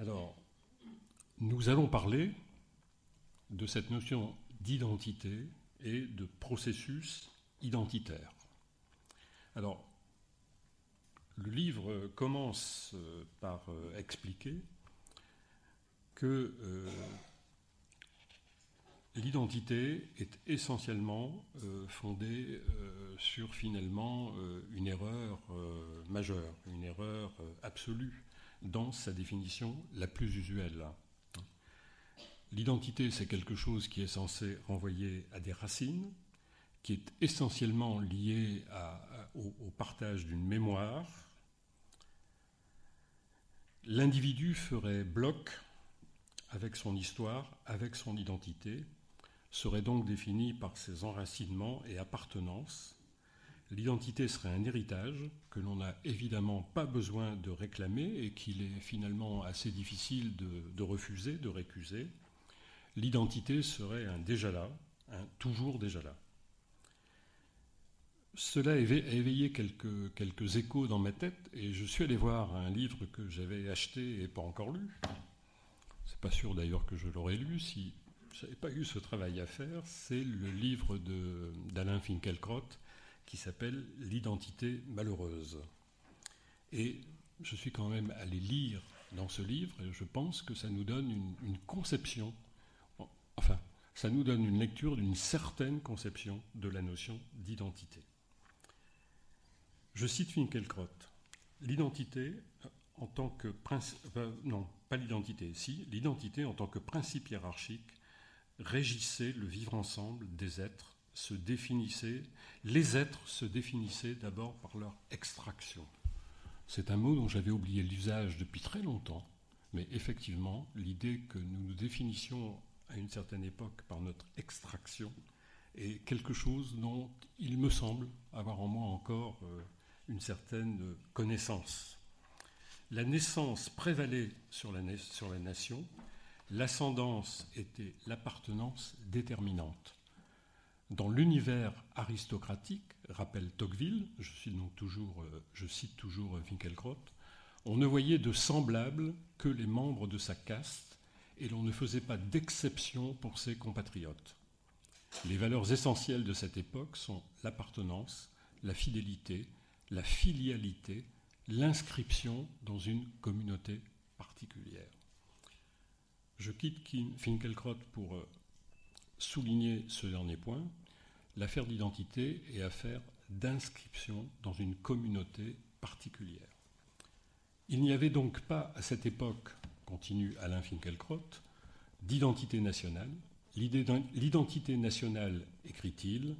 Alors, nous allons parler de cette notion d'identité et de processus identitaire. Alors, le livre commence par expliquer que l'identité est essentiellement fondée sur finalement une erreur majeure, une erreur absolue dans sa définition la plus usuelle. L'identité, c'est quelque chose qui est censé renvoyer à des racines, qui est essentiellement lié au partage d'une mémoire. L'individu ferait bloc avec son histoire, avec son identité, serait donc défini par ses enracinements et appartenances. L'identité serait un héritage que l'on n'a évidemment pas besoin de réclamer et qu'il est finalement assez difficile de refuser, de récuser. L'identité serait un déjà là, un toujours déjà là. Cela a éveillé quelques échos dans ma tête et je suis allé voir un livre que j'avais acheté et pas encore lu. C'est pas sûr d'ailleurs que je l'aurais lu si je n'avais pas eu ce travail à faire. C'est le livre d'Alain Finkielkraut qui s'appelle « L'identité malheureuse ». Et je suis quand même allé lire dans ce livre et je pense que ça nous donne une conception, enfin, ça nous donne une lecture d'une certaine conception de la notion d'identité. Je cite Finkielkraut. L'identité en tant que principe... non, pas l'identité, si, l'identité en tant que principe hiérarchique régissait le vivre ensemble des êtres, les êtres se définissaient d'abord par leur extraction. C'est un mot dont j'avais oublié l'usage depuis très longtemps, mais effectivement, l'idée que nous nous définissions à une certaine époque par notre extraction est quelque chose dont il me semble avoir en moi encore une certaine connaissance. La naissance prévalait sur la nation, l'ascendance était l'appartenance déterminante. Dans l'univers aristocratique, rappelle Tocqueville, je cite toujours Finkielkraut, on ne voyait de semblable que les membres de sa caste et l'on ne faisait pas d'exception pour ses compatriotes. Les valeurs essentielles de cette époque sont l'appartenance, la fidélité, la filialité, l'inscription dans une communauté particulière. Je quitte Finkielkraut pour souligner ce dernier point. L'affaire d'identité est affaire d'inscription dans une communauté particulière. Il n'y avait donc pas à cette époque, continue Alain Finkielkraut, d'identité nationale. L'identité nationale, écrit-il,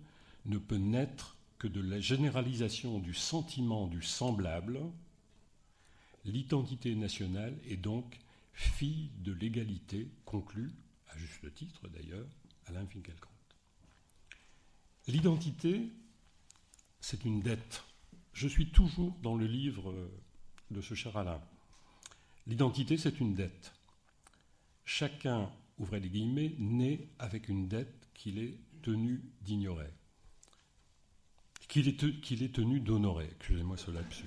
ne peut naître que de la généralisation du sentiment du semblable. L'identité nationale est donc fille de l'égalité, conclut, à juste titre d'ailleurs, Alain Finkielkraut. L'identité, c'est une dette. Je suis toujours dans le livre de ce cher Alain. L'identité, c'est une dette. Chacun, ouvrez les guillemets, naît avec une dette qu'il est tenu d'ignorer. Qu'il est tenu d'honorer. Excusez-moi ce lapsus.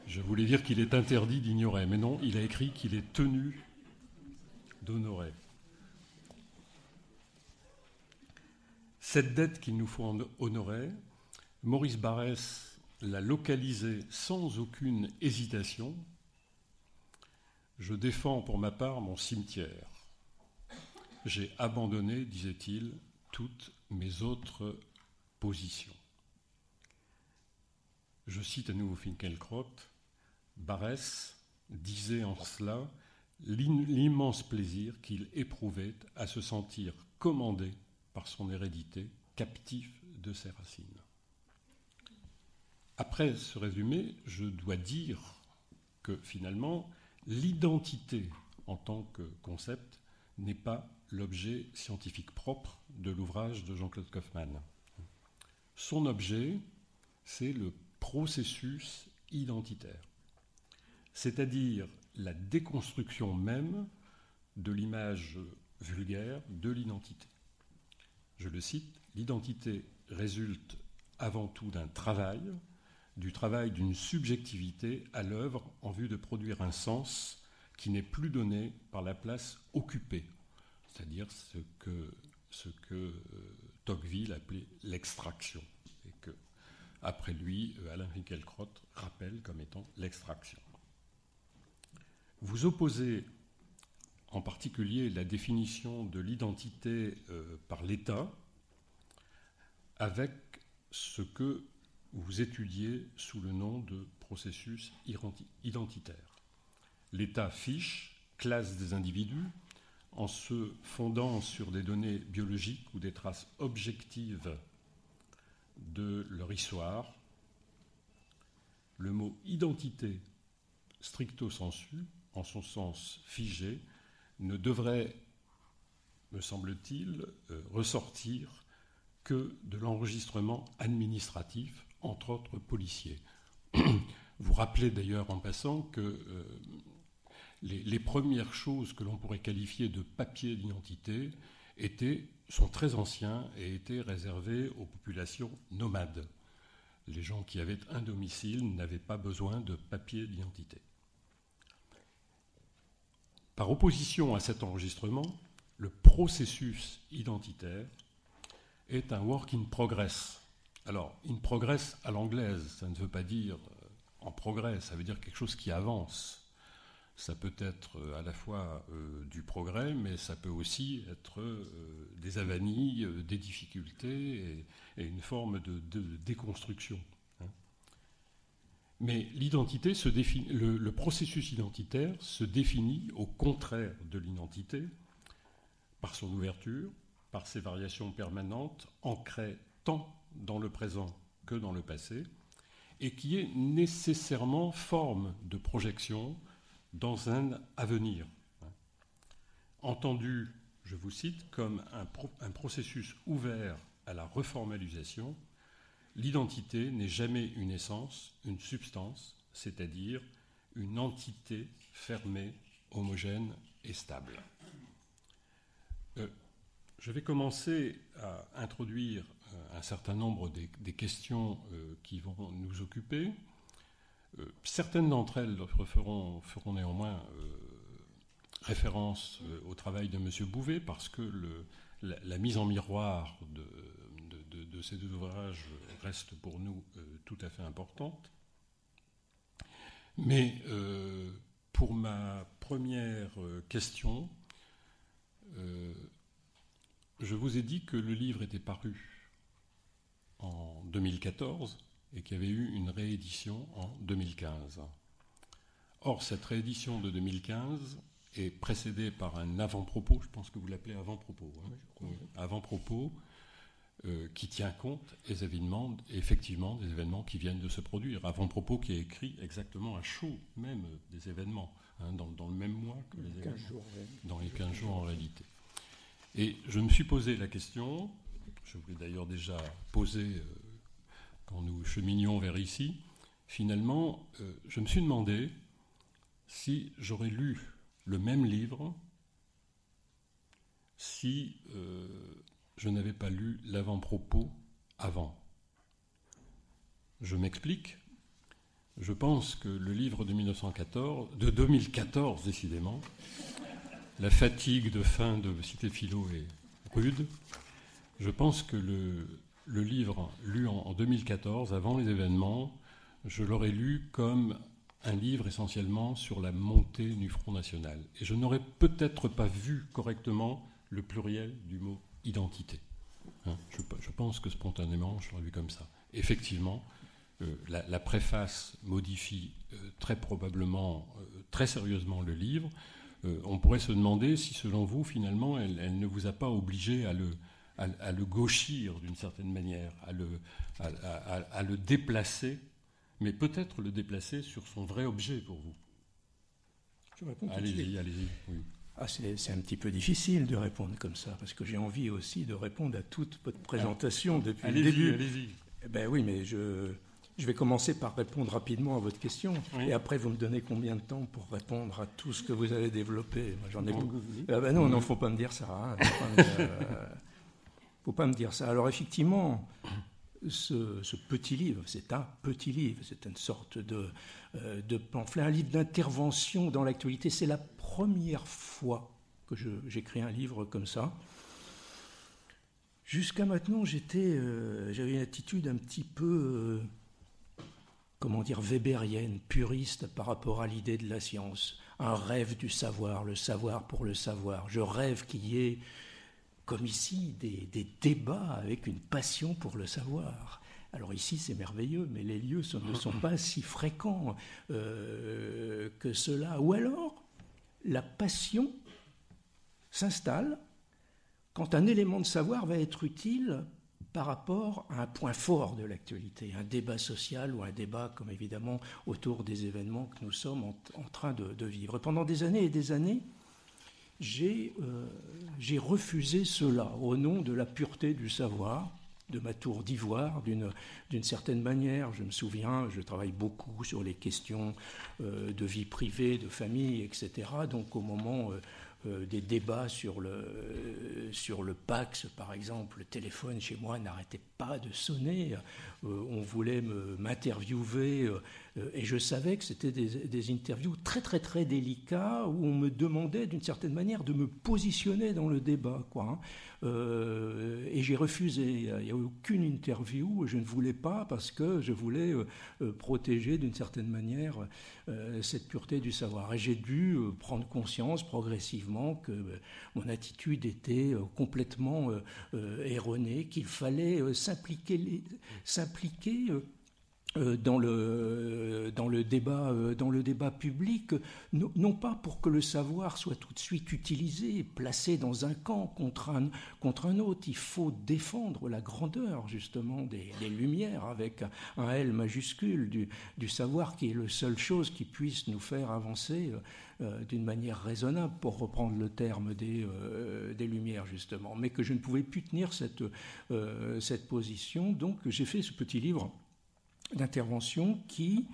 Je voulais dire qu'il est interdit d'ignorer, mais non, il a écrit qu'il est tenu d'honorer. Cette dette qu'il nous faut honorer, Maurice Barrès l'a localisée sans aucune hésitation. Je défends pour ma part mon cimetière. J'ai abandonné, disait-il, toutes mes autres positions. Je cite à nouveau Finkielkraut. Barrès disait en cela l'immense plaisir qu'il éprouvait à se sentir commandé par son hérédité, captif de ses racines. Après ce résumé, je dois dire que finalement, l'identité en tant que concept n'est pas l'objet scientifique propre de l'ouvrage de Jean-Claude Kaufmann. Son objet, c'est le processus identitaire, c'est-à-dire la déconstruction même de l'image vulgaire de l'identité. Je le cite, l'identité résulte avant tout d'un travail, du travail d'une subjectivité à l'œuvre en vue de produire un sens qui n'est plus donné par la place occupée, c'est-à-dire ce que Tocqueville appelait l'extraction, et que, après lui, Alain Finkielkraut rappelle comme étant l'extraction. Vous opposez en particulier la définition de l'identité par l'État avec ce que vous étudiez sous le nom de processus identitaire. L'État fiche, classe des individus en se fondant sur des données biologiques ou des traces objectives de leur histoire. Le mot identité, stricto sensu, en son sens figé, ne devrait, me semble-t-il, ressortir que de l'enregistrement administratif, entre autres policiers. Vous rappelez d'ailleurs en passant que les premières choses que l'on pourrait qualifier de papiers d'identité sont très anciens et étaient réservés aux populations nomades. Les gens qui avaient un domicile n'avaient pas besoin de papiers d'identité. Par opposition à cet enregistrement, le processus identitaire est un work in progress. Alors, in progress à l'anglaise, ça ne veut pas dire en progrès, ça veut dire quelque chose qui avance. Ça peut être à la fois du progrès, mais ça peut aussi être des avanies, des difficultés et une forme de déconstruction. Mais l'identité le processus identitaire se définit au contraire de l'identité par son ouverture, par ses variations permanentes, ancrées tant dans le présent que dans le passé, et qui est nécessairement forme de projection dans un avenir. Entendu, je vous cite, comme un processus ouvert à la reformalisation, l'identité n'est jamais une essence, une substance, c'est-à-dire une entité fermée, homogène et stable. Je vais commencer à introduire un certain nombre des questions qui vont nous occuper. Certaines d'entre elles feront néanmoins référence au travail de M. Bouvet, parce que la mise en miroir de ces deux ouvrages reste pour nous tout à fait importante. Mais pour ma première question, je vous ai dit que le livre était paru en 2014 et qu'il y avait eu une réédition en 2015. Or, cette réédition de 2015 est précédée par un avant-propos, je pense que vous l'appelez avant-propos, hein, oui, avant-propos, qui tient compte effectivement des événements qui viennent de se produire. Avant-propos qui est écrit exactement à chaud même des événements, hein, dans le même mois que les événements, dans les 15 jours en réalité. Et je me suis posé la question, je vous l'ai d'ailleurs déjà posée quand nous cheminions vers ici, finalement, je me suis demandé si j'aurais lu le même livre si je n'avais pas lu l'avant-propos avant. Je m'explique. Je pense que le livre de 2014, décidément, la fatigue de fin de Cité Philo est rude. Je pense que le livre lu en 2014, avant les événements, je l'aurais lu comme un livre essentiellement sur la montée du Front National. Et je n'aurais peut-être pas vu correctement le pluriel du mot identité. Hein, je pense que spontanément, je l'aurais vu comme ça. Effectivement, la préface modifie très probablement, très sérieusement le livre. On pourrait se demander si, selon vous, finalement, elle ne vous a pas obligé à le gauchir d'une certaine manière, à le déplacer, mais peut-être le déplacer sur son vrai objet pour vous. Je réponds allez-y. Oui. C'est un petit peu difficile de répondre comme ça, parce que j'ai envie aussi de répondre à toute votre présentation depuis le début. Allez-y. Ben oui, mais je vais commencer par répondre rapidement à votre question, oui. Et après vous me donnez combien de temps pour répondre à tout ce que vous avez développé. Moi, j'en ai beaucoup. Non, faut pas me dire ça. Faut pas me dire ça. Alors effectivement, ce petit livre, c'est un petit livre, c'est une sorte de pamphlet, un livre d'intervention dans l'actualité. C'est la première fois que j'écris un livre comme ça. Jusqu'à maintenant, j'avais une attitude un petit peu, weberienne, puriste par rapport à l'idée de la science. Un rêve du savoir, le savoir pour le savoir. Je rêve qu'il y ait, comme ici, des débats avec une passion pour le savoir. Alors ici, c'est merveilleux, mais les lieux ne sont pas si fréquents que cela. Ou alors, la passion s'installe quand un élément de savoir va être utile par rapport à un point fort de l'actualité, un débat social ou un débat, comme évidemment, autour des événements que nous sommes en train de vivre. Pendant des années et des années, j'ai refusé cela au nom de la pureté du savoir, de ma tour d'ivoire, d'une certaine manière. Je me souviens, je travaille beaucoup sur les questions de vie privée, de famille, etc. Donc au moment des débats sur le Pax, par exemple, le téléphone chez moi n'arrêtait pas de sonner. On voulait m'interviewer et je savais que c'était des interviews très très très délicats où on me demandait d'une certaine manière de me positionner dans le débat, quoi. Et j'ai refusé. Il n'y a aucune interview, je ne voulais pas parce que je voulais protéger d'une certaine manière cette pureté du savoir. Et j'ai dû prendre conscience progressivement que mon attitude était complètement erronée, qu'il fallait s'impliquer dans le débat public, non pas pour que le savoir soit tout de suite utilisé, placé dans un camp contre un autre. Il faut défendre la grandeur justement des Lumières avec un L majuscule du savoir, qui est la seule chose qui puisse nous faire avancer d'une manière raisonnable, pour reprendre le terme des Lumières justement. Mais que je ne pouvais plus tenir cette position, donc j'ai fait ce petit livre d'intervention qui,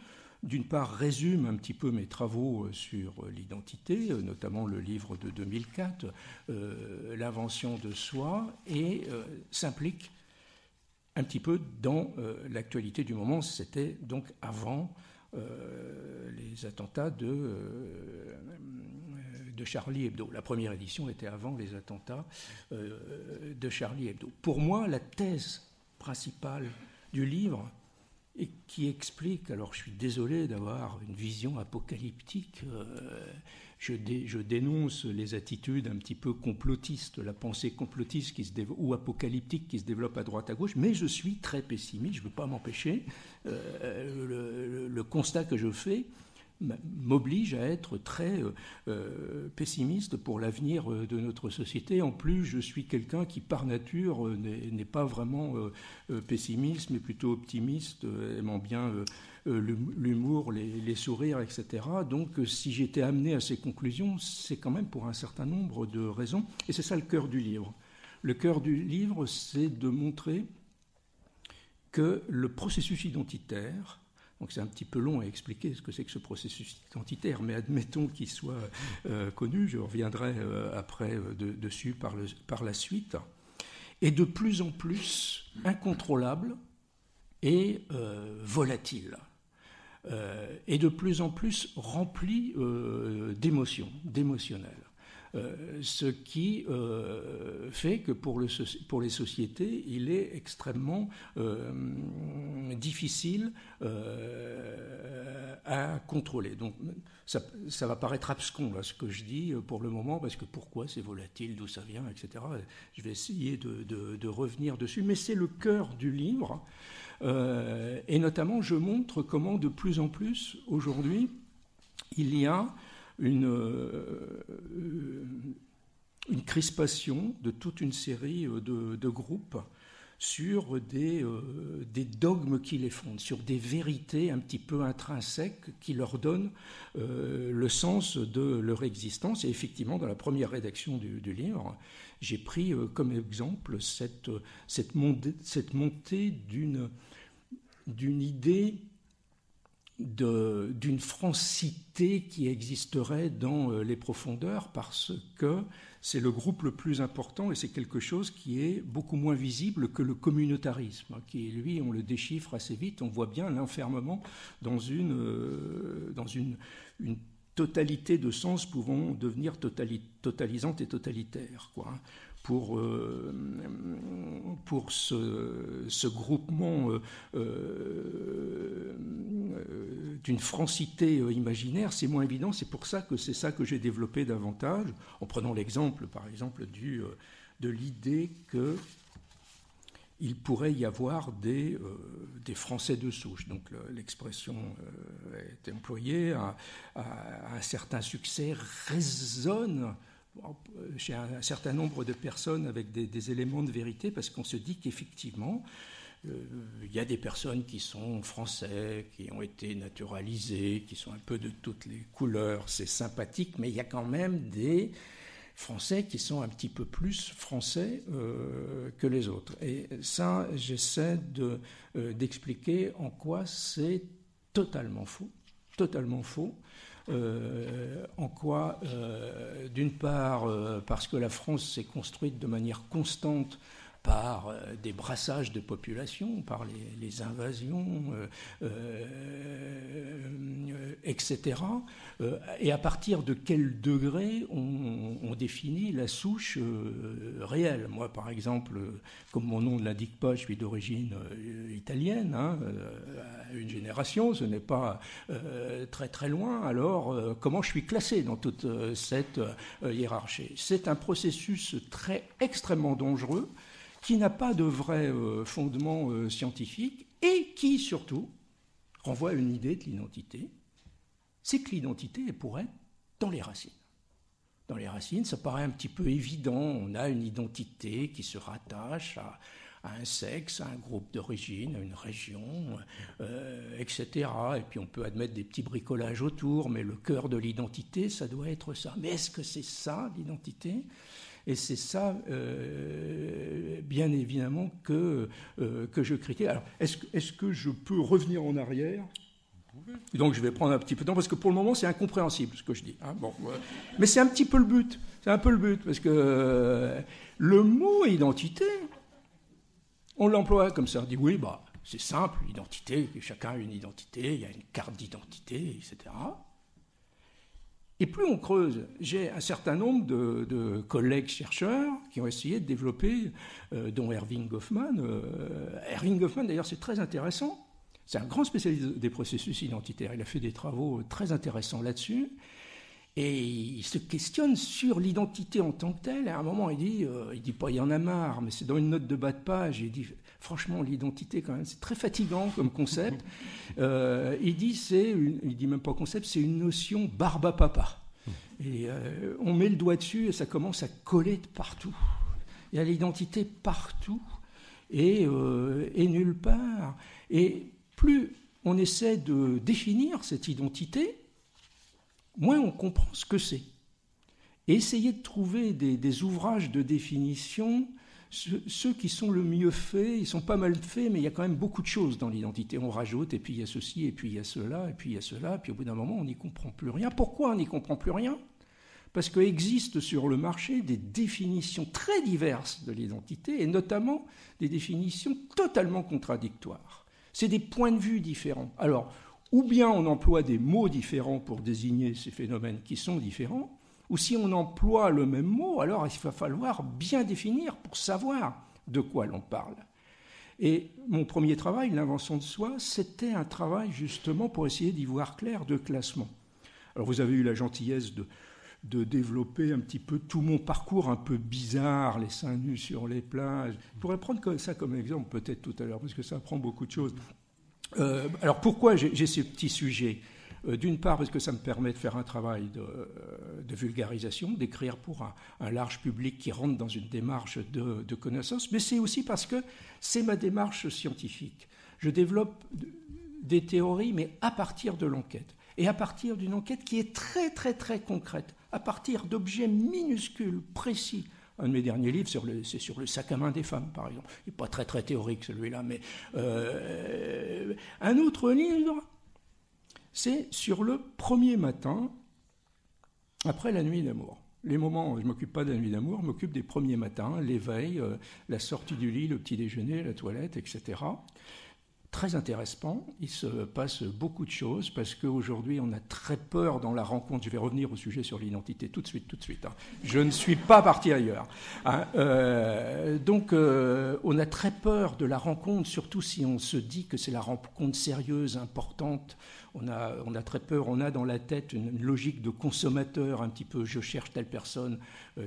d'une part, résume un petit peu mes travaux sur l'identité, notamment le livre de 2004, L'invention de soi, et s'implique un petit peu dans l'actualité du moment. C'était donc avant les attentats de Charlie Hebdo. La première édition était avant les attentats de Charlie Hebdo. Pour moi, la thèse principale du livre, et qui explique, alors je suis désolé d'avoir une vision apocalyptique, je dénonce les attitudes un petit peu complotistes, la pensée complotiste ou apocalyptique qui se développe à droite à gauche, mais je suis très pessimiste, je ne veux pas m'empêcher. Le constat que je fais m'oblige à être très pessimiste pour l'avenir de notre société. En plus, je suis quelqu'un qui, par nature, n'est pas vraiment pessimiste, mais plutôt optimiste, aimant bien l'humour, les sourires, etc. Donc, si j'étais amené à ces conclusions, c'est quand même pour un certain nombre de raisons. Et c'est ça le cœur du livre. Le cœur du livre, c'est de montrer que le processus identitaire, donc c'est un petit peu long à expliquer ce que c'est que ce processus identitaire, mais admettons qu'il soit connu, je reviendrai après dessus par la suite, est de plus en plus incontrôlable et volatile, et de plus en plus rempli d'émotionnel. Ce qui fait que pour les sociétés, il est extrêmement difficile à contrôler. Donc ça va paraître abscon là, ce que je dis pour le moment, parce que pourquoi c'est volatile, d'où ça vient, etc. Je vais essayer de revenir dessus, mais c'est le cœur du livre. Et notamment, je montre comment de plus en plus, aujourd'hui, il y a une crispation de toute une série de groupes sur des dogmes qui les fondent, sur des vérités un petit peu intrinsèques qui leur donnent le sens de leur existence. Et effectivement, dans la première rédaction du livre, j'ai pris comme exemple cette montée d'une idée d'une francité qui existerait dans les profondeurs, parce que c'est le groupe le plus important et c'est quelque chose qui est beaucoup moins visible que le communautarisme, qui, lui, on le déchiffre assez vite, on voit bien l'enfermement dans une totalité de sens pouvant devenir totalisante et totalitaire, quoi. Pour ce groupement d'une francité imaginaire, c'est moins évident. C'est pour ça que c'est ça que j'ai développé davantage, en prenant l'exemple, par exemple, de l'idée qu'il pourrait y avoir des Français de souche. Donc l'expression est employée, à un certain succès, résonne chez un certain nombre de personnes avec des éléments de vérité, parce qu'on se dit qu'effectivement, il y a des personnes qui sont français, qui ont été naturalisés, qui sont un peu de toutes les couleurs, c'est sympathique, mais il y a quand même des Français qui sont un petit peu plus français que les autres. Et ça, j'essaie d'expliquer en quoi c'est totalement faux, en quoi, d'une part, parce que la France s'est construite de manière constante par des brassages de population, par les invasions, etc. Et à partir de quel degré on définit la souche réelle. Moi, par exemple, comme mon nom ne l'indique pas, je suis d'origine italienne, à une génération, ce n'est pas très très loin. Alors, comment je suis classé dans toute cette hiérarchie? C'est un processus extrêmement dangereux, qui n'a pas de vrai fondement scientifique et qui, surtout, renvoie à une idée de l'identité. C'est que l'identité est pour être dans les racines. Dans les racines, ça paraît un petit peu évident. On a une identité qui se rattache à un sexe, à un groupe d'origine, à une région, etc. Et puis on peut admettre des petits bricolages autour, mais le cœur de l'identité, ça doit être ça. Mais est-ce que c'est ça, l'identité ? Et c'est ça, bien évidemment, que je critique. Alors, est-ce que je peux revenir en arrière ? Donc, je vais prendre un petit peu de temps, parce que pour le moment, c'est incompréhensible, ce que je dis. Mais c'est un petit peu le but. C'est un peu le but, parce que le mot identité, on l'emploie comme ça. On dit, oui, c'est simple, l'identité, chacun a une identité, il y a une carte d'identité, etc. Et plus on creuse, j'ai un certain nombre de collègues chercheurs qui ont essayé de développer, dont Erving Goffman. Erving Goffman, d'ailleurs, c'est très intéressant. C'est un grand spécialiste des processus identitaires. Il a fait des travaux très intéressants là-dessus. Et il se questionne sur l'identité en tant que telle. À un moment, il dit pas il y en a marre, mais c'est dans une note de bas de page. Il dit, franchement, l'identité, quand même, c'est très fatigant comme concept. Il dit même pas concept, c'est une notion barbe à papa. Et on met le doigt dessus et ça commence à coller de partout. Il y a l'identité partout et nulle part. Et plus on essaie de définir cette identité, moins on comprend ce que c'est. Et essayer de trouver des ouvrages de définition, ceux qui sont le mieux faits, ils sont pas mal faits, mais il y a quand même beaucoup de choses dans l'identité. On rajoute, et puis il y a ceci, et puis il y a cela, et puis il y a cela, et puis au bout d'un moment, on n'y comprend plus rien. Pourquoi on n'y comprend plus rien ? Parce qu'existent sur le marché des définitions très diverses de l'identité, et notamment des définitions totalement contradictoires. C'est des points de vue différents. Alors, ou bien on emploie des mots différents pour désigner ces phénomènes qui sont différents, ou si on emploie le même mot, alors il va falloir bien définir pour savoir de quoi l'on parle. Et mon premier travail, l'invention de soi, c'était un travail justement pour essayer d'y voir clair de classement. Alors vous avez eu la gentillesse de développer un petit peu tout mon parcours un peu bizarre, les seins nus sur les plages. Je pourrais prendre ça comme exemple peut-être tout à l'heure, parce que ça apprend beaucoup de choses. Alors pourquoi j'ai ces petits sujets ? D'une part parce que ça me permet de faire un travail de vulgarisation, d'écrire pour un large public qui rentre dans une démarche de connaissance, mais c'est aussi parce que c'est ma démarche scientifique. Je développe des théories, mais à partir de l'enquête. Et à partir d'une enquête qui est très très très concrète, à partir d'objets minuscules, précis. Un de mes derniers livres, c'est sur le sac à main des femmes, par exemple. Il n'est pas très très théorique celui-là, mais un autre livre c'est sur le premier matin, après la nuit d'amour. Les moments, je ne m'occupe pas de la nuit d'amour, je m'occupe des premiers matins, l'éveil, la sortie du lit, le petit déjeuner, la toilette, etc. Très intéressant, il se passe beaucoup de choses parce qu'aujourd'hui on a très peur dans la rencontre, je vais revenir au sujet sur l'identité tout de suite, hein. Je ne suis pas parti ailleurs, hein. Donc on a très peur de la rencontre, surtout si on se dit que c'est la rencontre sérieuse, importante. On a très peur, on a dans la tête une logique de consommateur, un petit peu, je cherche telle personne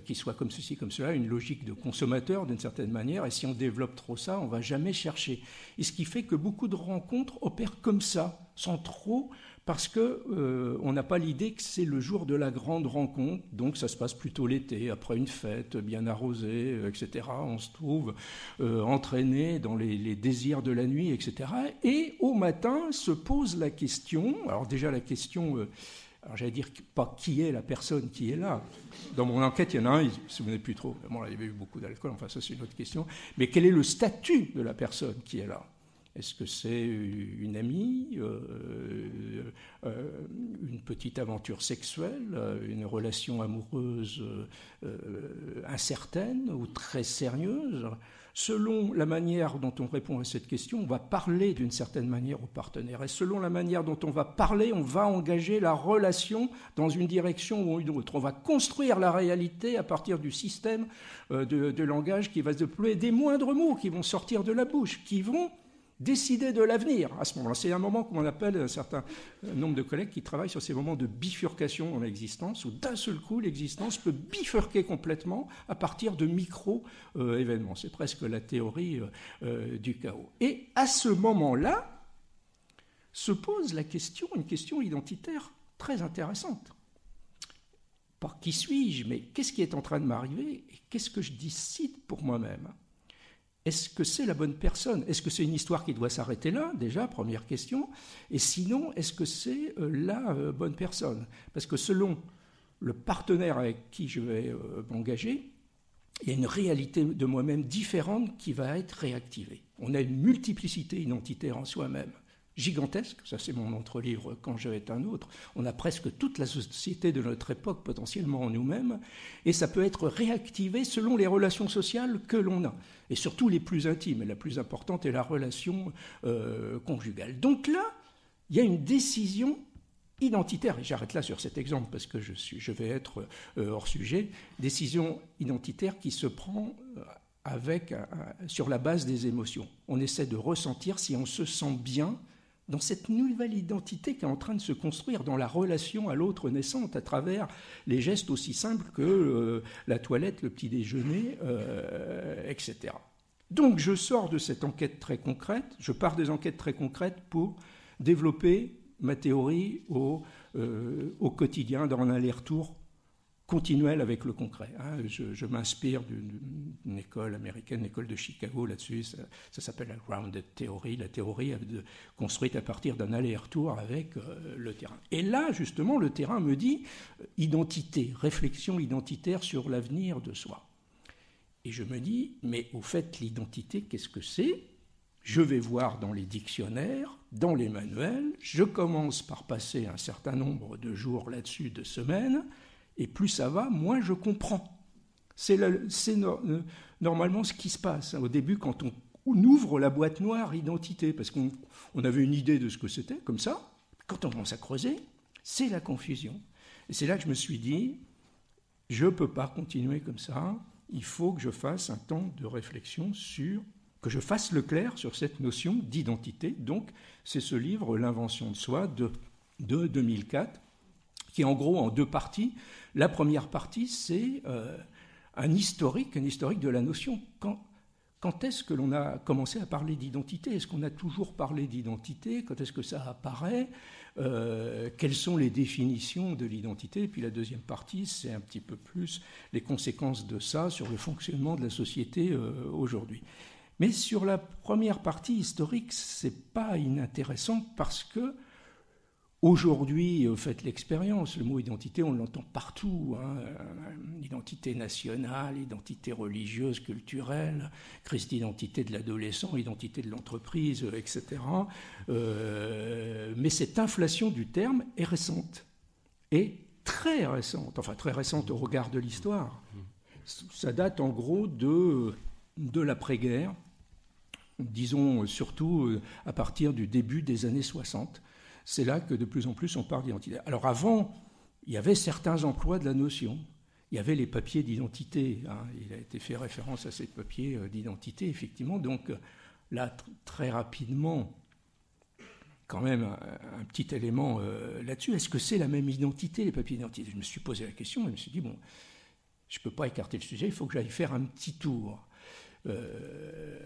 qui soit comme ceci, comme cela, une logique de consommateur d'une certaine manière, et si on développe trop ça, on ne va jamais chercher. Et ce qui fait que beaucoup de rencontres opèrent comme ça, sans trop, parce qu'on n'a pas l'idée que c'est le jour de la grande rencontre, donc ça se passe plutôt l'été, après une fête bien arrosée, etc. On se trouve entraîné dans les désirs de la nuit, etc. Et au matin se pose la question, alors déjà la question, alors j'allais dire pas qui est la personne qui est là. Dans mon enquête, il y en a un, il ne se souvenait plus trop. Bon, là, il y avait eu beaucoup d'alcool, enfin ça c'est une autre question. Mais quel est le statut de la personne qui est là ? Est-ce que c'est une amie, une petite aventure sexuelle, une relation amoureuse incertaine ou très sérieuse ? Selon la manière dont on répond à cette question, on va parler d'une certaine manière au partenaire. Et selon la manière dont on va parler, on va engager la relation dans une direction ou une autre. On va construire la réalité à partir du système de langage qui va se déployer, des moindres mots qui vont sortir de la bouche, qui vont décider de l'avenir à ce moment-là. C'est un moment qu'on appelle un certain nombre de collègues qui travaillent sur ces moments de bifurcation dans l'existence, où d'un seul coup, l'existence peut bifurquer complètement à partir de micro-événements. C'est presque la théorie du chaos. Et à ce moment-là, se pose la question, une question identitaire très intéressante. Pas qui suis-je, mais qu'est-ce qui est en train de m'arriver et qu'est-ce que je décide pour moi-même ? Est-ce que c'est la bonne personne ? Est-ce que c'est une histoire qui doit s'arrêter là, déjà, première question ? Et sinon, est-ce que c'est la bonne personne ? Parce que selon le partenaire avec qui je vais m'engager, il y a une réalité de moi-même différente qui va être réactivée. On a une multiplicité identitaire en soi-même, gigantesque, ça c'est mon autre livre, Quand je vais un autre, on a presque toute la société de notre époque potentiellement en nous-mêmes, et ça peut être réactivé selon les relations sociales que l'on a, et surtout les plus intimes, et la plus importante est la relation conjugale. Donc là, il y a une décision identitaire, et j'arrête là sur cet exemple parce que je vais être hors sujet, décision identitaire qui se prend sur la base des émotions. On essaie de ressentir si on se sent bien dans cette nouvelle identité qui est en train de se construire dans la relation à l'autre naissante à travers les gestes aussi simples que la toilette, le petit déjeuner, etc. Donc je sors de cette enquête très concrète, je pars des enquêtes très concrètes pour développer ma théorie au quotidien dans un aller-retour continuel avec le concret. Je m'inspire d'une école américaine, l'école de Chicago, là-dessus, ça s'appelle la Grounded Theory, la théorie construite à partir d'un aller-retour avec le terrain. Et là, justement, le terrain me dit identité, réflexion identitaire sur l'avenir de soi. Et je me dis, mais au fait, l'identité, qu'est-ce que c'est ? Je vais voir dans les dictionnaires, dans les manuels, je commence par passer un certain nombre de jours là-dessus, de semaines, et plus ça va, moins je comprends. C'est normalement ce qui se passe au début quand on ouvre la boîte noire identité, parce qu'on avait une idée de ce que c'était, comme ça. Quand on commence à creuser, c'est la confusion. Et c'est là que je me suis dit, je ne peux pas continuer comme ça, il faut que je fasse un temps de réflexion que je fasse le clair sur cette notion d'identité. Donc, c'est ce livre, L'invention de soi, de 2004, qui est en gros en deux parties. La première partie, c'est un historique de la notion. Quand est-ce que l'on a commencé à parler d'identité ? Est-ce qu'on a toujours parlé d'identité ? Quand est-ce que ça apparaît ? Quelles sont les définitions de l'identité ? Et puis la deuxième partie, c'est un petit peu plus les conséquences de ça sur le fonctionnement de la société aujourd'hui. Mais sur la première partie historique, c'est pas inintéressant parce que Aujourd'hui, faites l'expérience, le mot identité, on l'entend partout, hein. Identité nationale, identité religieuse, culturelle, crise d'identité de l'adolescent, identité de l'entreprise, etc. Mais cette inflation du terme est récente, et très récente, enfin très récente au regard de l'histoire. Ça date en gros de l'après-guerre, disons surtout à partir du début des années 60. C'est là que de plus en plus on parle d'identité. Alors avant, il y avait certains emplois de la notion. Il y avait les papiers d'identité, hein. Il a été fait référence à ces papiers d'identité, effectivement. Donc là, très rapidement, quand même un petit élément là-dessus. Est-ce que c'est la même identité, les papiers d'identité ? Je me suis posé la question et je me suis dit, bon, je ne peux pas écarter le sujet, il faut que j'aille faire un petit tour.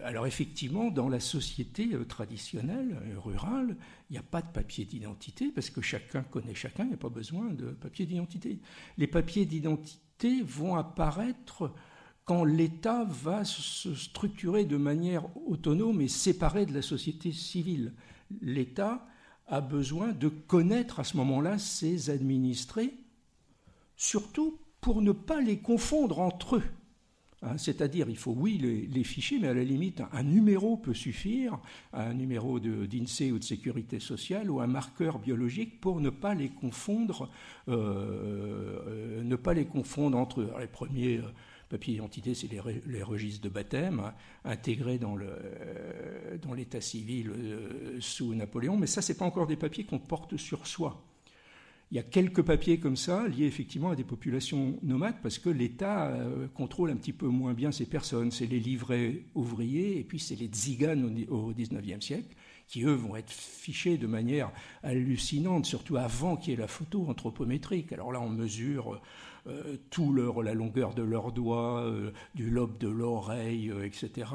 Alors effectivement, dans la société traditionnelle, rurale, il n'y a pas de papier d'identité parce que chacun connaît chacun, il n'y a pas besoin de papier d'identité. Les papiers d'identité vont apparaître quand l'État va se structurer de manière autonome et séparée de la société civile. L'État a besoin de connaître à ce moment-là ses administrés, surtout pour ne pas les confondre entre eux. C'est-à-dire, il faut, oui, les fichiers, mais à la limite, un numéro peut suffire, un numéro d'INSEE ou de sécurité sociale, ou un marqueur biologique pour ne pas les confondre, entre eux. Alors, les premiers papiers d'identité, c'est les registres de baptême, hein, intégrés dans l'état civil sous Napoléon, mais ça, ce n'est pas encore des papiers qu'on porte sur soi. Il y a quelques papiers comme ça liés effectivement à des populations nomades parce que l'État contrôle un petit peu moins bien ces personnes. C'est les livrets ouvriers et puis c'est les tziganes au XIXe siècle qui, eux, vont être fichés de manière hallucinante, surtout avant qu'il y ait la photo anthropométrique. Alors là, on mesure la longueur de leurs doigts, du lobe de l'oreille, etc.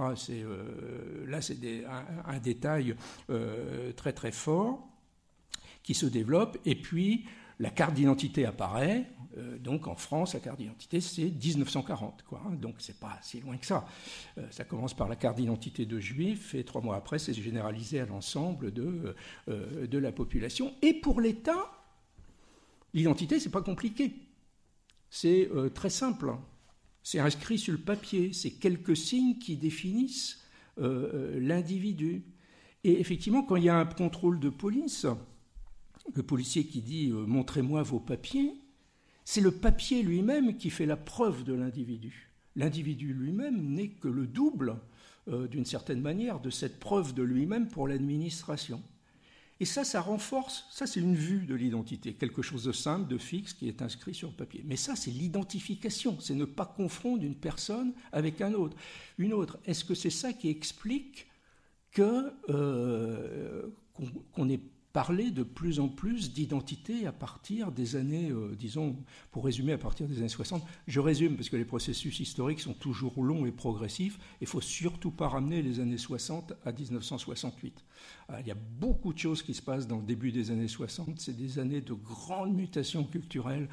Là, c'est un détail très très fort qui se développe. Et puis, la carte d'identité apparaît, donc en France, la carte d'identité, c'est 1940, quoi, hein, donc c'est pas si loin que ça. Ça commence par la carte d'identité de juifs, et 3 mois après, c'est généralisé à l'ensemble de la population. Et pour l'État, l'identité, c'est pas compliqué. C'est très simple. C'est inscrit sur le papier, c'est quelques signes qui définissent l'individu. Et effectivement, quand il y a un contrôle de police, le policier qui dit « montrez-moi vos papiers », c'est le papier lui-même qui fait la preuve de l'individu. L'individu lui-même n'est que le double, d'une certaine manière, de cette preuve de lui-même pour l'administration. Et ça renforce, ça c'est une vue de l'identité, quelque chose de simple, de fixe, qui est inscrit sur le papier. Mais ça c'est l'identification, c'est ne pas confondre une personne avec une autre. Est-ce que c'est ça qui explique qu'on ait parler de plus en plus d'identité à partir des années, disons, pour résumer, à partir des années 60. Je résume parce que les processus historiques sont toujours longs et progressifs. Il ne faut surtout pas ramener les années 60 à 1968. Il y a beaucoup de choses qui se passent dans le début des années 60. C'est des années de grandes mutations culturelles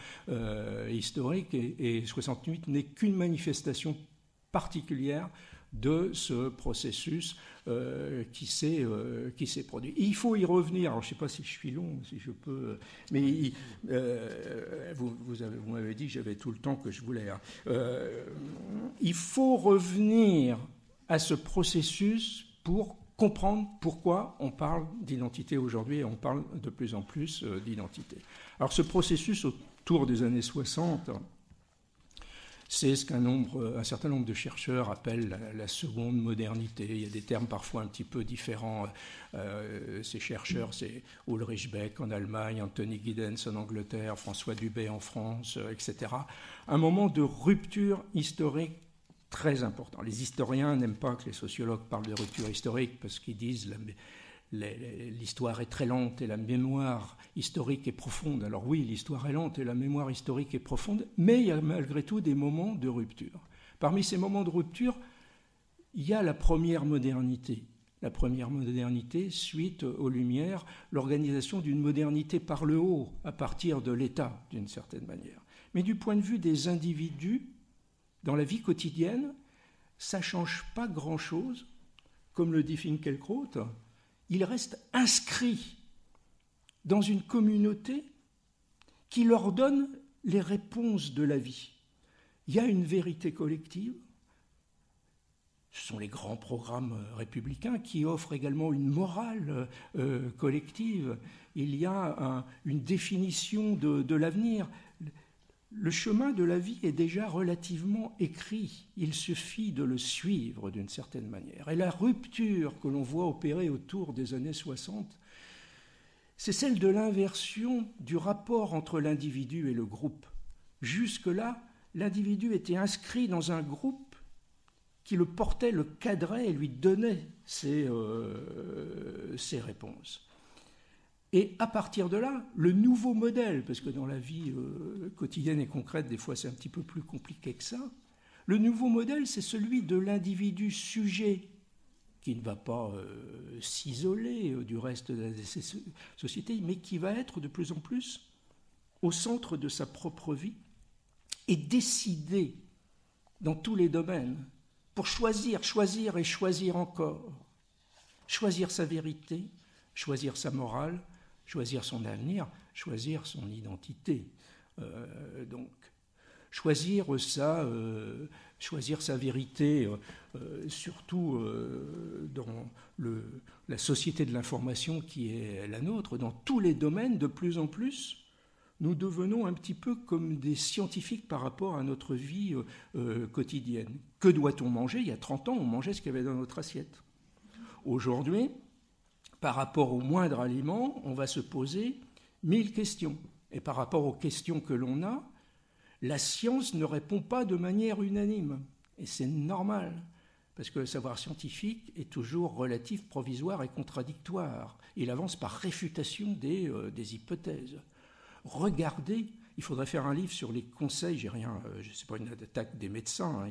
historiques et 68 n'est qu'une manifestation particulière de ce processus qui s'est produit. Et il faut y revenir. Alors, je ne sais pas si je suis long, si je peux, mais vous m'avez dit que j'avais tout le temps que je voulais. Hein. Il faut revenir à ce processus pour comprendre pourquoi on parle d'identité aujourd'hui et on parle de plus en plus d'identité. Alors, ce processus autour des années 60... c'est ce un certain nombre de chercheurs appellent la seconde modernité. Il y a des termes parfois un petit peu différents. Ces chercheurs, c'est Ulrich Beck en Allemagne, Anthony Giddens en Angleterre, François Dubé en France, etc. Un moment de rupture historique très important. Les historiens n'aiment pas que les sociologues parlent de rupture historique parce qu'ils disent l'histoire est très lente et la mémoire historique est profonde. Alors oui, l'histoire est lente et la mémoire historique est profonde, mais il y a malgré tout des moments de rupture. Parmi ces moments de rupture, il y a la première modernité. La première modernité, suite aux Lumières, l'organisation d'une modernité par le haut, à partir de l'État, d'une certaine manière. Mais du point de vue des individus, dans la vie quotidienne, ça ne change pas grand-chose. Comme le dit Finkielkraut, il reste inscrit dans une communauté qui leur donne les réponses de la vie. Il y a une vérité collective. Ce sont les grands programmes républicains qui offrent également une morale collective. Il y a une définition de l'avenir. Le chemin de la vie est déjà relativement écrit. Il suffit de le suivre d'une certaine manière. Et la rupture que l'on voit opérer autour des années 60, c'est celle de l'inversion du rapport entre l'individu et le groupe. Jusque-là, l'individu était inscrit dans un groupe qui le portait, le cadrait et lui donnait ses réponses. Et à partir de là, le nouveau modèle, parce que dans la vie quotidienne et concrète, des fois c'est un petit peu plus compliqué que ça, le nouveau modèle, c'est celui de l'individu sujet qui ne va pas s'isoler du reste de la société, mais qui va être de plus en plus au centre de sa propre vie et décider dans tous les domaines pour choisir et choisir encore. Choisir sa vérité, choisir sa morale, choisir son avenir, choisir son identité. Donc, choisir sa vérité, surtout dans la société de l'information qui est la nôtre, dans tous les domaines, de plus en plus, nous devenons un petit peu comme des scientifiques par rapport à notre vie quotidienne. Que doit-on manger ? Il y a 30 ans, on mangeait ce qu'il y avait dans notre assiette. Aujourd'hui, par rapport au moindre aliment, on va se poser 1000 questions. Et par rapport aux questions que l'on a, la science ne répond pas de manière unanime. Et c'est normal, parce que le savoir scientifique est toujours relatif, provisoire et contradictoire. Il avance par réfutation des hypothèses. Regardez, il faudrait faire un livre sur les conseils, c'est pas une attaque des médecins,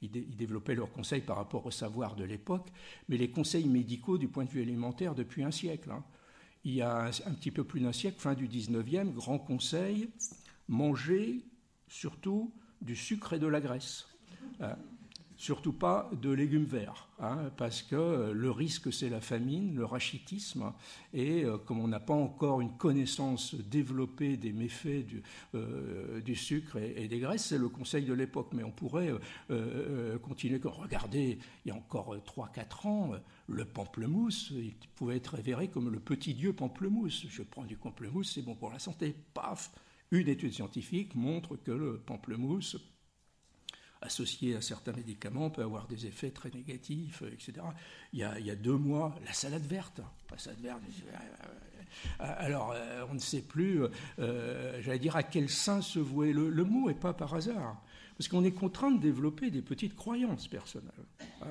ils développaient leurs conseils par rapport au savoir de l'époque, mais les conseils médicaux du point de vue alimentaire depuis un siècle. Il y a un petit peu plus d'un siècle, fin du 19e, grand conseil, manger surtout du sucre et de la graisse. Surtout pas de légumes verts, parce que le risque c'est la famine, le rachitisme, et comme on n'a pas encore une connaissance développée des méfaits du sucre et des graisses, c'est le conseil de l'époque. Mais on pourrait continuer. Regardez, il y a encore 3-4 ans, le pamplemousse, il pouvait être révéré comme le petit dieu pamplemousse. Je prends du pamplemousse, c'est bon pour la santé. Paf, une étude scientifique montre que le pamplemousse associé à certains médicaments, peut avoir des effets très négatifs, etc. Il y a 2 mois, la salade verte. Alors, on ne sait plus, j'allais dire, à quel saint se vouer. Le mot n'est pas par hasard, parce qu'on est contraint de développer des petites croyances personnelles.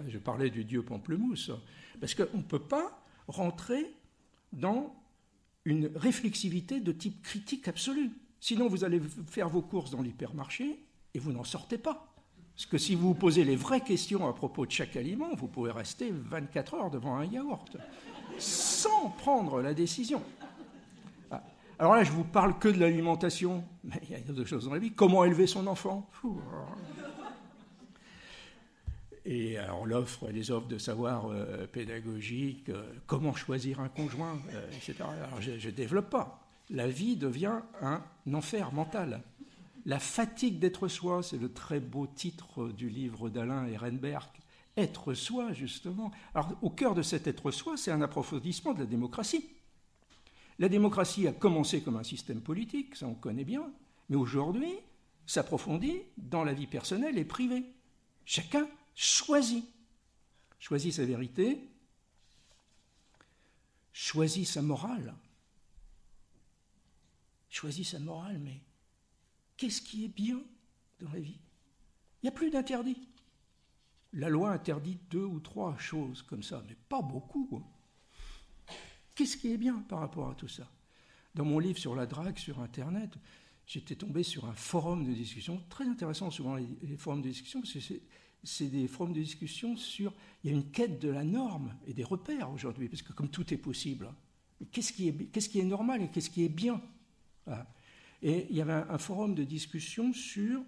Je parlais du dieu pamplemousse, parce qu'on ne peut pas rentrer dans une réflexivité de type critique absolu. Sinon, vous allez faire vos courses dans l'hypermarché et vous n'en sortez pas. Parce que si vous vous posez les vraies questions à propos de chaque aliment, vous pouvez rester 24 heures devant un yaourt, sans prendre la décision. Alors là, je ne vous parle que de l'alimentation, mais il y a d'autres choses dans la vie. Comment élever son enfant ? Et on les offre de savoir pédagogique, comment choisir un conjoint, etc. Alors je ne développe pas. La vie devient un enfer mental. La fatigue d'être soi, c'est le très beau titre du livre d'Alain Ehrenberg. Être soi, justement. Alors, au cœur de cet être soi, c'est un approfondissement de la démocratie. La démocratie a commencé comme un système politique, ça on connaît bien, mais aujourd'hui, s'approfondit dans la vie personnelle et privée. Chacun choisit sa vérité, choisit sa morale. Choisit sa morale, mais qu'est-ce qui est bien dans la vie ? Il n'y a plus d'interdit. La loi interdit 2 ou 3 choses comme ça, mais pas beaucoup. Qu'est-ce qui est bien par rapport à tout ça ? Dans mon livre sur la drague sur Internet, j'étais tombé sur un forum de discussion, très intéressant souvent les forums de discussion, parce que c'est des forums de discussion sur... Il y a une quête de la norme et des repères aujourd'hui, parce que comme tout est possible, qu'est-ce qui est normal et qu'est-ce qui est bien ? Voilà. Et il y avait un forum de discussion sur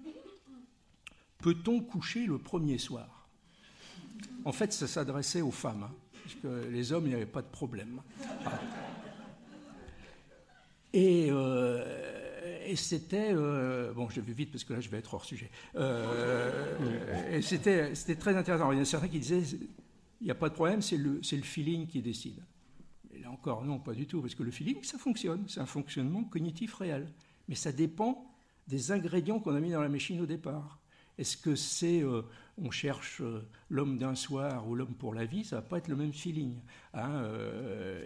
« Peut-on coucher le premier soir ?» En fait, ça s'adressait aux femmes, parce que les hommes, il n'y avait pas de problème. Et c'était... bon, je vais vite parce que là, je vais être hors sujet. Et c'était très intéressant. Il y en a certains qui disaient, il n'y a pas de problème, c'est le feeling qui décide. Et là encore, non, pas du tout, parce que le feeling, ça fonctionne. C'est un fonctionnement cognitif réel. Mais ça dépend des ingrédients qu'on a mis dans la machine au départ. Est-ce que c'est, on cherche l'homme d'un soir ou l'homme pour la vie, ça ne va pas être le même feeling. Hein,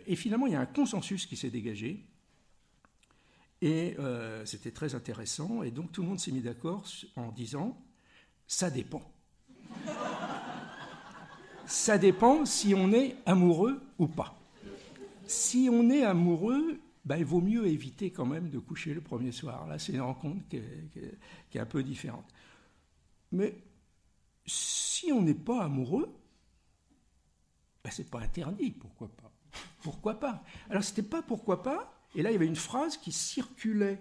et finalement, il y a un consensus qui s'est dégagé. Et c'était très intéressant. Et donc, tout le monde s'est mis d'accord en disant, ça dépend. Ça dépend si on est amoureux ou pas. Si on est amoureux, il vaut mieux éviter quand même de coucher le premier soir. Là, c'est une rencontre qui est un peu différente. Mais si on n'est pas amoureux, c'est pas interdit. Pourquoi pas ? Pourquoi pas ? Alors, c'était pas pourquoi pas. Et là, il y avait une phrase qui circulait,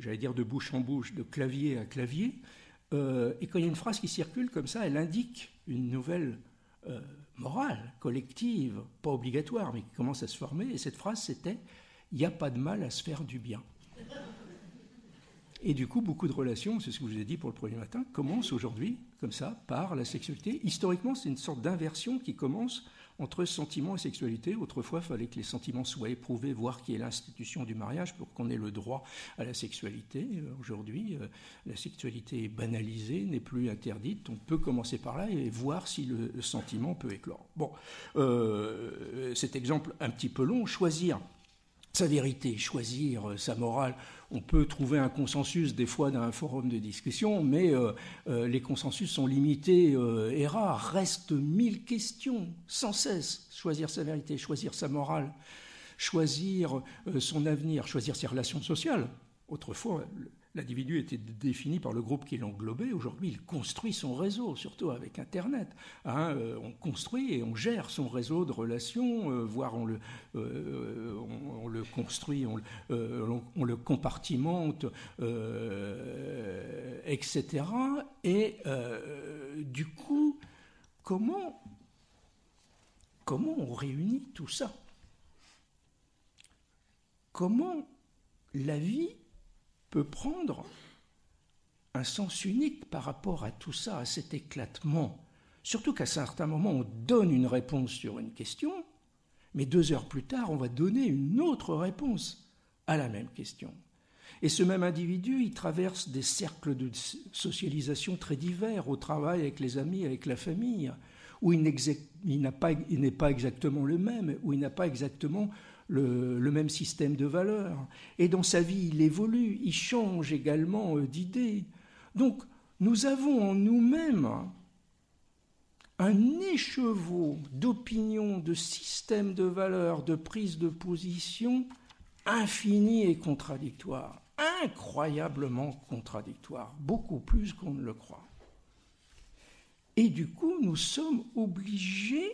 j'allais dire de bouche en bouche, de clavier à clavier. Et quand il y a une phrase qui circule comme ça, elle indique une nouvelle morale, collective, pas obligatoire, mais qui commence à se former. Et cette phrase, c'était « il n'y a pas de mal à se faire du bien ». Et du coup, beaucoup de relations, c'est ce que je vous ai dit pour le premier matin, commencent aujourd'hui, comme ça, par la sexualité. Historiquement, c'est une sorte d'inversion qui commence entre sentiment et sexualité. Autrefois, il fallait que les sentiments soient éprouvés, voire qu'il y ait l'institution du mariage pour qu'on ait le droit à la sexualité. Aujourd'hui, la sexualité est banalisée, n'est plus interdite. On peut commencer par là et voir si le sentiment peut éclore. Bon, cet exemple un petit peu long, choisir sa vérité, choisir sa morale. On peut trouver un consensus des fois dans un forum de discussion, mais les consensus sont limités et rares. Restent 1000 questions sans cesse. Choisir sa vérité, choisir sa morale, choisir son avenir, choisir ses relations sociales. Autrefois, l'individu était défini par le groupe qui l'englobait. Aujourd'hui, il construit son réseau, surtout avec Internet. On construit et on gère son réseau de relations, voire on le construit, on le compartimente, etc. Et du coup, comment on réunit tout ça ? Comment la vie peut prendre un sens unique par rapport à tout ça, à cet éclatement. Surtout qu'à certains moments, on donne une réponse sur une question, mais 2 heures plus tard, on va donner une autre réponse à la même question. Et ce même individu, il traverse des cercles de socialisation très divers, au travail, avec les amis, avec la famille, où il n'est pas exactement le même, où il n'a pas exactement le même système de valeurs. Et dans sa vie, il évolue, il change également d'idées. Donc, nous avons en nous-mêmes un écheveau d'opinions, de systèmes de valeurs, de prise de position infini et contradictoire, incroyablement contradictoire, beaucoup plus qu'on ne le croit. Et du coup, nous sommes obligés,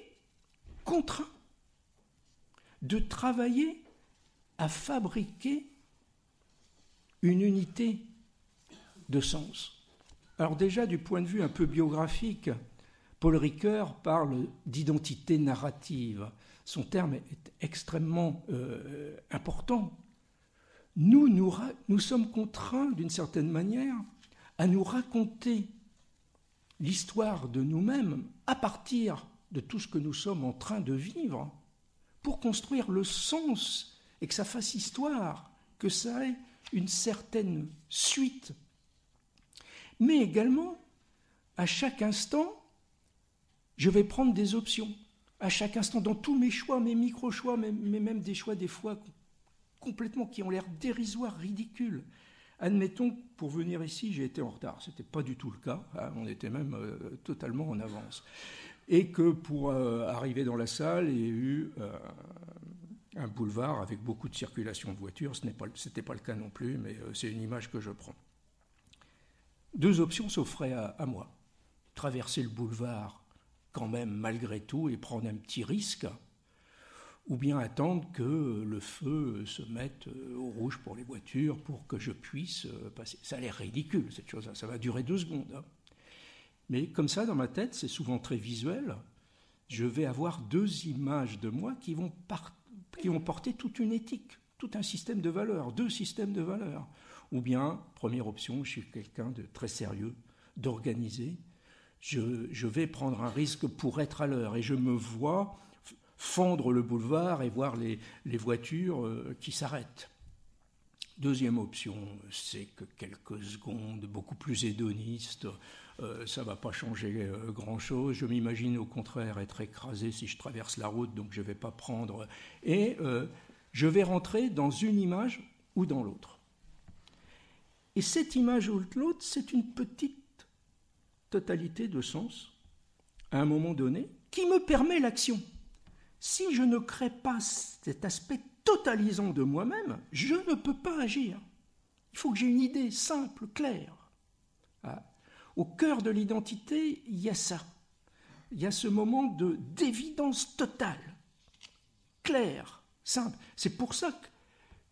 contraints, de travailler à fabriquer une unité de sens. Alors déjà, du point de vue un peu biographique, Paul Ricoeur parle d'identité narrative. Son terme est extrêmement important. Nous sommes contraints, d'une certaine manière, à nous raconter l'histoire de nous-mêmes à partir de tout ce que nous sommes en train de vivre, pour construire le sens et que ça fasse histoire, que ça ait une certaine suite. Mais également, à chaque instant, je vais prendre des options. À chaque instant, dans tous mes choix, mes micro-choix, mais même des choix des fois complètement qui ont l'air dérisoires, ridicules. Admettons que pour venir ici, j'ai été en retard. Ce n'était pas du tout le cas. On était même totalement en avance. Et que pour arriver dans la salle, il y a eu un boulevard avec beaucoup de circulation de voitures. Ce n'était pas le cas non plus, mais c'est une image que je prends. 2 options s'offraient à moi. Traverser le boulevard quand même malgré tout et prendre un petit risque, ou bien attendre que le feu se mette au rouge pour les voitures pour que je puisse passer. Ça a l'air ridicule, cette chose-là. Ça va durer 2 secondes. Mais comme ça, dans ma tête, c'est souvent très visuel. Je vais avoir 2 images de moi qui vont porter toute une éthique. tout un système de valeurs, 2 systèmes de valeurs. Ou bien, première option, je suis quelqu'un de très sérieux, d'organisé, je vais prendre un risque pour être à l'heure et je me vois fendre le boulevard et voir les voitures qui s'arrêtent. Deuxième option, c'est que quelques secondes, beaucoup plus hédonistes, ça ne va pas changer grand-chose. Je m'imagine au contraire être écrasé si je traverse la route, donc je ne vais pas prendre. Et je vais rentrer dans une image ou dans l'autre. Et cette image ou l'autre, c'est une petite totalité de sens, à un moment donné, qui me permet l'action. Si je ne crée pas cet aspect totalisant de moi-même, je ne peux pas agir. Il faut que j'ai une idée simple, claire. Au cœur de l'identité, il y a ça. Il y a ce moment d'évidence totale, claire, simple. C'est pour ça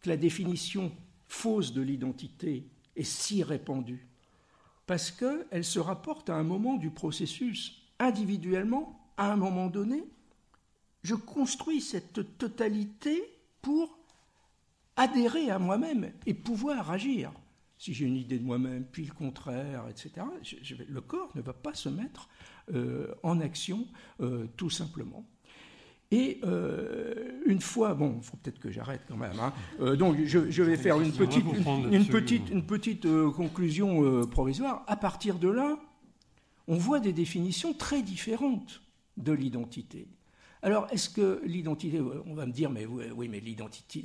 que la définition fausse de l'identité est si répandue. Parce qu'elle se rapporte à un moment du processus. Individuellement, à un moment donné, je construis cette totalité pour adhérer à moi-même et pouvoir agir. Si j'ai une idée de moi-même, puis le contraire, etc., le corps ne va pas se mettre en action tout simplement. Et une fois, bon, il faut peut-être que j'arrête quand même, donc je vais faire une petite conclusion provisoire. À partir de là, on voit des définitions très différentes de l'identité. Alors, est-ce que l'identité, on va me dire, mais oui, mais l'identité,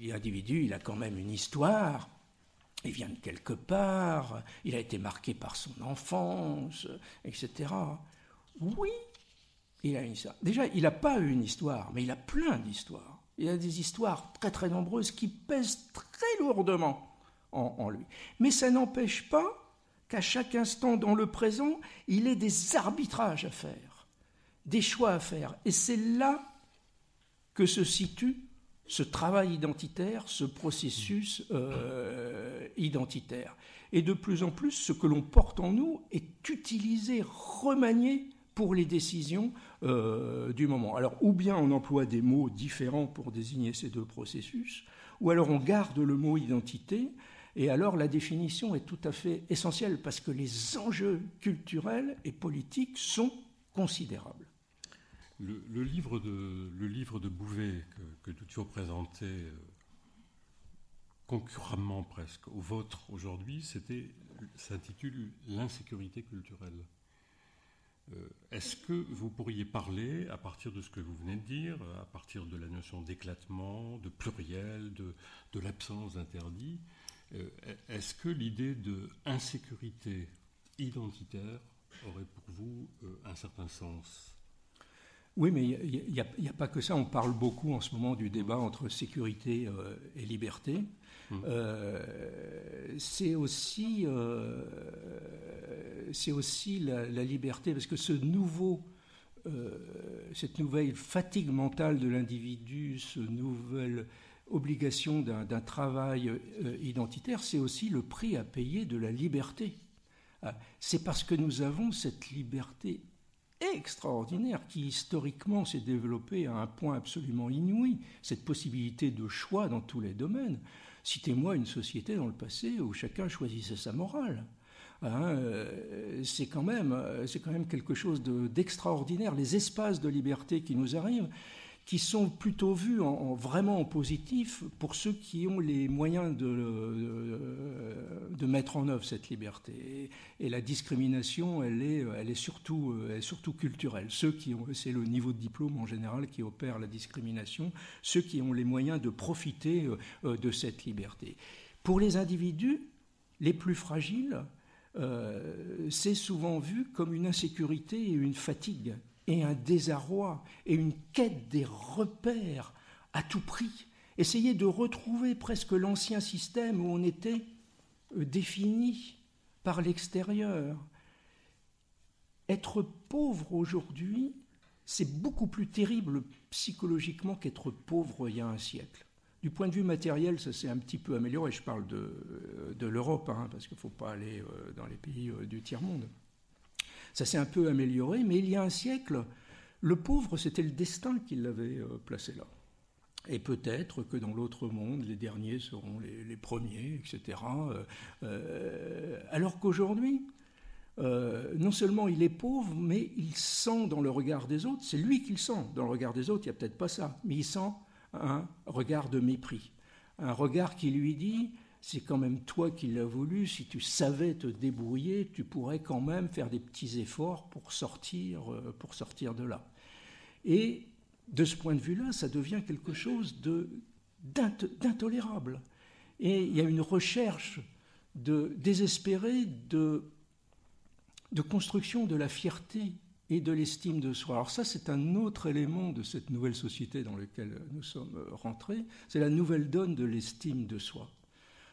l'individu, il a quand même une histoire, il vient de quelque part, il a été marqué par son enfance, etc. Oui, il a une histoire. Déjà, il n'a pas une histoire, mais il a plein d'histoires. Il a des histoires très très nombreuses qui pèsent très lourdement en lui. Mais ça n'empêche pas qu'à chaque instant dans le présent, il ait des arbitrages à faire, des choix à faire. Et c'est là que se situe ce travail identitaire, ce processus identitaire. Et de plus en plus, ce que l'on porte en nous est utilisé, remanié pour les décisions du moment. Alors, ou bien on emploie des mots différents pour désigner ces 2 processus, ou alors on garde le mot identité, et alors la définition est tout à fait essentielle, parce que les enjeux culturels et politiques sont considérables. Le livre de Bouvet que tu as présenté concurremment presque au vôtre aujourd'hui, s'intitule « L'insécurité culturelle ». Est-ce que vous pourriez parler, à partir de ce que vous venez de dire, à partir de la notion d'éclatement, de pluriel, de l'absence d'interdit, est-ce que l'idée d'insécurité identitaire aurait pour vous un certain sens ? Oui, mais il n'y a pas que ça. On parle beaucoup en ce moment du débat entre sécurité et liberté. C'est aussi la liberté, parce que cette nouvelle fatigue mentale de l'individu, cette nouvelle obligation d'un travail identitaire, c'est aussi le prix à payer de la liberté. C'est parce que nous avons cette liberté extraordinaire qui historiquement s'est développée à un point absolument inouï, cette possibilité de choix dans tous les domaines. Citez-moi une société dans le passé où chacun choisissait sa morale. C'est quand même quelque chose d'extraordinaire. Les espaces de liberté qui nous arrivent, qui sont plutôt vus vraiment en positif pour ceux qui ont les moyens de mettre en œuvre cette liberté. Et la discrimination, elle est surtout culturelle. C'est le niveau de diplôme en général qui opère la discrimination, ceux qui ont les moyens de profiter de cette liberté. Pour les individus les plus fragiles, c'est souvent vu comme une insécurité et une fatigue, et un désarroi, et une quête des repères à tout prix. Essayer de retrouver presque l'ancien système où on était défini par l'extérieur. Être pauvre aujourd'hui, c'est beaucoup plus terrible psychologiquement qu'être pauvre il y a un siècle. Du point de vue matériel, ça s'est un petit peu amélioré. Je parle de l'Europe, parce qu'il ne faut pas aller dans les pays du tiers-monde. Ça s'est un peu amélioré, mais il y a un siècle, le pauvre, c'était le destin qui l'avait placé là. Et peut-être que dans l'autre monde, les derniers seront les premiers, etc. Alors qu'aujourd'hui, non seulement il est pauvre, mais il sent dans le regard des autres, c'est lui qui le sent, dans le regard des autres, il n'y a peut-être pas ça, mais il sent un regard de mépris. Un regard qui lui dit, c'est quand même toi qui l'as voulu, si tu savais te débrouiller, tu pourrais quand même faire des petits efforts pour sortir de là. Et de ce point de vue-là, ça devient quelque chose d'intolérable. Et il y a une recherche désespérée de construction de la fierté et de l'estime de soi. Alors ça, c'est un autre élément de cette nouvelle société dans laquelle nous sommes rentrés, c'est la nouvelle donne de l'estime de soi.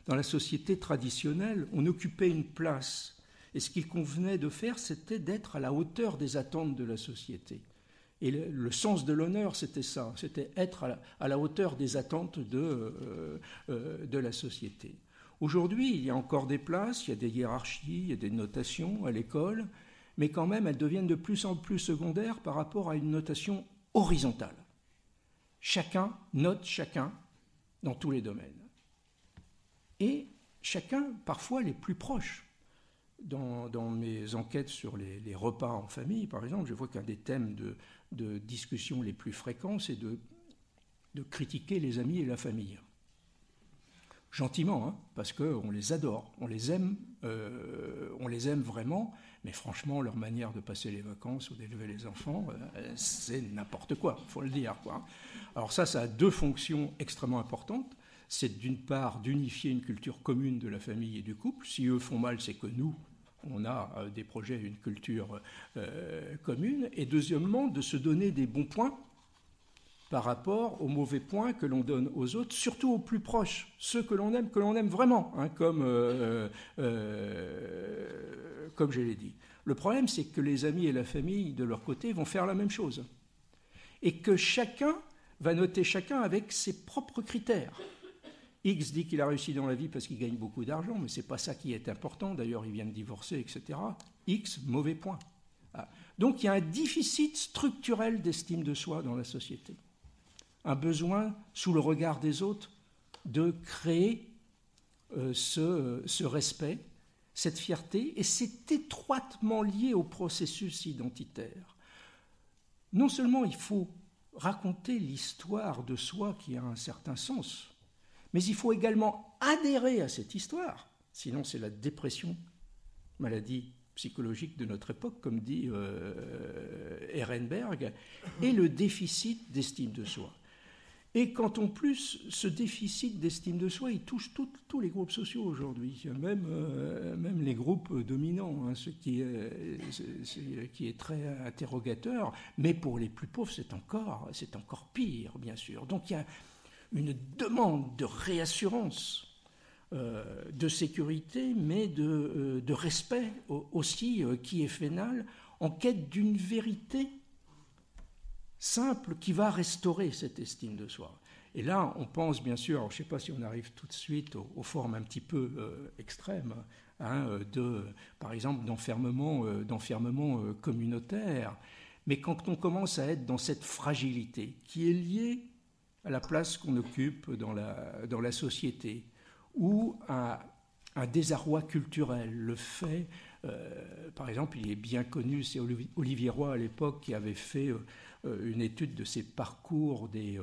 Dans la société traditionnelle, on occupait une place, et ce qu'il convenait de faire, c'était d'être à la hauteur des attentes de la société. Et le sens de l'honneur, c'était ça, c'était être à la hauteur des attentes de la société. Aujourd'hui, il y a encore des places, il y a des hiérarchies, il y a des notations à l'école, mais quand même, elles deviennent de plus en plus secondaires par rapport à une notation horizontale. Chacun note chacun dans tous les domaines. Et chacun, parfois, les plus proches. Dans mes enquêtes sur les repas en famille, par exemple, je vois qu'un des thèmes de discussion les plus fréquents, c'est de critiquer les amis et la famille. Gentiment, hein, parce qu'on les adore, on les aime vraiment, mais franchement, leur manière de passer les vacances ou d'élever les enfants, c'est n'importe quoi, il faut le dire, quoi. Alors ça a deux fonctions extrêmement importantes. C'est d'une part d'unifier une culture commune de la famille et du couple. Si eux font mal, c'est que nous, on a des projets, une culture commune. Et deuxièmement, de se donner des bons points par rapport aux mauvais points que l'on donne aux autres, surtout aux plus proches, ceux que l'on aime vraiment, hein, comme je l'ai dit. Le problème, c'est que les amis et la famille, de leur côté, vont faire la même chose. Et que chacun va noter chacun avec ses propres critères. X dit qu'il a réussi dans la vie parce qu'il gagne beaucoup d'argent, mais ce n'est pas ça qui est important. D'ailleurs, il vient de divorcer, etc. X, mauvais point. Ah. Donc, il y a un déficit structurel d'estime de soi dans la société. Un besoin, sous le regard des autres, de créer ce respect, cette fierté, et c'est étroitement lié au processus identitaire. Non seulement il faut raconter l'histoire de soi qui a un certain sens, mais il faut également adhérer à cette histoire, sinon c'est la dépression, maladie psychologique de notre époque, comme dit Ehrenberg, et le déficit d'estime de soi. Et quand en plus, ce déficit d'estime de soi, il touche tous les groupes sociaux aujourd'hui, même les groupes dominants, hein, ce qui est très interrogateur, mais pour les plus pauvres, c'est encore pire, bien sûr. Donc il y a une demande de réassurance, de sécurité, mais de respect aussi, qui est vénal, en quête d'une vérité simple qui va restaurer cette estime de soi. Et là, on pense bien sûr, alors je ne sais pas si on arrive tout de suite aux formes un petit peu extrêmes, hein, par exemple d'enfermement communautaire, mais quand on commence à être dans cette fragilité qui est liée à la place qu'on occupe dans la société, ou à un désarroi culturel, le fait, par exemple, il est bien connu, c'est Olivier Roy à l'époque qui avait fait une étude de ces parcours il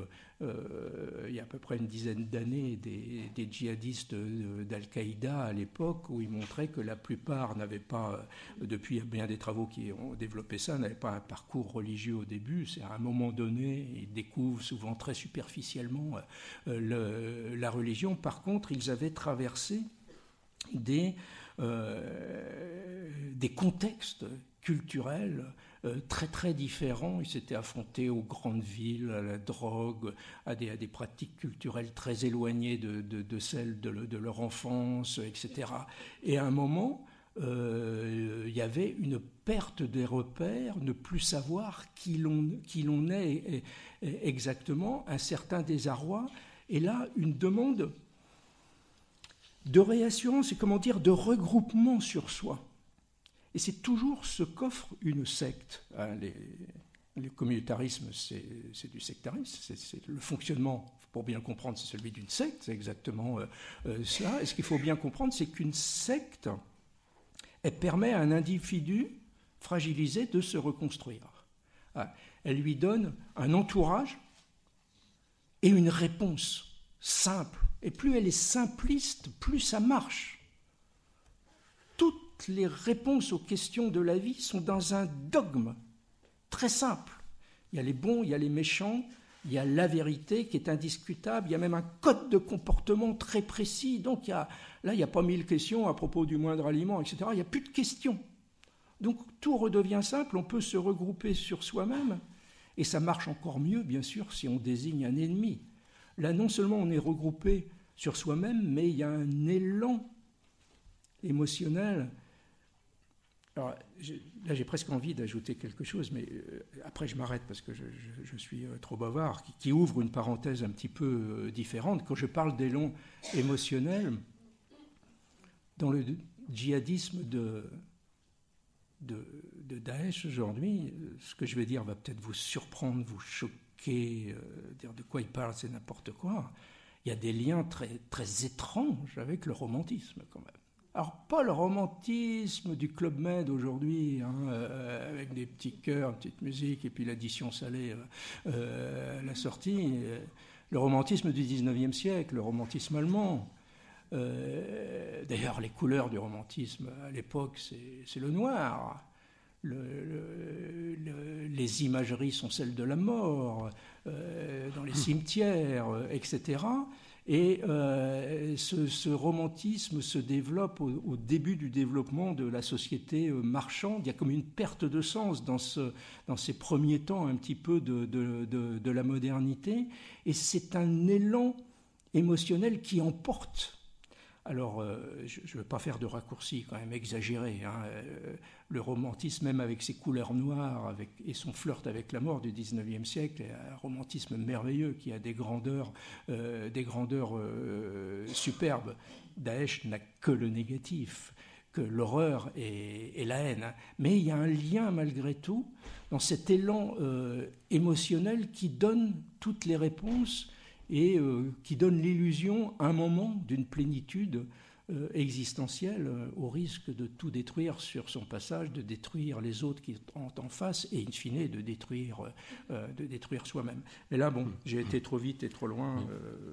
y a à peu près une dizaine d'années des djihadistes d'Al-Qaïda à l'époque, où il montrait que la plupart n'avaient pas, depuis bien des travaux qui ont développé ça, n'avaient pas un parcours religieux au début. C'est à un moment donné, ils découvrent souvent très superficiellement la religion. Par contre, ils avaient traversé des contextes culturels très très différents. Ils s'étaient affrontés aux grandes villes, à la drogue, à des pratiques culturelles très éloignées de celles de leur enfance, etc. Et à un moment, il y avait une perte des repères, ne plus savoir qui l'on est exactement, un certain désarroi, et là une demande de réassurance et de regroupement sur soi. Et c'est toujours ce qu'offre une secte. Le communautarisme, c'est du sectarisme. C'est le fonctionnement, pour bien comprendre, c'est celui d'une secte. C'est exactement cela. Et ce qu'il faut bien comprendre, c'est qu'une secte, elle permet à un individu fragilisé de se reconstruire. Elle lui donne un entourage et une réponse simple. Et plus elle est simpliste, plus ça marche. Toutes les réponses aux questions de la vie sont dans un dogme très simple. Il y a les bons, il y a les méchants, il y a la vérité qui est indiscutable, il y a même un code de comportement très précis. Donc là, il n'y a pas 1000 questions à propos du moindre aliment, etc. Il n'y a plus de questions. Donc tout redevient simple, on peut se regrouper sur soi-même, et ça marche encore mieux, bien sûr, si on désigne un ennemi. Là, non seulement on est regroupé sur soi-même, mais il y a un élan émotionnel. Alors, là, j'ai presque envie d'ajouter quelque chose, mais après, je m'arrête parce que je suis trop bavard, qui ouvre une parenthèse un petit peu différente. Quand je parle d'élan émotionnel, dans le djihadisme de Daesh aujourd'hui, ce que je vais dire va peut-être vous surprendre, vous choquer, dire de quoi il parle, c'est n'importe quoi. Il y a des liens très, très étranges avec le romantisme, quand même. Alors, pas le romantisme du Club Med aujourd'hui, avec des petits chœurs, une petite musique, et puis l'addition salée à la sortie. Le romantisme du 19e siècle, le romantisme allemand. D'ailleurs, les couleurs du romantisme à l'époque, c'est le noir. Les imageries sont celles de la mort, dans les cimetières, etc. Et ce romantisme se développe au début du développement de la société marchande. Il y a comme une perte de sens dans ces premiers temps un petit peu de la modernité. Et c'est un élan émotionnel qui emporte. Alors, je ne veux pas faire de raccourcis quand même exagérés. Le romantisme, même avec ses couleurs noires et son flirt avec la mort du 19e siècle, est un romantisme merveilleux qui a des grandeurs superbes. Daesh n'a que le négatif, que l'horreur et la haine. Mais il y a un lien malgré tout dans cet élan émotionnel qui donne toutes les réponses et qui donne l'illusion, à un moment, d'une plénitude existentielle, au risque de tout détruire sur son passage, de détruire les autres qui sont en face, et in fine de détruire soi-même. Mais là, bon, j'ai été trop vite et trop loin.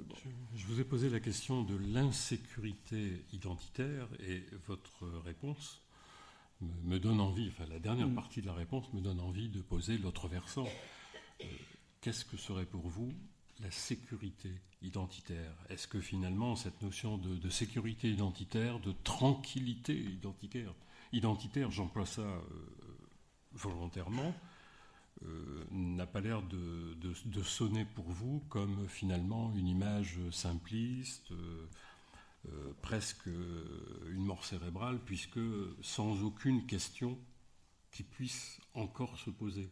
Bon. Je vous ai posé la question de l'insécurité identitaire, et votre réponse me donne envie, enfin la dernière partie de la réponse me donne envie de poser l'autre versant. Qu'est-ce que serait pour vous la sécurité identitaire? Est-ce que finalement cette notion de sécurité identitaire, de tranquillité identitaire, j'emploie ça volontairement, n'a pas l'air de sonner pour vous comme finalement une image simpliste, presque une mort cérébrale, puisque sans aucune question qui puisse encore se poser?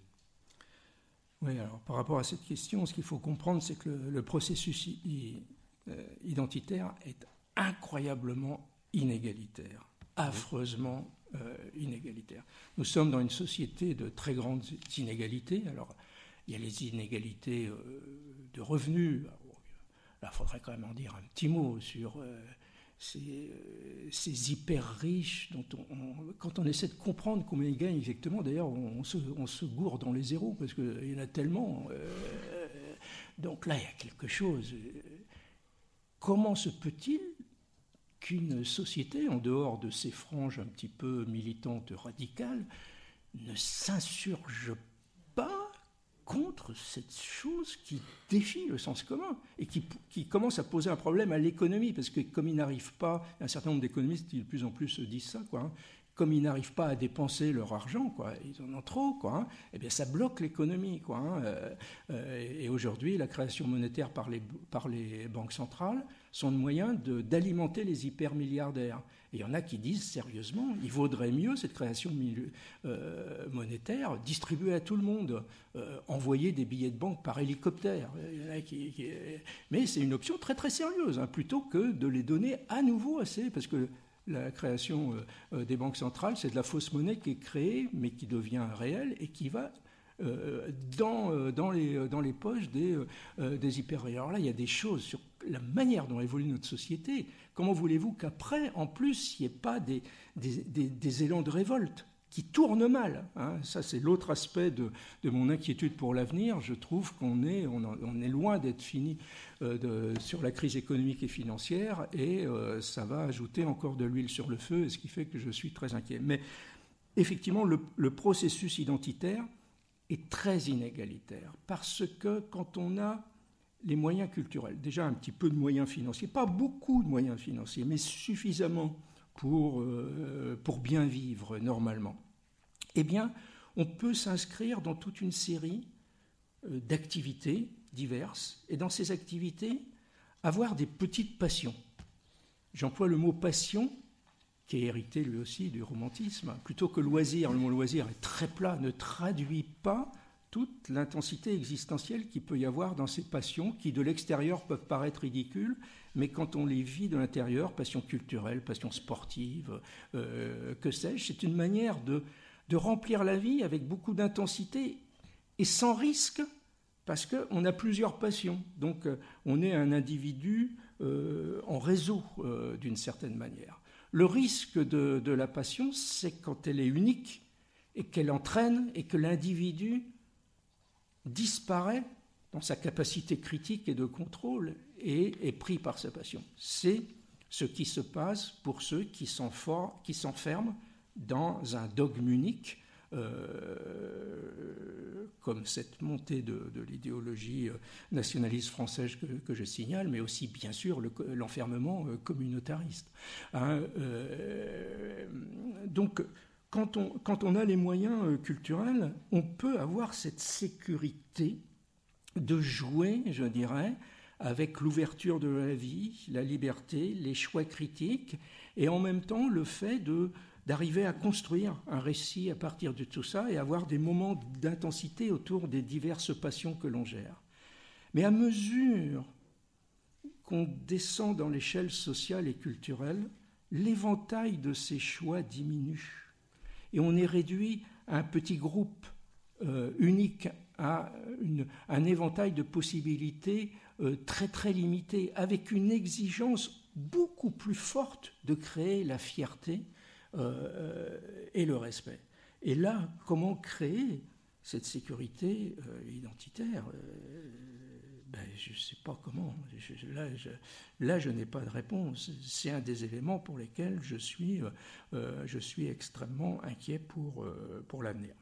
Oui, alors par rapport à cette question, ce qu'il faut comprendre, c'est que le processus identitaire est incroyablement inégalitaire, affreusement inégalitaire. Nous sommes dans une société de très grandes inégalités. Alors, il y a les inégalités de revenus. Là, il faudrait quand même en dire un petit mot sur ces hyper riches dont quand on essaie de comprendre combien ils gagnent exactement, d'ailleurs on se gourre dans les zéros parce qu'il y en a tellement. Donc là il y a quelque chose. Comment se peut-il qu'une société, en dehors de ces franges un petit peu militantes radicales, ne s'insurge pas contre cette chose qui défie le sens commun et qui commence à poser un problème à l'économie, parce que comme ils n'arrivent pas, un certain nombre d'économistes qui de plus en plus disent ça, comme ils n'arrivent pas à dépenser leur argent, ils en ont trop, eh bien ça bloque l'économie, et aujourd'hui, la création monétaire par les banques centrales sont le moyen d'alimenter les hypermilliardaires. Et il y en a qui disent sérieusement, il vaudrait mieux cette création monétaire distribuée à tout le monde, envoyer des billets de banque par hélicoptère. Mais c'est une option très très sérieuse, plutôt que de les donner à nouveau assez, parce que la création des banques centrales, c'est de la fausse monnaie qui est créée, mais qui devient réelle et qui va dans les poches des hyper-héros. Alors là, il y a des choses sur la manière dont évolue notre société. Comment voulez-vous qu'après, en plus, il n'y ait pas des élans de révolte qui tournent mal, hein. Ça, c'est l'autre aspect de mon inquiétude pour l'avenir. Je trouve qu'on est loin d'être fini sur la crise économique et financière, et ça va ajouter encore de l'huile sur le feu, ce qui fait que je suis très inquiet. Mais effectivement, le processus identitaire est très inégalitaire, parce que quand on a les moyens culturels, déjà un petit peu de moyens financiers, pas beaucoup de moyens financiers, mais suffisamment pour bien vivre normalement, eh bien, on peut s'inscrire dans toute une série d'activités diverses, et dans ces activités, avoir des petites passions. J'emploie le mot passion, qui est hérité lui aussi du romantisme, plutôt que loisir. Le mot loisir est très plat, ne traduit pas toute l'intensité existentielle qu'il peut y avoir dans ces passions qui, de l'extérieur, peuvent paraître ridicules, mais quand on les vit de l'intérieur, passion culturelle, passion sportive, que sais-je, c'est une manière de remplir la vie avec beaucoup d'intensité et sans risque, parce qu'on a plusieurs passions. Donc on est un individu en réseau, d'une certaine manière. Le risque de la passion, c'est quand elle est unique et qu'elle entraîne et que l'individu disparaît dans sa capacité critique et de contrôle et est pris par sa passion. C'est ce qui se passe pour ceux qui s'enferment dans un dogme unique, comme cette montée de l'idéologie nationaliste française que je signale, mais aussi bien sûr l'enfermement communautariste. Hein, donc quand on a les moyens culturels, on peut avoir cette sécurité de jouer, je dirais, avec l'ouverture de la vie, la liberté, les choix critiques, et en même temps le fait d'arriver à construire un récit à partir de tout ça et avoir des moments d'intensité autour des diverses passions que l'on gère. Mais à mesure qu'on descend dans l'échelle sociale et culturelle, l'éventail de ces choix diminue. Et on est réduit à un petit groupe unique, à un éventail de possibilités très très limité, avec une exigence beaucoup plus forte de créer la fierté et le respect. Et là, comment créer cette sécurité identitaire je ne sais pas comment. Là, je n'ai pas de réponse. C'est un des éléments pour lesquels je suis extrêmement inquiet pour l'avenir.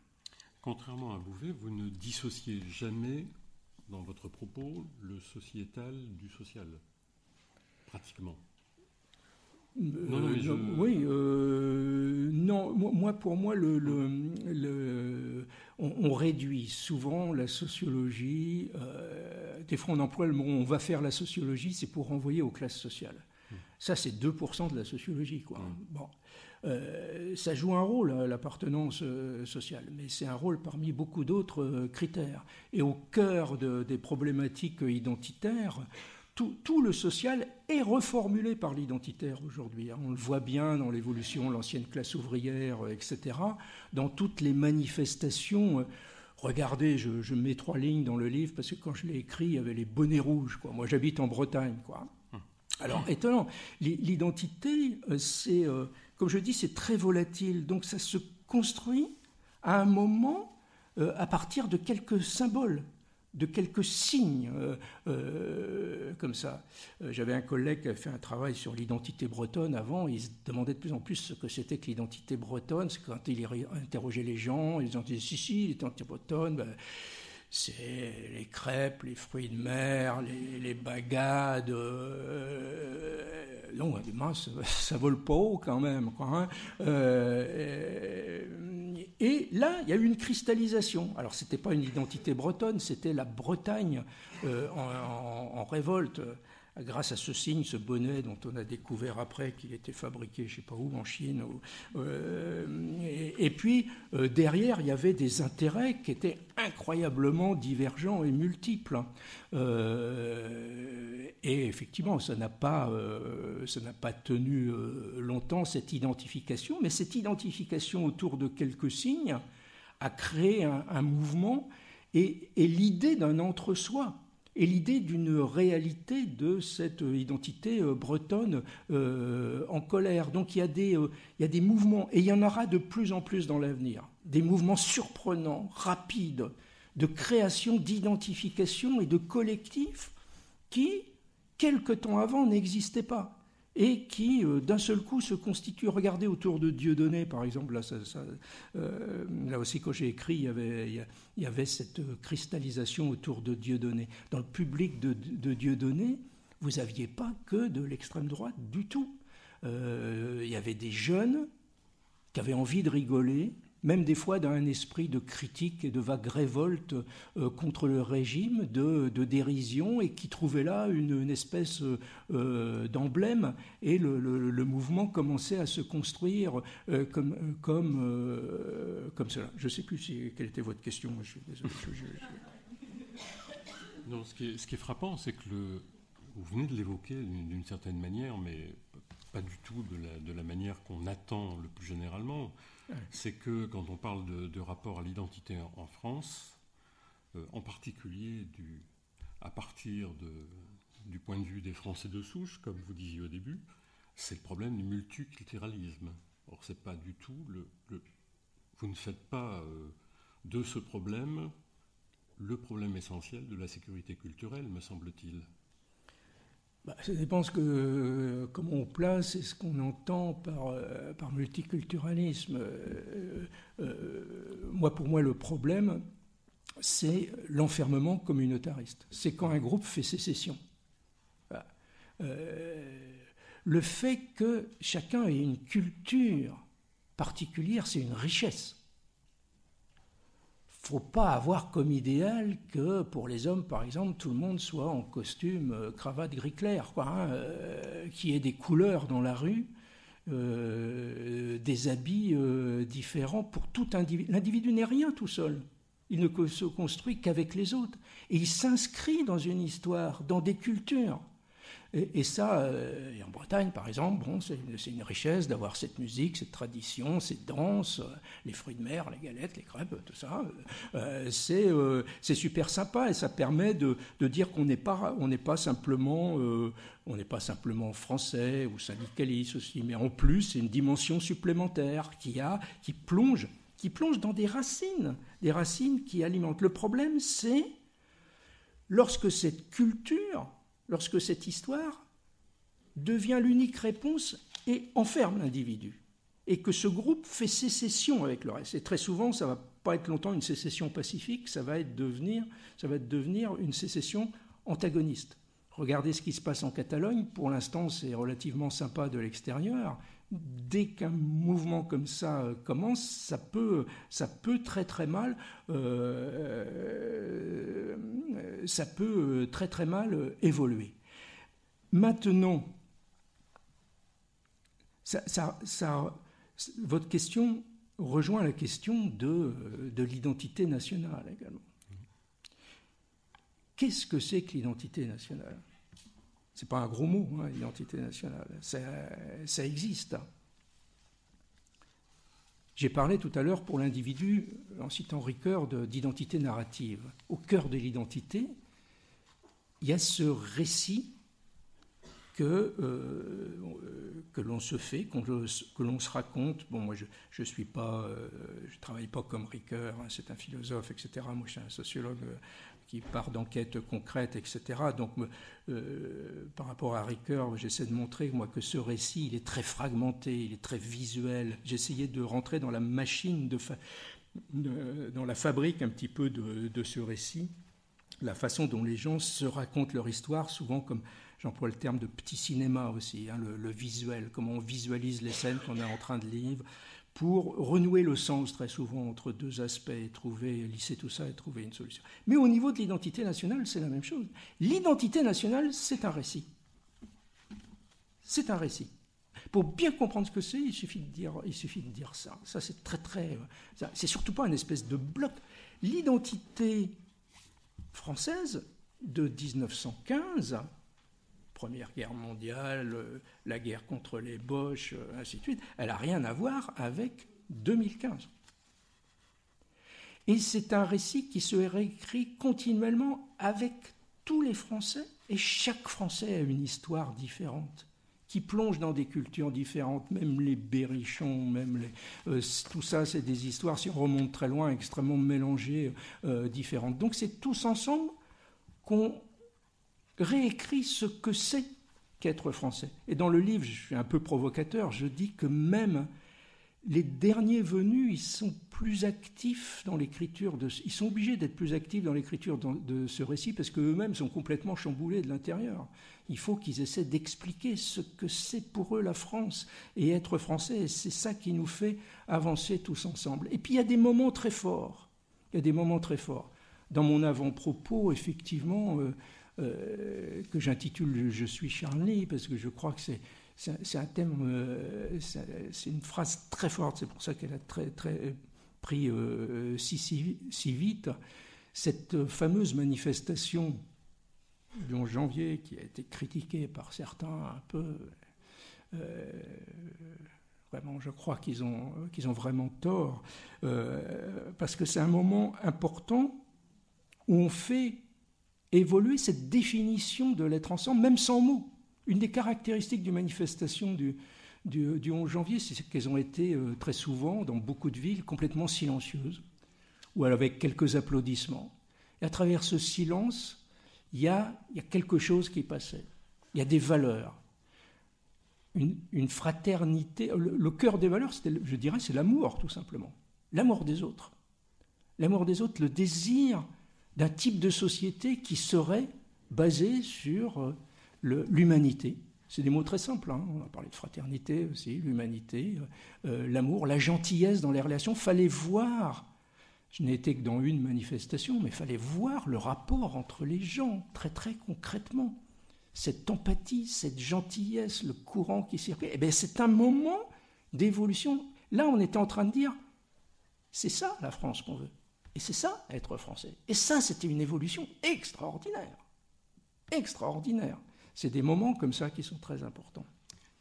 Contrairement à Bouvet, vous ne dissociez jamais dans votre propos le sociétal du social, pratiquement. Pour moi, on réduit souvent la sociologie. Des fois, on emploie le mot « on va faire la sociologie », c'est pour renvoyer aux classes sociales. Ça, c'est 2% de la sociologie, quoi. Bon. Ça joue un rôle, l'appartenance sociale, mais c'est un rôle parmi beaucoup d'autres critères. Et au cœur des problématiques identitaires, tout le social est reformulé par l'identitaire aujourd'hui. On le voit bien dans l'évolution de l'ancienne classe ouvrière, etc., dans toutes les manifestations. Regardez, je mets 3 lignes dans le livre, parce que quand je l'ai écrit, il y avait les bonnets rouges, quoi. Moi, j'habite en Bretagne, quoi. Alors, étonnant, l'identité, c'est, comme je dis, c'est très volatile. Donc, ça se construit à un moment à partir de quelques symboles, de quelques signes, comme ça. J'avais un collègue qui avait fait un travail sur l'identité bretonne avant. Il se demandait de plus en plus ce que c'était que l'identité bretonne. C'est quand il interrogeait les gens, ils ont dit si, l'identité bretonne, c'est les crêpes, les fruits de mer, les bagades. Non, mince, ça vole pas haut quand même, quoi, hein. Et là, il y a eu une cristallisation. Alors, ce n'était pas une identité bretonne, c'était la Bretagne en révolte, grâce à ce signe, ce bonnet dont on a découvert après qu'il était fabriqué, je ne sais pas où, en Chine. Et puis, derrière, il y avait des intérêts qui étaient incroyablement divergents et multiples. Et effectivement, ça n'a pas tenu longtemps, cette identification, mais cette identification autour de quelques signes à créer un mouvement et l'idée d'un entre-soi et l'idée d'une réalité de cette identité bretonne en colère. Donc il y a des mouvements, et il y en aura de plus en plus dans l'avenir, des mouvements surprenants, rapides, de création, d'identification et de collectifs qui, quelque temps avant, n'existaient pas et qui, d'un seul coup, se constituent. Regardez autour de Dieudonné, par exemple, là aussi, quand j'ai écrit, il y avait cette cristallisation autour de Dieudonné. Dans le public de Dieudonné, vous n'aviez pas que de l'extrême droite du tout. Il y avait des jeunes qui avaient envie de rigoler, même des fois d'un esprit de critique et de vague révolte contre le régime, de dérision, et qui trouvaient là une espèce d'emblème, et le mouvement commençait à se construire comme cela. Je ne sais plus quelle était votre question, je suis désolé. Non, ce qui est frappant, c'est que vous venez de l'évoquer d'une certaine manière, mais pas du tout de la manière qu'on attend le plus généralement. C'est que quand on parle de rapport à l'identité en France, en particulier à partir du point de vue des Français de souche, comme vous disiez au début, c'est le problème du multiculturalisme. Or, c'est pas du tout vous ne faites pas de ce problème le problème essentiel de la sécurité culturelle, me semble-t-il. Ça dépend comment on place et ce qu'on entend par multiculturalisme. Pour moi, le problème, c'est l'enfermement communautariste. C'est quand un groupe fait sécession. Le fait que chacun ait une culture particulière, c'est une richesse. Il ne faut pas avoir comme idéal que pour les hommes, par exemple, tout le monde soit en costume, cravate gris clair, qu'il y ait des couleurs dans la rue, des habits différents pour tout individu. L'individu n'est rien tout seul. Il ne se construit qu'avec les autres. Et il s'inscrit dans une histoire, dans des cultures. Et ça, et en Bretagne, par exemple, c'est une richesse d'avoir cette musique, cette tradition, ces danses, les fruits de mer, les galettes, les crêpes, tout ça. C'est super sympa et ça permet de dire qu'on n'est pas simplement français ou syndicaliste aussi, mais en plus, c'est une dimension supplémentaire qui plonge dans des racines qui alimentent. Le problème, c'est lorsque cette culture, lorsque cette histoire devient l'unique réponse et enferme l'individu, et que ce groupe fait sécession avec le reste. Et très souvent, ça ne va pas être longtemps une sécession pacifique, ça va devenir une sécession antagoniste. Regardez ce qui se passe en Catalogne. Pour l'instant, c'est relativement sympa de l'extérieur. Dès qu'un mouvement comme ça commence, ça peut très très mal évoluer. Maintenant, votre question rejoint la question de l'identité nationale également. Qu'est-ce que c'est que l'identité nationale ? C'est pas un gros mot, l'identité nationale. Ça existe. J'ai parlé tout à l'heure pour l'individu, en citant Ricoeur, d'identité narrative. Au cœur de l'identité, il y a ce récit que l'on se fait, que l'on se raconte. Bon, moi, je travaille pas comme Ricoeur, c'est un philosophe, etc. Moi, je suis un sociologue qui part d'enquêtes concrètes, etc. Donc, par rapport à Ricoeur, j'essaie de montrer moi, que ce récit, il est très fragmenté, il est très visuel. J'essayais de rentrer dans la machine, dans la fabrique un petit peu de ce récit, la façon dont les gens se racontent leur histoire, souvent comme, j'emploie le terme de petit cinéma aussi, le visuel, comment on visualise les scènes qu'on est en train de lire, pour renouer le sens très souvent entre deux aspects, lisser tout ça et trouver une solution. Mais au niveau de l'identité nationale, c'est la même chose. L'identité nationale, c'est un récit. C'est un récit. Pour bien comprendre ce que c'est, il suffit de dire ça. Ça, c'est c'est surtout pas une espèce de bloc. L'identité française de 1915, Première Guerre mondiale, la guerre contre les Boches, ainsi de suite, elle n'a rien à voir avec 2015. Et c'est un récit qui se réécrit continuellement avec tous les Français, et chaque Français a une histoire différente, qui plonge dans des cultures différentes, même les Berrichons, tout ça, c'est des histoires, si on remonte très loin, extrêmement mélangées, différentes. Donc c'est tous ensemble qu'on réécrit ce que c'est qu'être français. Et dans le livre, je suis un peu provocateur, je dis que même les derniers venus, ils sont plus actifs dans l'écriture, ils sont obligés d'être plus actifs dans l'écriture de ce récit parce qu'eux-mêmes sont complètement chamboulés de l'intérieur. Il faut qu'ils essaient d'expliquer ce que c'est pour eux la France et être français. Et c'est ça qui nous fait avancer tous ensemble. Et puis il y a des moments très forts. Dans mon avant-propos, effectivement, que j'intitule « Je suis Charlie » parce que je crois que c'est un thème, c'est une phrase très forte, c'est pour ça qu'elle a très pris si vite. Cette fameuse manifestation du 11 janvier qui a été critiquée par certains un peu, vraiment, je crois qu'ils ont vraiment tort, parce que c'est un moment important où on fait évoluer cette définition de l'être ensemble, même sans mots. Une des caractéristiques des manifestations du 11 janvier, c'est qu'elles ont été très souvent, dans beaucoup de villes, complètement silencieuses, ou avec quelques applaudissements. Et à travers ce silence, il y a quelque chose qui passait. Il y a des valeurs, une fraternité. Le cœur des valeurs, je dirais, c'est l'amour, tout simplement. L'amour des autres. L'amour des autres, le désir d'un type de société qui serait basé sur l'humanité. C'est des mots très simples, hein. On a parlé de fraternité aussi, l'humanité, l'amour, la gentillesse dans les relations. Il fallait voir, je n'ai été que dans une manifestation, mais il fallait voir le rapport entre les gens, très très concrètement. Cette empathie, cette gentillesse, le courant qui circule, eh bien, c'est un moment d'évolution. Là, on était en train de dire, c'est ça la France qu'on veut. Et c'est ça, être français. Et ça, c'était une évolution extraordinaire. Extraordinaire. C'est des moments comme ça qui sont très importants.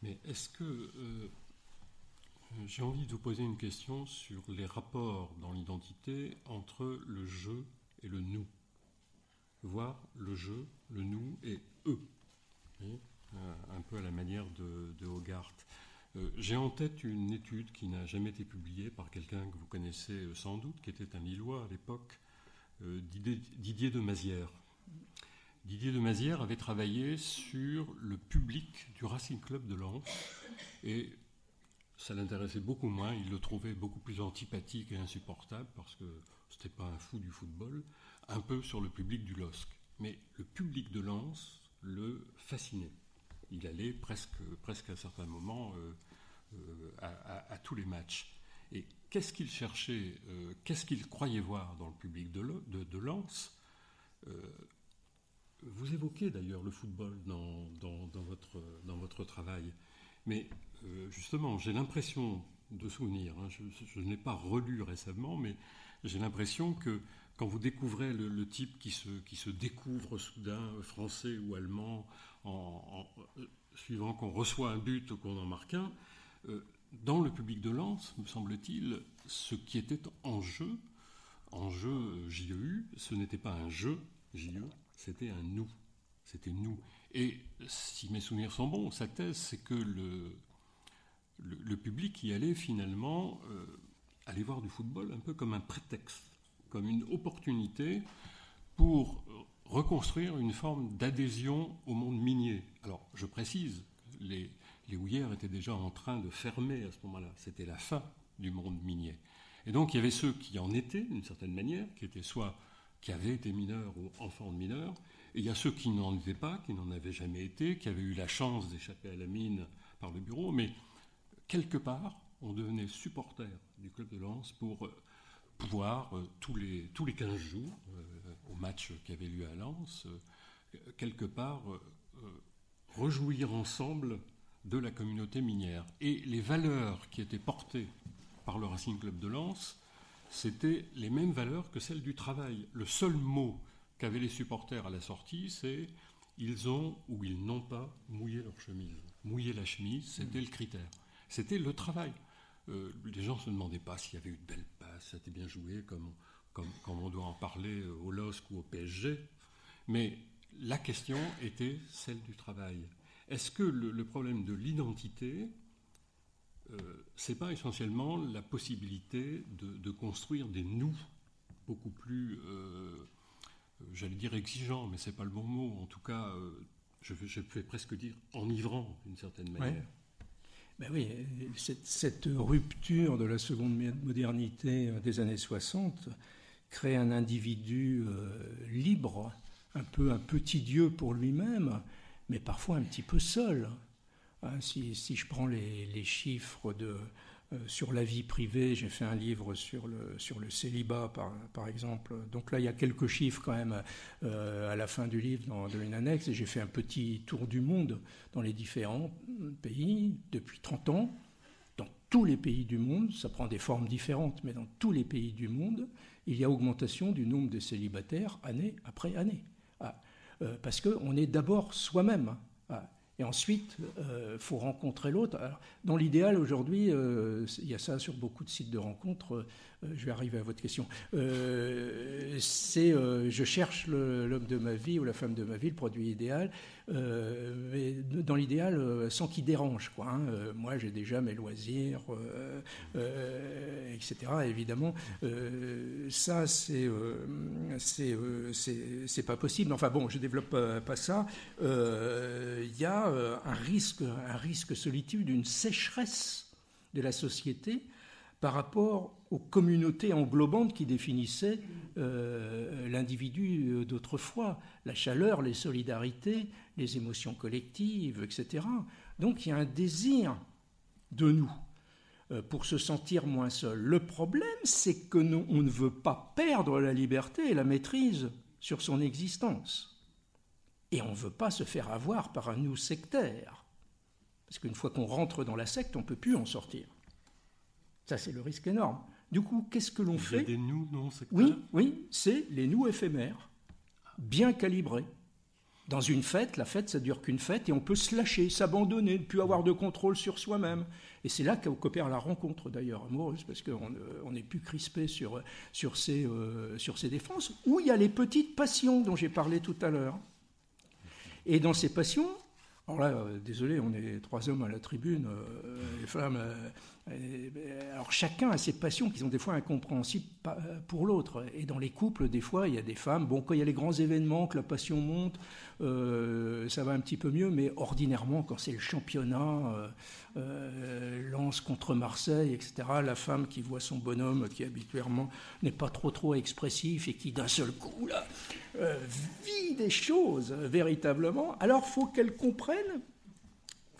Mais est-ce que... j'ai envie de vous poser une question sur les rapports dans l'identité entre le je et le nous. Voir le je, le nous et eux. Un peu à la manière de Hogarth. J'ai en tête une étude qui n'a jamais été publiée par quelqu'un que vous connaissez sans doute, qui était un Lillois à l'époque, Didier de Mazières. Didier de Mazières avait travaillé sur le public du Racing Club de Lens et ça l'intéressait beaucoup moins, il le trouvait beaucoup plus antipathique et insupportable parce que c'était pas un fou du football, un peu sur le public du LOSC. Mais le public de Lens le fascinait. Il allait presque à certains moments à tous les matchs. Et qu'est-ce qu'il cherchait, qu'est-ce qu'il croyait voir dans le public de Lens? Vous évoquez d'ailleurs le football dans votre travail, mais justement, j'ai l'impression de souvenir, hein, je n'ai pas relu récemment, mais j'ai l'impression que quand vous découvrez le type qui se découvre soudain français ou allemand, suivant qu'on reçoit un but ou qu'on en marque un, dans le public de Lens, me semble-t-il, ce qui était en jeu JEU, ce n'était pas un jeu JE, c'était un nous. C'était nous. Et si mes souvenirs sont bons, sa thèse, c'est que le public y allait finalement aller voir du football un peu comme un prétexte, comme une opportunité pour reconstruire une forme d'adhésion au monde minier. Alors, je précise, les houillères étaient déjà en train de fermer à ce moment-là. C'était la fin du monde minier. Et donc, il y avait ceux qui en étaient, d'une certaine manière, qui avaient été mineurs ou enfants de mineurs, et il y a ceux qui n'en étaient pas, qui n'en avaient jamais été, qui avaient eu la chance d'échapper à la mine par le bureau, mais quelque part, on devenait supporter du club de Lens pour pouvoir, tous les 15 jours, au match qui avait lieu à Lens, quelque part, rejouir ensemble de la communauté minière. Et les valeurs qui étaient portées par le Racing Club de Lens, c'était les mêmes valeurs que celles du travail. Le seul mot qu'avaient les supporters à la sortie, c'est « ils ont ou ils n'ont pas mouillé leur chemise ». Mouiller la chemise, c'était le critère. C'était le travail. Les gens ne se demandaient pas s'il y avait eu de belles passes, ça était bien joué, comme comme on doit en parler au LOSC ou au PSG, mais la question était celle du travail. Est-ce que le problème de l'identité, c'est pas essentiellement la possibilité de construire des nous beaucoup plus, j'allais dire exigeants, mais c'est pas le bon mot, en tout cas, je vais presque dire enivrants d'une certaine manière. Ouais. Ben oui, cette rupture de la seconde modernité des années 60 crée un individu libre, un peu un petit dieu pour lui-même, mais parfois un petit peu seul. Hein, si je prends les chiffres sur la vie privée, j'ai fait un livre sur le célibat, par exemple. Donc là, il y a quelques chiffres quand même à la fin du livre dans une annexe. Et j'ai fait un petit tour du monde dans les différents pays depuis 30 ans. Dans tous les pays du monde, ça prend des formes différentes, mais dans tous les pays du monde, il y a augmentation du nombre de célibataires année après année. Parce qu'on est d'abord soi-même. Et ensuite, faut rencontrer l'autre. Alors, dans l'idéal, aujourd'hui, il y a ça sur beaucoup de sites de rencontres. Je vais arriver à votre question. Je cherche l'homme de ma vie ou la femme de ma vie, le produit idéal, mais dans l'idéal, sans qu'il dérange, quoi. Hein. Moi, j'ai déjà mes loisirs, etc. Évidemment, ça, c'est pas possible. Enfin bon, je développe pas ça. Il y a un risque solitude, une sécheresse de la société par rapport aux communautés englobantes qui définissaient l'individu d'autrefois, la chaleur, les solidarités, les émotions collectives, etc. Donc il y a un désir de nous pour se sentir moins seul. Le problème, c'est que on ne veut pas perdre la liberté et la maîtrise sur son existence. Et on ne veut pas se faire avoir par un nous sectaire. Parce qu'une fois qu'on rentre dans la secte, on ne peut plus en sortir. Ça, c'est le risque énorme. Du coup, qu'est-ce que l'on fait ? Il y a des nous non sectaires ? Oui, c'est les nous éphémères, bien calibrés. Dans une fête, la fête, ça ne dure qu'une fête, et on peut se lâcher, s'abandonner, ne plus avoir de contrôle sur soi-même. Et c'est là qu'opère la rencontre, d'ailleurs, amoureuse, parce qu'on n'est plus crispé sur ses défenses, où il y a les petites passions dont j'ai parlé tout à l'heure. Et dans ces passions, alors là, désolé, on est 3 hommes à la tribune, les femmes... alors chacun a ses passions qui sont des fois incompréhensibles pour l'autre. Et dans les couples, des fois, il y a des femmes, bon, quand il y a les grands événements, que la passion monte, ça va un petit peu mieux, mais ordinairement, quand c'est le championnat, Lens contre Marseille, etc., la femme qui voit son bonhomme, qui habituellement n'est pas trop expressif et qui d'un seul coup, là, vit des choses véritablement, alors il faut qu'elle comprenne.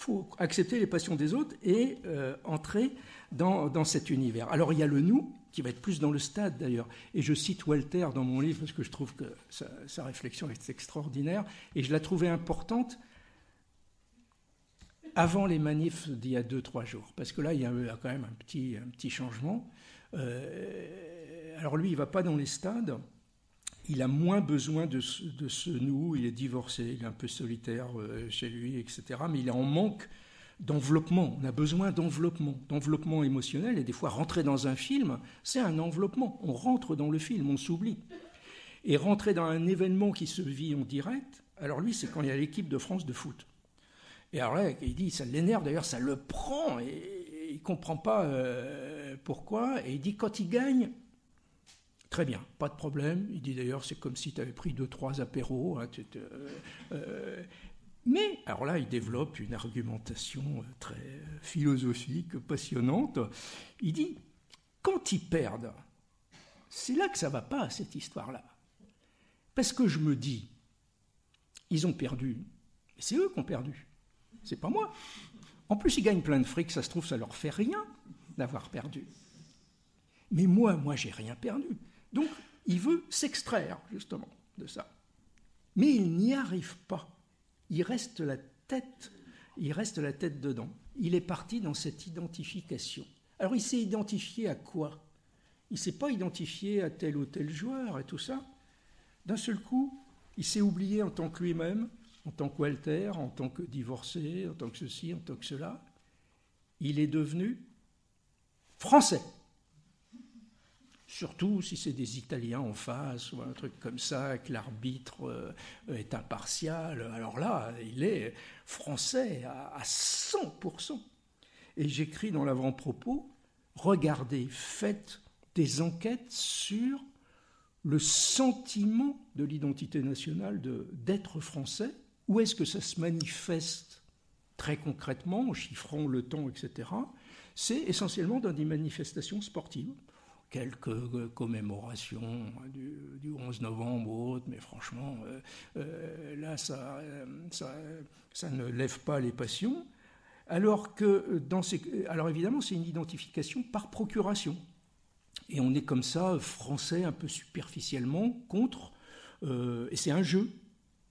Il faut accepter les passions des autres et entrer dans cet univers. Alors il y a le nous, qui va être plus dans le stade d'ailleurs. Et je cite Walter dans mon livre parce que je trouve que sa réflexion est extraordinaire. Et je la trouvais importante avant les manifs d'il y a 2-3 jours. Parce que là, il y a quand même un petit changement. Alors lui, il ne va pas dans les stades. Il a moins besoin de ce nous, il est divorcé, il est un peu solitaire chez lui, etc. Mais il est en manque d'enveloppement. On a besoin d'enveloppement émotionnel. Et des fois, rentrer dans un film, c'est un enveloppement. On rentre dans le film, on s'oublie. Et rentrer dans un événement qui se vit en direct, alors lui, c'est quand il y a l'équipe de France de foot. Et alors là, il dit, ça l'énerve, d'ailleurs, ça le prend, et il ne comprend pas pourquoi. Et il dit, quand il gagne... Très bien, pas de problème. Il dit d'ailleurs, c'est comme si tu avais pris 2-3 apéros. Hein, mais, alors là, il développe une argumentation très philosophique, passionnante. Il dit, quand ils perdent, c'est là que ça ne va pas, cette histoire-là. Parce que je me dis, ils ont perdu. C'est eux qui ont perdu. C'est pas moi. En plus, ils gagnent plein de fric, ça se trouve, ça leur fait rien d'avoir perdu. Mais moi, j'ai rien perdu. Donc, il veut s'extraire, justement, de ça. Mais il n'y arrive pas. Il reste la tête dedans. Il est parti dans cette identification. Alors, il s'est identifié à quoi ? Il ne s'est pas identifié à tel ou tel joueur et tout ça. D'un seul coup, il s'est oublié en tant que lui-même, en tant que Walter, en tant que divorcé, en tant que ceci, en tant que cela. Il est devenu français. surtout si c'est des Italiens en face ou un truc comme ça, que l'arbitre est impartial. Alors là, il est français à 100%. Et j'écris dans l'avant-propos, regardez, faites des enquêtes sur le sentiment de l'identité nationale d'être français. Où est-ce que ça se manifeste très concrètement, en chiffrant le temps, etc. C'est essentiellement dans des manifestations sportives. Quelques commémorations du 11 novembre ou autre, mais franchement, là, ça ne lève pas les passions. Alors évidemment, c'est une identification par procuration. Et on est comme ça, français, un peu superficiellement, contre... et c'est un jeu.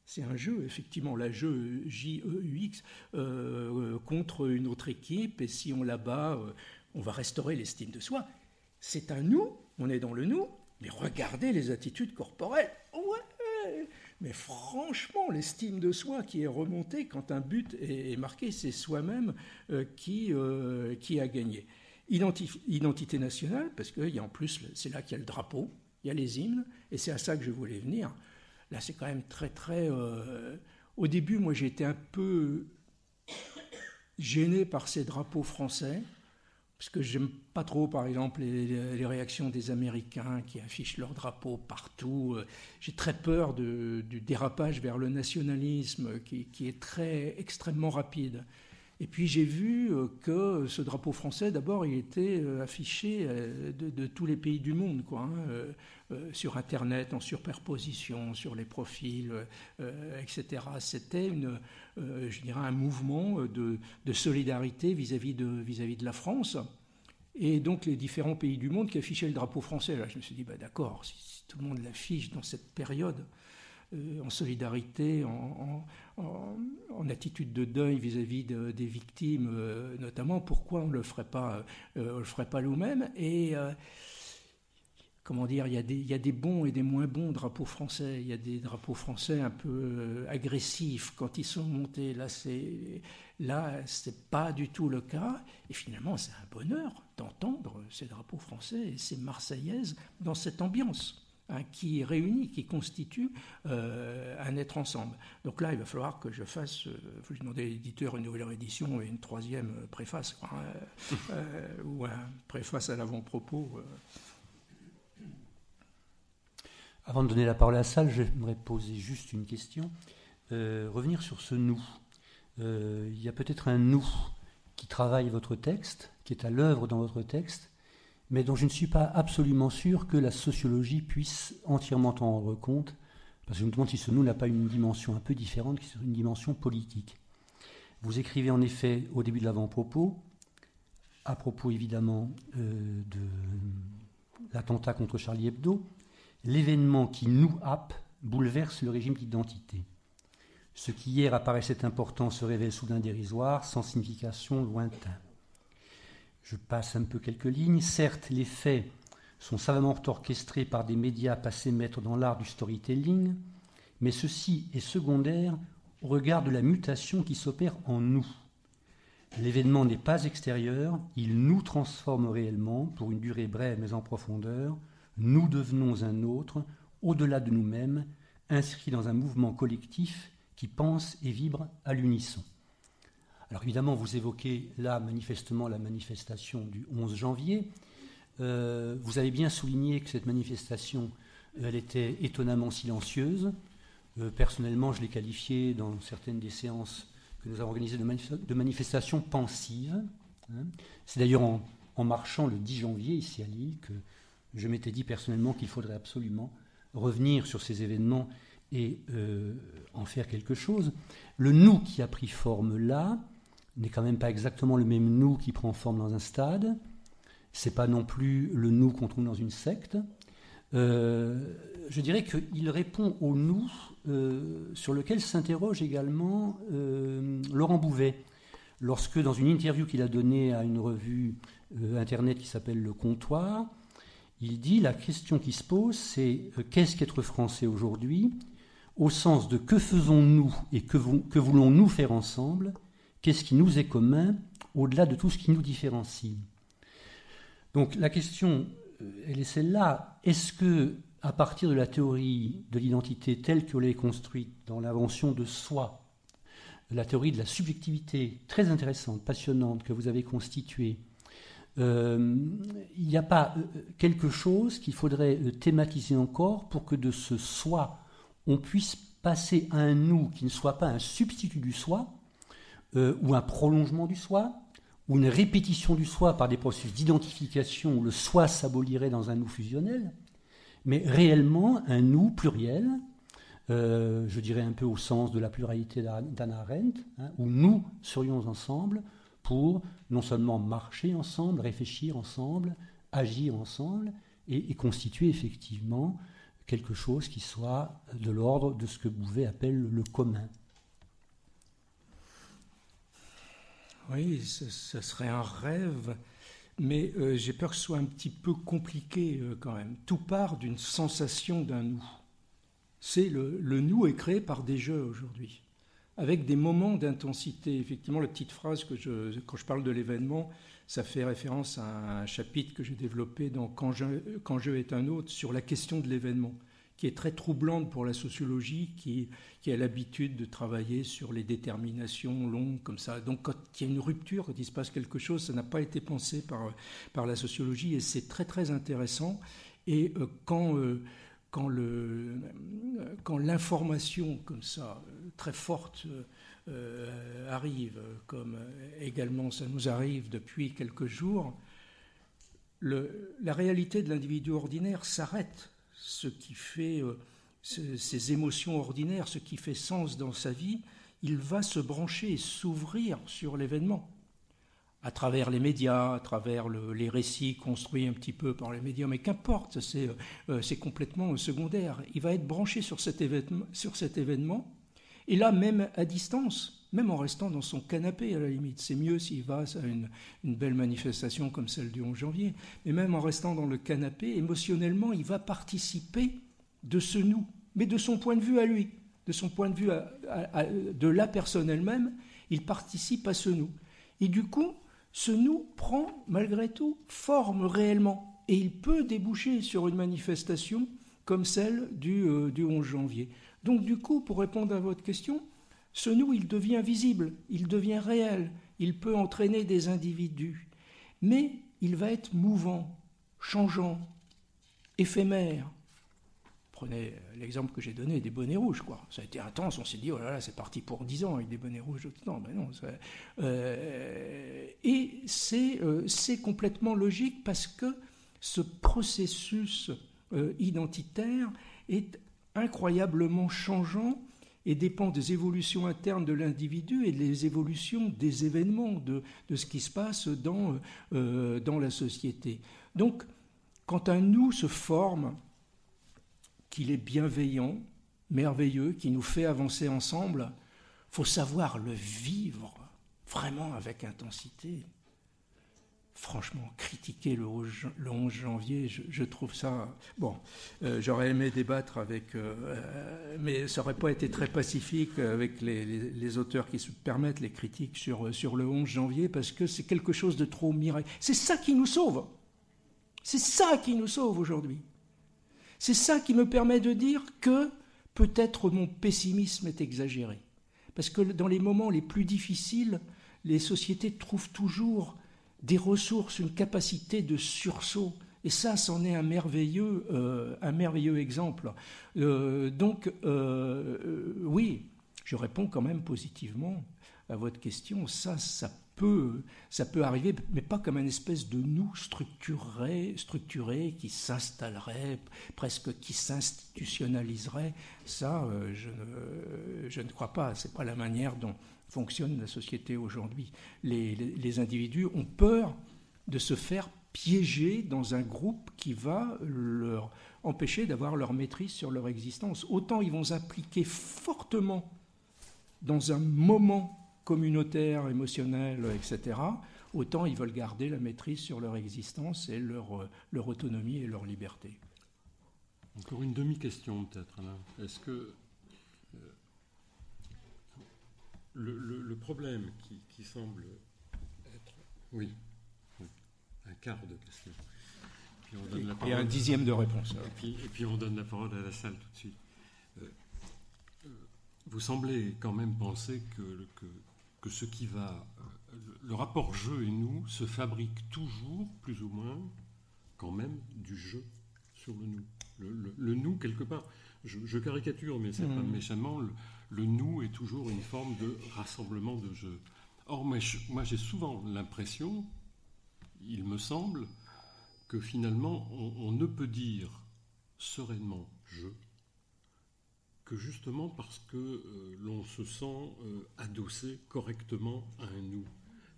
C'est un jeu, effectivement, la jeu J-E-U-X, contre une autre équipe, et si on la bat, on va restaurer l'estime de soi. C'est un nous, on est dans le nous, mais regardez les attitudes corporelles. Ouais. Mais franchement, l'estime de soi qui est remontée quand un but est marqué, c'est soi-même qui a gagné. Identité nationale, parce qu'il y a en plus, c'est là qu'il y a le drapeau, il y a les hymnes, et c'est à ça que je voulais venir. Là, c'est quand même très, très... Au début, moi, j'ai été un peu gêné par ces drapeaux français, parce que j'aime pas trop, par exemple, les réactions des Américains qui affichent leurs drapeaux partout. J'ai très peur du dérapage vers le nationalisme qui est extrêmement rapide. Et puis j'ai vu que ce drapeau français, d'abord, il était affiché de tous les pays du monde, quoi, sur Internet, en superposition, sur les profils, etc. C'était je dirais, un mouvement de solidarité vis-à-vis de la France. Et donc les différents pays du monde qui affichaient le drapeau français. Là, je me suis dit, d'accord, si tout le monde l'affiche dans cette période, en solidarité, en attitude de deuil vis-à-vis des victimes, notamment, pourquoi on ne le ferait pas nous-mêmes. Et comment dire, il y a des bons et des moins bons drapeaux français. Il y a des drapeaux français un peu agressifs quand ils sont montés. Là, c'est pas du tout le cas. Et finalement, c'est un bonheur d'entendre ces drapeaux français et ces Marseillaises dans cette ambiance. Qui réunit, qui constitue un être ensemble. Donc là, il va falloir que je fasse, faut demander à l'éditeur une nouvelle réédition et une troisième préface, ou un préface à l'avant-propos. Avant de donner la parole à la salle, j'aimerais poser juste une question. Revenir sur ce « nous ». Il y a peut-être un « nous » qui travaille votre texte, qui est à l'œuvre dans votre texte, mais dont je ne suis pas absolument sûr que la sociologie puisse entièrement en rendre compte, parce que je me demande si ce « nous » n'a pas une dimension un peu différente, qui est une dimension politique. Vous écrivez en effet au début de l'avant-propos, à propos évidemment de l'attentat contre Charlie Hebdo, l'événement qui nous happe bouleverse le régime d'identité. Ce qui hier apparaissait important se révèle soudain dérisoire, sans signification lointain. Je passe un peu quelques lignes. Certes, les faits sont savamment orchestrés par des médias passés maîtres dans l'art du storytelling, mais ceci est secondaire au regard de la mutation qui s'opère en nous. L'événement n'est pas extérieur, il nous transforme réellement, pour une durée brève mais en profondeur. Nous devenons un autre, au-delà de nous-mêmes, inscrits dans un mouvement collectif qui pense et vibre à l'unisson. Alors évidemment, vous évoquez là manifestement la manifestation du 11 janvier. Vous avez bien souligné que cette manifestation, elle était étonnamment silencieuse. Personnellement, je l'ai qualifiée dans certaines des séances que nous avons organisées de manifestations pensives. C'est d'ailleurs en marchant le 10 janvier ici à Lille que je m'étais dit personnellement qu'il faudrait absolument revenir sur ces événements et en faire quelque chose. Le nous qui a pris forme là n'est quand même pas exactement le même nous qui prend forme dans un stade. C'est pas non plus le nous qu'on trouve dans une secte. Je dirais qu'il répond au nous sur lequel s'interroge également Laurent Bouvet. Lorsque, dans une interview qu'il a donnée à une revue internet qui s'appelle Le Comptoir, il dit la question qui se pose, c'est qu'est-ce qu'être français aujourd'hui, au sens de que faisons-nous et que voulons-nous faire ensemble, qu'est-ce qui nous est commun, au-delà de tout ce qui nous différencie. Donc la question elle est celle-là. Est-ce que, à partir de la théorie de l'identité telle que l'est construite dans l'invention de soi, la théorie de la subjectivité, très intéressante, passionnante, que vous avez constituée, il n'y a pas quelque chose qu'il faudrait thématiser encore pour que de ce soi, on puisse passer à un nous qui ne soit pas un substitut du soi, ou un prolongement du soi, ou une répétition du soi par des processus d'identification où le soi s'abolirait dans un nous fusionnel, mais réellement un nous pluriel, je dirais un peu au sens de la pluralité d'Hannah Arendt, où nous serions ensemble pour non seulement marcher ensemble, réfléchir ensemble, agir ensemble, et constituer effectivement quelque chose qui soit de l'ordre de ce que Bouvet appelle le commun. Oui, ce serait un rêve, mais j'ai peur que ce soit un petit peu compliqué quand même. Tout part d'une sensation d'un nous. Le nous est créé par des jeux aujourd'hui, avec des moments d'intensité. Effectivement, la petite phrase quand je parle de l'événement, ça fait référence à un chapitre que j'ai développé dans Quand jeu est un autre, sur la question de l'événement, qui est très troublante pour la sociologie, qui a l'habitude de travailler sur les déterminations longues comme ça. Donc quand il y a une rupture, quand il se passe quelque chose, ça n'a pas été pensé par la sociologie, et c'est très très intéressant. Et quand l'information comme ça, très forte, arrive, comme également ça nous arrive depuis quelques jours, la réalité de l'individu ordinaire s'arrête. Ce qui fait ces émotions ordinaires, ce qui fait sens dans sa vie, il va se brancher et s'ouvrir sur l'événement, à travers les médias, à travers les récits construits un petit peu par les médias, mais qu'importe, c'est complètement secondaire. Il va être branché sur cet événement, et là, même à distance, même en restant dans son canapé à la limite, c'est mieux s'il va à une belle manifestation comme celle du 11 janvier, mais même en restant dans le canapé, émotionnellement, il va participer de ce nous, mais de son point de vue à lui, de son point de vue de la personne elle-même, il participe à ce nous. Et du coup, ce nous prend malgré tout forme réellement, et il peut déboucher sur une manifestation comme celle du 11 janvier. Donc du coup, pour répondre à votre question, ce nous, il devient visible, il devient réel, il peut entraîner des individus, mais il va être mouvant, changeant, éphémère. Prenez l'exemple que j'ai donné des bonnets rouges, quoi. Ça a été intense, on s'est dit, oh là là, c'est parti pour 10 ans avec des bonnets rouges. Non, ben non. Et c'est complètement logique parce que ce processus identitaire est incroyablement changeant et dépend des évolutions internes de l'individu et des évolutions des événements, de ce qui se passe dans la société. Donc, quand un nous se forme, qu'il est bienveillant, merveilleux, qui nous fait avancer ensemble, il faut savoir le vivre vraiment avec intensité. Franchement, critiquer le 11 janvier, je trouve ça... Bon, j'aurais aimé débattre avec... mais ça n'aurait pas été très pacifique avec les auteurs qui se permettent les critiques sur le 11 janvier, parce que c'est quelque chose de trop miraculeux. C'est ça qui nous sauve. C'est ça qui nous sauve aujourd'hui. C'est ça qui me permet de dire que peut-être mon pessimisme est exagéré. Parce que dans les moments les plus difficiles, les sociétés trouvent toujours des ressources, une capacité de sursaut. Et ça, c'en est un merveilleux exemple. Donc, oui, je réponds quand même positivement à votre question. Ça peut arriver, mais pas comme une espèce de nous structuré qui s'installerait, presque qui s'institutionnaliserait. Ça, je ne crois pas. C'est pas la manière dont fonctionne la société aujourd'hui. Les individus ont peur de se faire piéger dans un groupe qui va leur empêcher d'avoir leur maîtrise sur leur existence. Autant ils vont s'impliquer fortement dans un moment communautaire, émotionnel, etc., autant ils veulent garder la maîtrise sur leur existence et leur autonomie et leur liberté. Encore une demi-question peut-être, Alain. Est-ce que le problème qui semble être... Oui, un quart de question. puis on donne la et un dixième de réponse. Et puis on donne la parole à la salle tout de suite. Vous semblez quand même penser que ce qui va... le rapport jeu et nous se fabrique toujours, plus ou moins, quand même, du jeu sur le nous. Le nous, quelque part, je caricature, mais c'est pas méchamment, le nous est toujours une forme de rassemblement de jeu. Or, moi j'ai souvent l'impression, il me semble, que finalement, on ne peut dire sereinement je que justement parce que l'on se sent adossé correctement à un nous.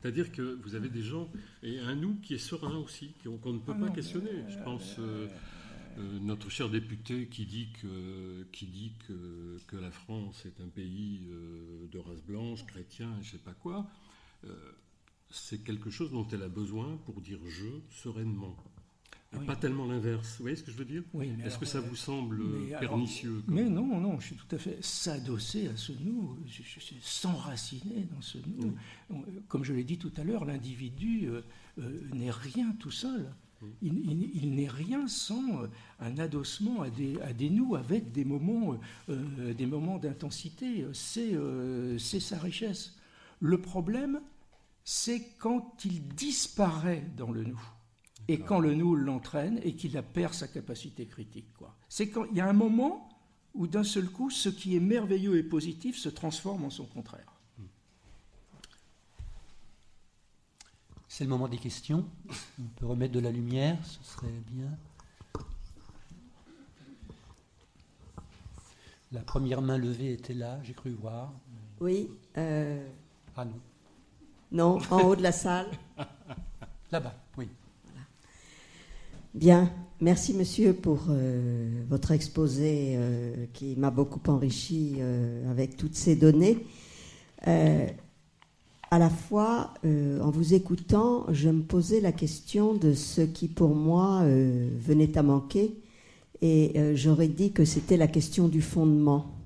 C'est-à-dire que vous avez des gens, et un nous qui est serein aussi, qu'on ne peut pas questionner. Je pense notre cher député qui dit que la France est un pays de race blanche, chrétien, je ne sais pas quoi, c'est quelque chose dont elle a besoin pour dire je sereinement. Oui. Pas tellement l'inverse. Vous voyez ce que je veux dire? Oui, est-ce que ça vous semble pernicieux? Mais non, je suis tout à fait s'adosser à ce nous, je suis s'enraciner dans ce nous. Comme je l'ai dit tout à l'heure, l'individu n'est rien tout seul. Il n'est rien sans un adossement à des nous avec des moments d'intensité. C'est sa richesse. Le problème, c'est quand il disparaît dans le nous. Et quand le nous l'entraîne et qu'il perd sa capacité critique. C'est quand il y a un moment où d'un seul coup, ce qui est merveilleux et positif se transforme en son contraire. C'est le moment des questions. On peut remettre de la lumière, ce serait bien. La première main levée était là, j'ai cru voir. Oui. Ah non. Non, en haut de la salle. Là-bas, oui. Bien, merci monsieur pour votre exposé qui m'a beaucoup enrichi avec toutes ces données. À la fois, en vous écoutant, je me posais la question de ce qui pour moi venait à manquer et j'aurais dit que c'était la question du fondement.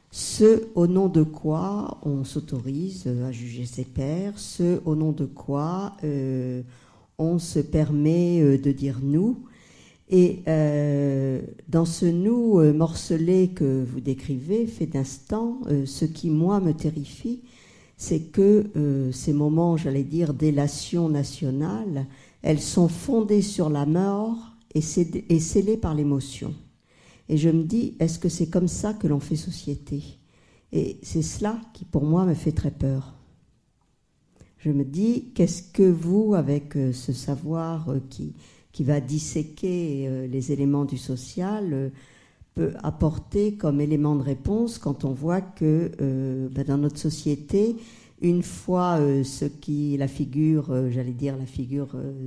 Ce au nom de quoi on s'autorise à juger ses pairs, ce au nom de quoi... on se permet de dire nous. Et dans ce nous morcelé que vous décrivez, fait d'instant, ce qui, moi, me terrifie, c'est que ces moments, j'allais dire, d'élation nationale, elles sont fondées sur la mort et scellées par l'émotion. Et je me dis, est-ce que c'est comme ça que l'on fait société? Et c'est cela qui, pour moi, me fait très peur. Je me dis, qu'est-ce que vous, avec ce savoir qui va disséquer les éléments du social, peut apporter comme élément de réponse quand on voit que dans notre société, une fois la figure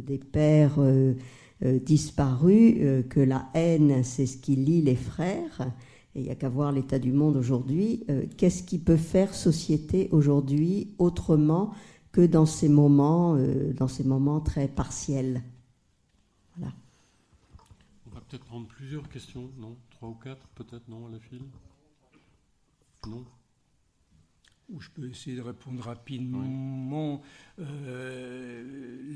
des pères disparue, que la haine, c'est ce qui lie les frères, et il n'y a qu'à voir l'état du monde aujourd'hui, qu'est-ce qui peut faire société aujourd'hui autrement que dans ces moments très partiels. Voilà. On va peut-être prendre plusieurs questions, non? 3 ou 4 peut-être, non, à la file? Non? Ou je peux essayer de répondre rapidement. Oui.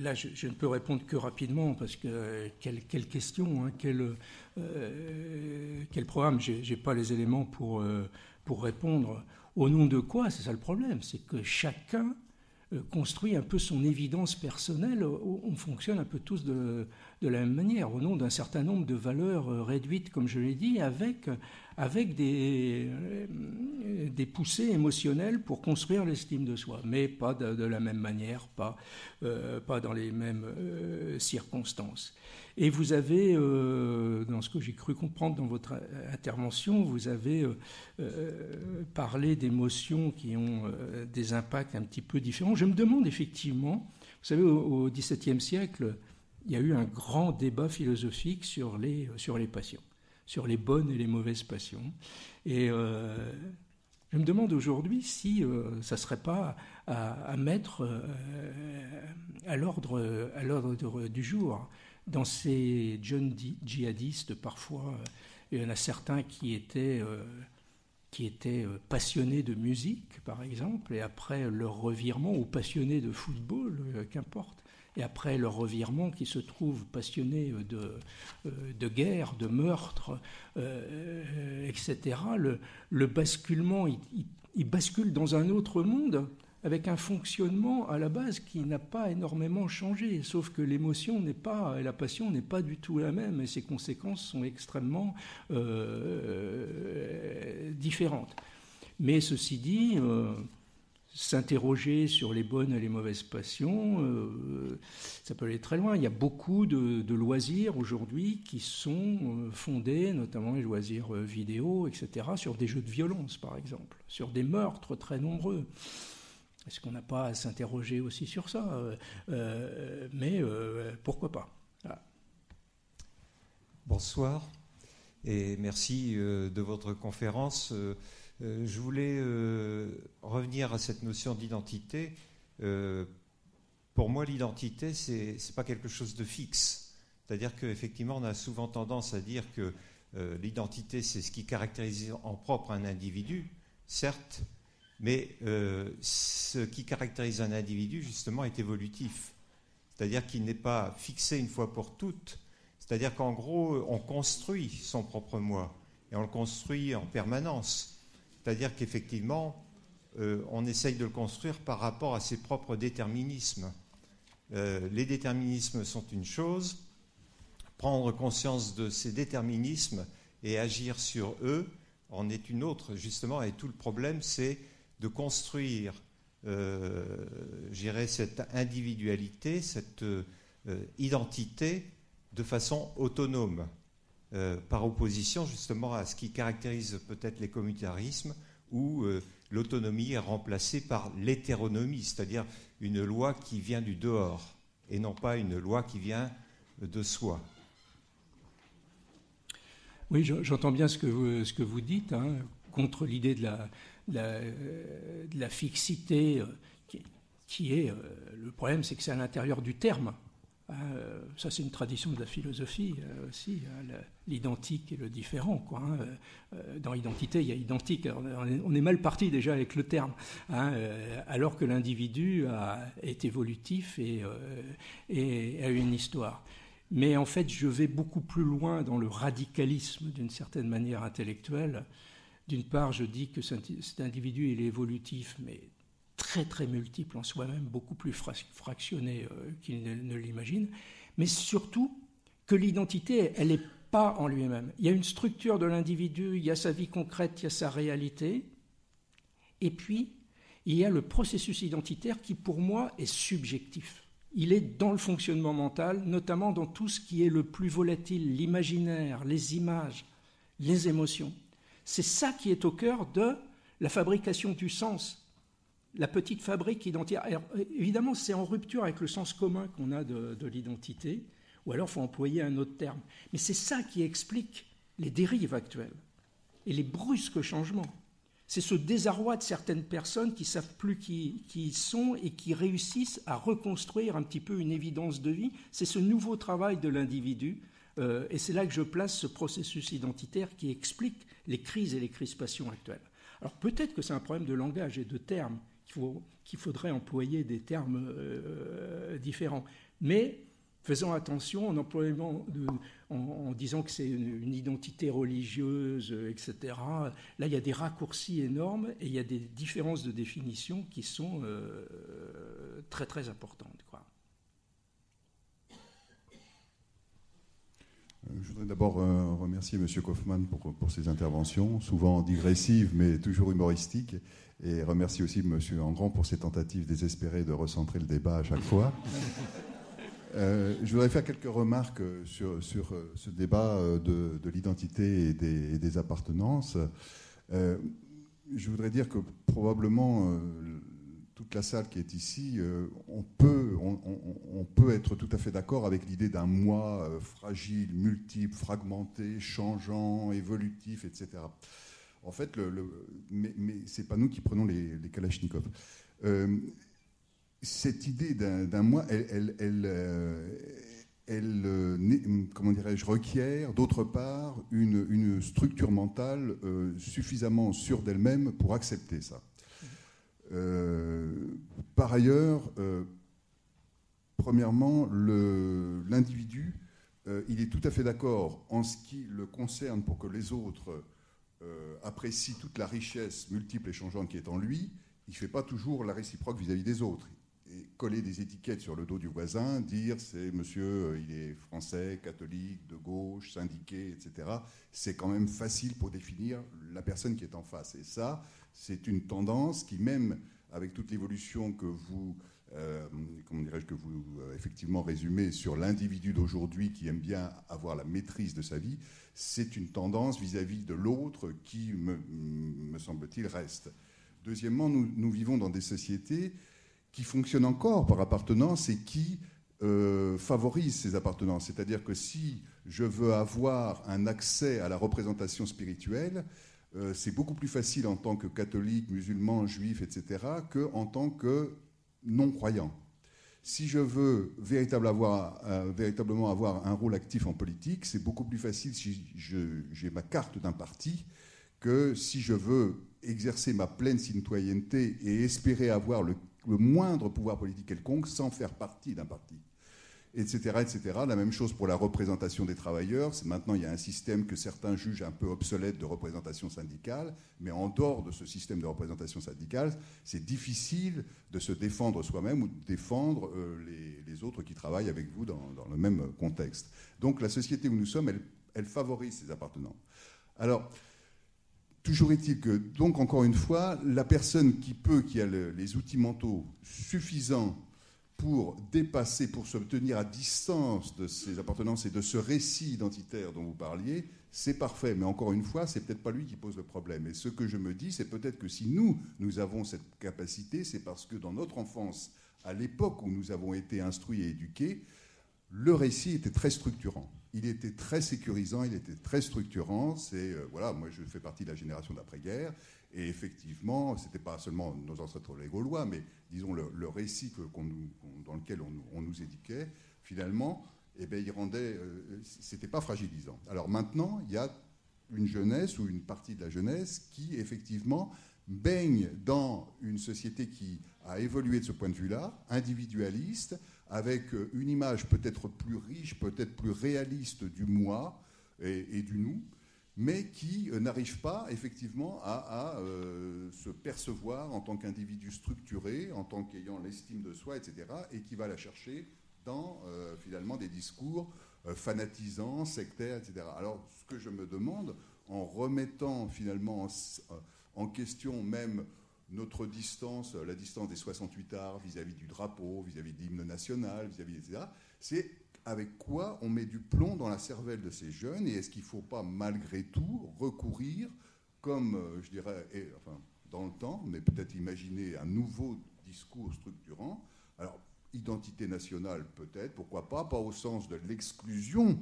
Là, je ne peux répondre que rapidement, parce que quelle question, hein, quel programme? Je n'ai pas les éléments pour répondre. Au nom de quoi? C'est ça le problème, c'est que chacun construit un peu son évidence personnelle. On fonctionne un peu tous de la même manière, au nom d'un certain nombre de valeurs réduites, comme je l'ai dit, avec des poussées émotionnelles pour construire l'estime de soi, mais pas de la même manière, pas dans les mêmes circonstances. Et vous avez, dans ce que j'ai cru comprendre dans votre intervention, vous avez parlé d'émotions qui ont des impacts un petit peu différents. Je me demande effectivement, vous savez, au XVIIe siècle, il y a eu un grand débat philosophique sur les passions, sur les bonnes et les mauvaises passions. Et je me demande aujourd'hui si ça ne serait pas à mettre à l'ordre du jour. Dans ces jeunes djihadistes, parfois, il y en a certains qui étaient passionnés de musique, par exemple, et après leur revirement, ou passionnés de football, qu'importe, et après leur revirement, qui se trouvent passionnés de guerre, de meurtre, etc., le basculement, il bascule dans un autre monde avec un fonctionnement à la base qui n'a pas énormément changé, sauf que l'émotion n'est pas, et la passion n'est pas du tout la même, et ses conséquences sont extrêmement différentes. Mais ceci dit, s'interroger sur les bonnes et les mauvaises passions, ça peut aller très loin. Il y a beaucoup de loisirs aujourd'hui qui sont fondés, notamment les loisirs vidéo, etc., sur des jeux de violence, par exemple, sur des meurtres très nombreux. Est-ce qu'on n'a pas à s'interroger aussi sur ça ? Mais pourquoi pas ? Voilà. Bonsoir et merci de votre conférence. Je voulais revenir à cette notion d'identité. Pour moi, l'identité, c'est pas quelque chose de fixe. C'est-à-dire qu'effectivement, on a souvent tendance à dire que l'identité, c'est ce qui caractérise en propre un individu, certes, mais ce qui caractérise un individu, justement, est évolutif. C'est-à-dire qu'il n'est pas fixé une fois pour toutes. C'est-à-dire qu'en gros, on construit son propre moi, et on le construit en permanence. C'est-à-dire qu'effectivement, on essaye de le construire par rapport à ses propres déterminismes. Les déterminismes sont une chose, prendre conscience de ces déterminismes et agir sur eux en est une autre, justement, et tout le problème, c'est de construire, cette individualité, cette identité de façon autonome. Par opposition justement à ce qui caractérise peut-être les communautarismes où l'autonomie est remplacée par l'hétéronomie, c'est-à-dire une loi qui vient du dehors et non pas une loi qui vient de soi. Oui, j'entends bien ce que vous dites, hein, contre l'idée de la fixité qui est... le problème, c'est que c'est à l'intérieur du terme. Ça, c'est une tradition de la philosophie aussi, l'identique et le différent, quoi, hein. Dans l'identité, il y a identique. Alors, on est mal parti déjà avec le terme, hein, alors que l'individu est évolutif et a une histoire. Mais en fait, je vais beaucoup plus loin dans le radicalisme, d'une certaine manière intellectuelle. D'une part, je dis que cet individu, il est évolutif, mais très très multiple en soi-même, beaucoup plus fractionné qu'il ne l'imagine, mais surtout que l'identité, elle n'est pas en lui-même. Il y a une structure de l'individu, il y a sa vie concrète, il y a sa réalité, et puis il y a le processus identitaire qui pour moi est subjectif. Il est dans le fonctionnement mental, notamment dans tout ce qui est le plus volatile, l'imaginaire, les images, les émotions. C'est ça qui est au cœur de la fabrication du sens. La petite fabrique identitaire. Alors, évidemment, c'est en rupture avec le sens commun qu'on a de l'identité, ou alors il faut employer un autre terme. Mais c'est ça qui explique les dérives actuelles et les brusques changements. C'est ce désarroi de certaines personnes qui ne savent plus qui ils sont et qui réussissent à reconstruire un petit peu une évidence de vie. C'est ce nouveau travail de l'individu, et c'est là que je place ce processus identitaire qui explique les crises et les crispations actuelles. Alors peut-être que c'est un problème de langage et de termes, qu'il faudrait employer des termes différents. Mais faisons attention en disant que c'est une identité religieuse, etc. Là, il y a des raccourcis énormes et il y a des différences de définition qui sont très, très importantes, quoi. Je voudrais d'abord remercier M. Kaufmann pour ses interventions, souvent digressives mais toujours humoristiques, et remercier aussi M. Engrand pour ses tentatives désespérées de recentrer le débat à chaque fois. Je voudrais faire quelques remarques sur ce débat de l'identité et des appartenances. Je voudrais dire que probablement toute la salle qui est ici, on peut être tout à fait d'accord avec l'idée d'un moi fragile, multiple, fragmenté, changeant, évolutif, etc. En fait, mais ce n'est pas nous qui prenons les kalachnikovs. Cette idée d'un moi, comment dirais-je, requiert d'autre part une structure mentale suffisamment sûre d'elle-même pour accepter ça. Par ailleurs, Premièrement, l'individu, il est tout à fait d'accord en ce qui le concerne pour que les autres apprécient toute la richesse multiple et changeante qui est en lui. Il ne fait pas toujours la réciproque vis-à-vis des autres. Et coller des étiquettes sur le dos du voisin, dire c'est monsieur, il est français, catholique, de gauche, syndiqué, etc. C'est quand même facile pour définir la personne qui est en face. Et ça, c'est une tendance qui, même avec toute l'évolution que vous, effectivement résumez sur l'individu d'aujourd'hui qui aime bien avoir la maîtrise de sa vie, c'est une tendance vis-à-vis de l'autre qui, me semble-t-il, reste. Deuxièmement, nous vivons dans des sociétés qui fonctionnent encore par appartenance et qui favorisent ces appartenances. C'est-à-dire que si je veux avoir un accès à la représentation spirituelle, c'est beaucoup plus facile en tant que catholique, musulman, juif, etc., qu'en tant que non-croyant. Si je veux véritablement avoir un rôle actif en politique, c'est beaucoup plus facile si j'ai ma carte d'un parti que si je veux exercer ma pleine citoyenneté et espérer avoir le moindre pouvoir politique quelconque sans faire partie d'un parti, etc., etc. La même chose pour la représentation des travailleurs. Maintenant, il y a un système que certains jugent un peu obsolète de représentation syndicale, mais en dehors de ce système de représentation syndicale, c'est difficile de se défendre soi-même ou de défendre les autres qui travaillent avec vous dans le même contexte. Donc la société où nous sommes, elle favorise ces appartenances. Alors, toujours est-il que, donc encore une fois, la personne qui a les outils mentaux suffisants pour dépasser, pour se tenir à distance de ces appartenances et de ce récit identitaire dont vous parliez, c'est parfait. Mais encore une fois, c'est peut-être pas lui qui pose le problème. Et ce que je me dis, c'est peut-être que si nous avons cette capacité, c'est parce que dans notre enfance, à l'époque où nous avons été instruits et éduqués, le récit était très structurant. Il était très sécurisant, il était très structurant. Voilà, moi je fais partie de la génération d'après-guerre, et effectivement, c'était pas seulement nos ancêtres les Gaulois, mais disons le récit dans lequel on nous éduquait, finalement, eh bien, il rendait, c'était pas fragilisant. Alors maintenant, il y a une jeunesse ou une partie de la jeunesse qui effectivement baigne dans une société qui a évolué de ce point de vue-là, individualiste, avec une image peut-être plus riche, peut-être plus réaliste du moi et du nous, mais qui n'arrive pas effectivement à se percevoir en tant qu'individu structuré, en tant qu'ayant l'estime de soi, etc., et qui va la chercher dans finalement des discours fanatisants, sectaires, etc. Alors ce que je me demande, en remettant finalement en question même notre distance, la distance des 68 arts vis-à-vis du drapeau, vis-à-vis de l'hymne national, vis-à-vis, etc., c'est avec quoi on met du plomb dans la cervelle de ces jeunes, et est-ce qu'il ne faut pas malgré tout recourir, comme je dirais, dans le temps, mais peut-être imaginer un nouveau discours structurant. Alors, identité nationale peut-être, pourquoi pas au sens de l'exclusion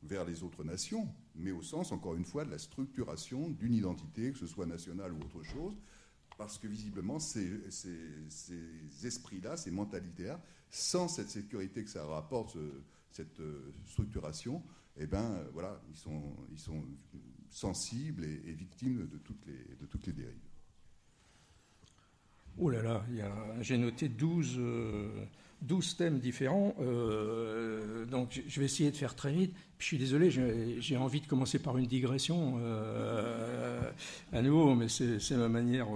vers les autres nations, mais au sens, encore une fois, de la structuration d'une identité, que ce soit nationale ou autre chose, parce que visiblement, ces esprits-là, ces mentalités-là, sans cette sécurité que ça rapporte, cette structuration, eh ben, voilà, ils sont sensibles et victimes de toutes les dérives. Oh là là, j'ai noté 12 thèmes différents, donc je vais essayer de faire très vite. Puis, je suis désolé, j'ai envie de commencer par une digression à nouveau, mais c'est ma manière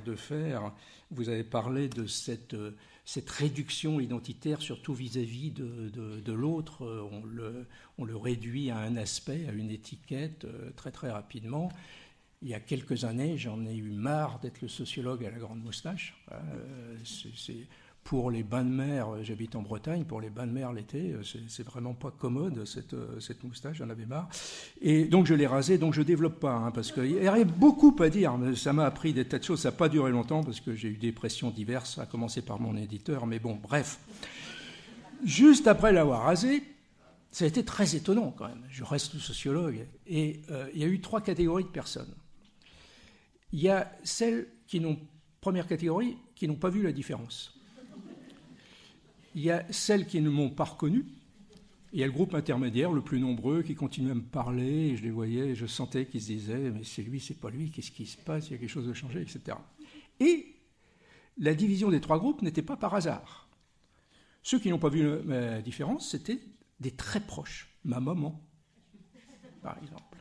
de faire. Vous avez parlé de cette réduction identitaire, surtout vis-à-vis de l'autre. On le réduit à un aspect, à une étiquette, très très rapidement. Il y a quelques années, j'en ai eu marre d'être le sociologue à la grande moustache. C'est pour les bains de mer, j'habite en Bretagne, pour les bains de mer l'été, c'est vraiment pas commode cette moustache, j'en avais marre. Et donc je l'ai rasée, donc je développe pas, parce qu'il y avait beaucoup à dire, mais ça m'a appris des tas de choses, ça n'a pas duré longtemps parce que j'ai eu des pressions diverses, à commencer par mon éditeur, mais bon, bref. Juste après l'avoir rasée, ça a été très étonnant quand même, je reste sociologue, et il y a eu 3 catégories de personnes. Il y a celles première catégorie, qui n'ont pas vu la différence. Il y a celles qui ne m'ont pas reconnu. Il y a le groupe intermédiaire, le plus nombreux, qui continuait à me parler, et je les voyais, et je sentais qu'ils se disaient « mais c'est lui, c'est pas lui, qu'est-ce qui se passe, il y a quelque chose de changé, etc. » Et la division des 3 groupes n'était pas par hasard. Ceux qui n'ont pas vu la différence, c'était des très proches. Ma maman, par exemple.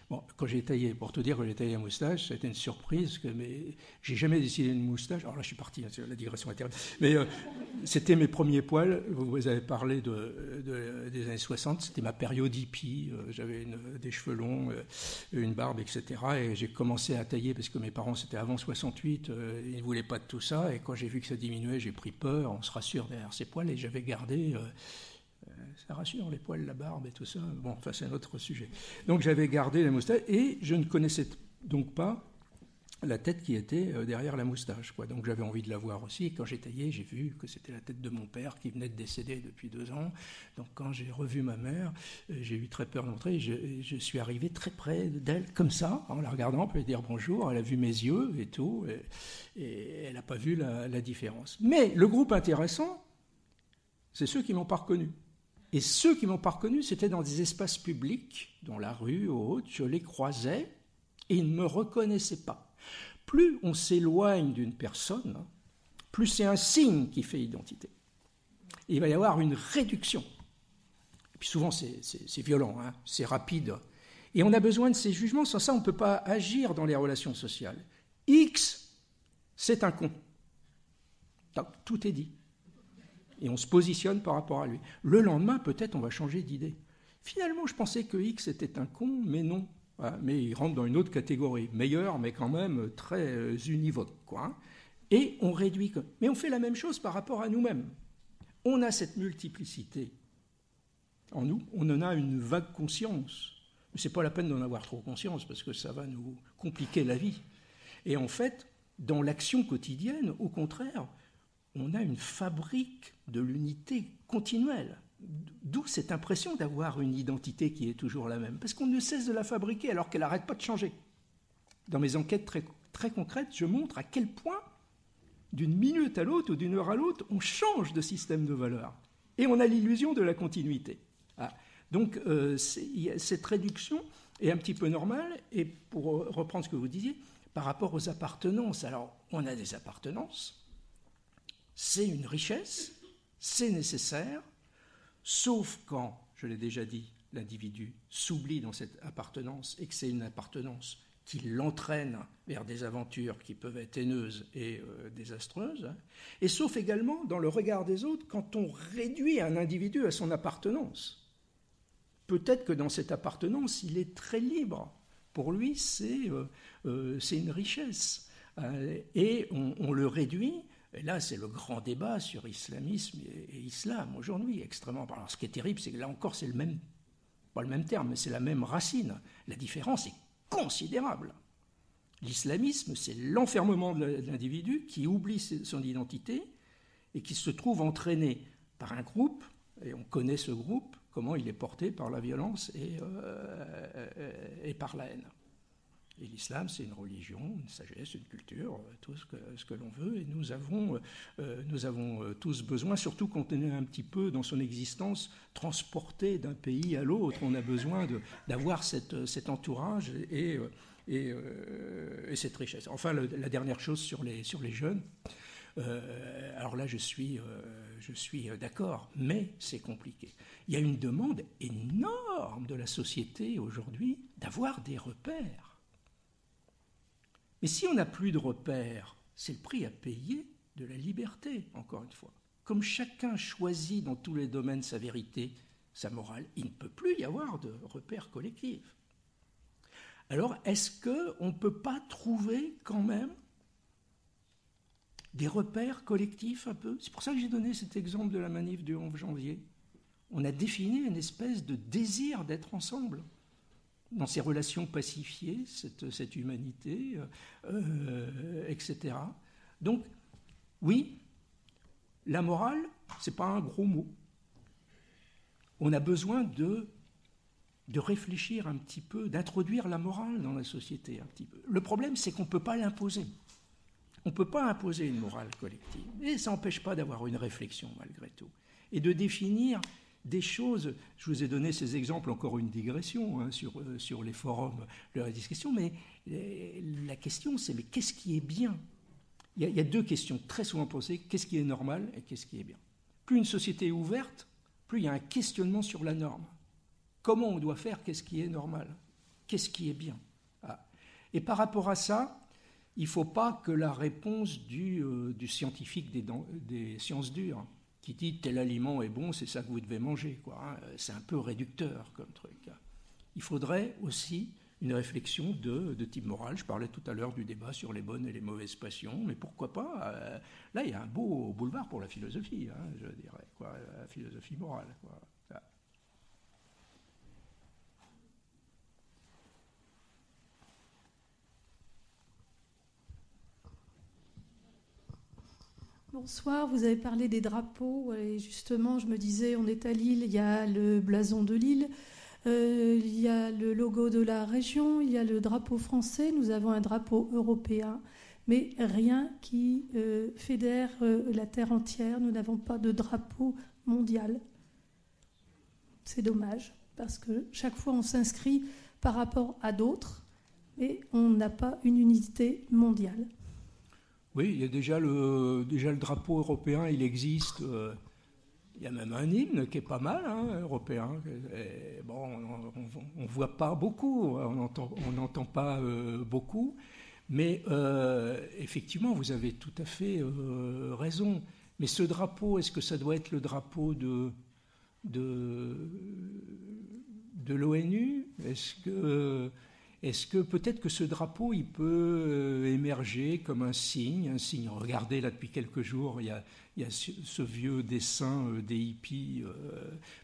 Bon, quand j'ai taillé, pour te dire, quand j'ai taillé la moustache, ça a été une surprise, mais j'ai jamais dessiné une moustache. Alors là, je suis parti, la digression est terrible. Mais c'était mes premiers poils. Vous avez parlé des années 60, c'était ma période hippie. J'avais des cheveux longs, une barbe, etc. Et j'ai commencé à tailler parce que mes parents, c'était avant 68, ils ne voulaient pas de tout ça. Et quand j'ai vu que ça diminuait, j'ai pris peur. On se rassure derrière ses poils et j'avais gardé... ça rassure, les poils, la barbe et tout ça. Bon, enfin, c'est un autre sujet. Donc, j'avais gardé la moustache et je ne connaissais donc pas la tête qui était derrière la moustache, quoi. Donc, j'avais envie de la voir aussi. Et quand j'ai taillé, j'ai vu que c'était la tête de mon père qui venait de décéder depuis 2 ans. Donc, quand j'ai revu ma mère, j'ai eu très peur d'entrer. Je suis arrivé très près d'elle, comme ça, en la regardant, on peut lui dire bonjour. Elle a vu mes yeux et tout. Et elle n'a pas vu la différence. Mais le groupe intéressant, c'est ceux qui ne m'ont pas reconnu. Et ceux qui ne m'ont pas reconnu, c'était dans des espaces publics, dans la rue ou autre, je les croisais et ils ne me reconnaissaient pas. Plus on s'éloigne d'une personne, plus c'est un signe qui fait identité. Et il va y avoir une réduction. Et puis souvent, c'est violent, hein, c'est rapide. Et on a besoin de ces jugements, sans ça, on ne peut pas agir dans les relations sociales. X, c'est un con. Donc, tout est dit. Et on se positionne par rapport à lui. Le lendemain, peut-être, on va changer d'idée. Finalement, je pensais que X était un con, mais non. Voilà, mais il rentre dans une autre catégorie. Meilleur, mais quand même très univoque, quoi. Et on réduit. Mais on fait la même chose par rapport à nous-mêmes. On a cette multiplicité en nous. On en a une vague conscience. Mais ce n'est pas la peine d'en avoir trop conscience, parce que ça va nous compliquer la vie. Et en fait, dans l'action quotidienne, au contraire, on a une fabrique de l'unité continuelle. D'où cette impression d'avoir une identité qui est toujours la même. Parce qu'on ne cesse de la fabriquer alors qu'elle n'arrête pas de changer. Dans mes enquêtes très, très concrètes, je montre à quel point, d'une minute à l'autre ou d'une heure à l'autre, on change de système de valeurs. Et on a l'illusion de la continuité. Ah. Donc cette réduction est un petit peu normale. Et pour reprendre ce que vous disiez, par rapport aux appartenances, alors on a des appartenances. C'est une richesse, c'est nécessaire, sauf quand, je l'ai déjà dit, l'individu s'oublie dans cette appartenance et que c'est une appartenance qui l'entraîne vers des aventures qui peuvent être haineuses et désastreuses, et sauf également dans le regard des autres quand on réduit un individu à son appartenance. Peut-être que dans cette appartenance, il est très libre. Pour lui, c'est une richesse. Et on le réduit. Et là, c'est le grand débat sur islamisme et islam aujourd'hui, extrêmement. Alors, ce qui est terrible, c'est que là encore, c'est pas le même terme, mais c'est la même racine. La différence est considérable. L'islamisme, c'est l'enfermement de l'individu qui oublie son identité et qui se trouve entraîné par un groupe, et on connaît ce groupe, comment il est porté par la violence et par la haine. Et l'islam, c'est une religion, une sagesse, une culture, tout ce que l'on veut. Et nous avons tous besoin, surtout quand on est un petit peu dans son existence transporté d'un pays à l'autre. On a besoin d'avoir cet entourage et cette richesse. Enfin, la dernière chose sur les jeunes. Alors là, je suis d'accord, mais c'est compliqué. Il y a une demande énorme de la société aujourd'hui d'avoir des repères. Mais si on n'a plus de repères, c'est le prix à payer de la liberté, encore une fois. Comme chacun choisit dans tous les domaines sa vérité, sa morale, il ne peut plus y avoir de repères collectifs. Alors, est-ce qu'on ne peut pas trouver quand même des repères collectifs un peu? C'est pour ça que j'ai donné cet exemple de la manif du 11 janvier. On a défini une espèce de désir d'être ensemble. Dans ces relations pacifiées, cette humanité, etc. Donc, oui, la morale, ce n'est pas un gros mot. On a besoin de réfléchir un petit peu, d'introduire la morale dans la société un petit peu. Le problème, c'est qu'on ne peut pas l'imposer. On ne peut pas imposer une morale collective. Et ça n'empêche pas d'avoir une réflexion, malgré tout. Et de définir des choses, je vous ai donné ces exemples, encore une digression hein, sur les forums, la discussion, mais la question c'est, mais qu'est-ce qui est bien? Il y a deux questions très souvent posées, qu'est-ce qui est normal et qu'est-ce qui est bien? plus une société est ouverte, plus il y a un questionnement sur la norme. Comment on doit faire? Qu'est-ce qui est normal? Qu'est-ce qui est bien? Et par rapport à ça, il ne faut pas que la réponse du scientifique des sciences dures, qui dit tel aliment est bon, c'est ça que vous devez manger, quoi, hein, c'est un peu réducteur comme truc. Il faudrait aussi une réflexion de type moral. Je parlais tout à l'heure du débat sur les bonnes et les mauvaises passions, mais pourquoi pas là, il y a un beau boulevard pour la philosophie, hein, je dirais, quoi, la philosophie morale, quoi. Bonsoir, vous avez parlé des drapeaux et justement je me disais, on est à Lille, il y a le blason de Lille, il y a le logo de la région, il y a le drapeau français, nous avons un drapeau européen, mais rien qui fédère la terre entière, nous n'avons pas de drapeau mondial. C'est dommage, parce que chaque fois on s'inscrit par rapport à d'autres, mais on n'a pas une unité mondiale. Oui, il y a déjà le drapeau européen, il existe. Il y a même un hymne qui est pas mal, hein, européen. Et bon, on ne voit pas beaucoup, on n'entend pas beaucoup. Mais effectivement, vous avez tout à fait raison. Mais ce drapeau, est-ce que ça doit être le drapeau de l'ONU? Est-ce que peut-être que ce drapeau, il peut émerger comme un signe? Regardez, là, depuis quelques jours, il y a ce vieux dessin des hippies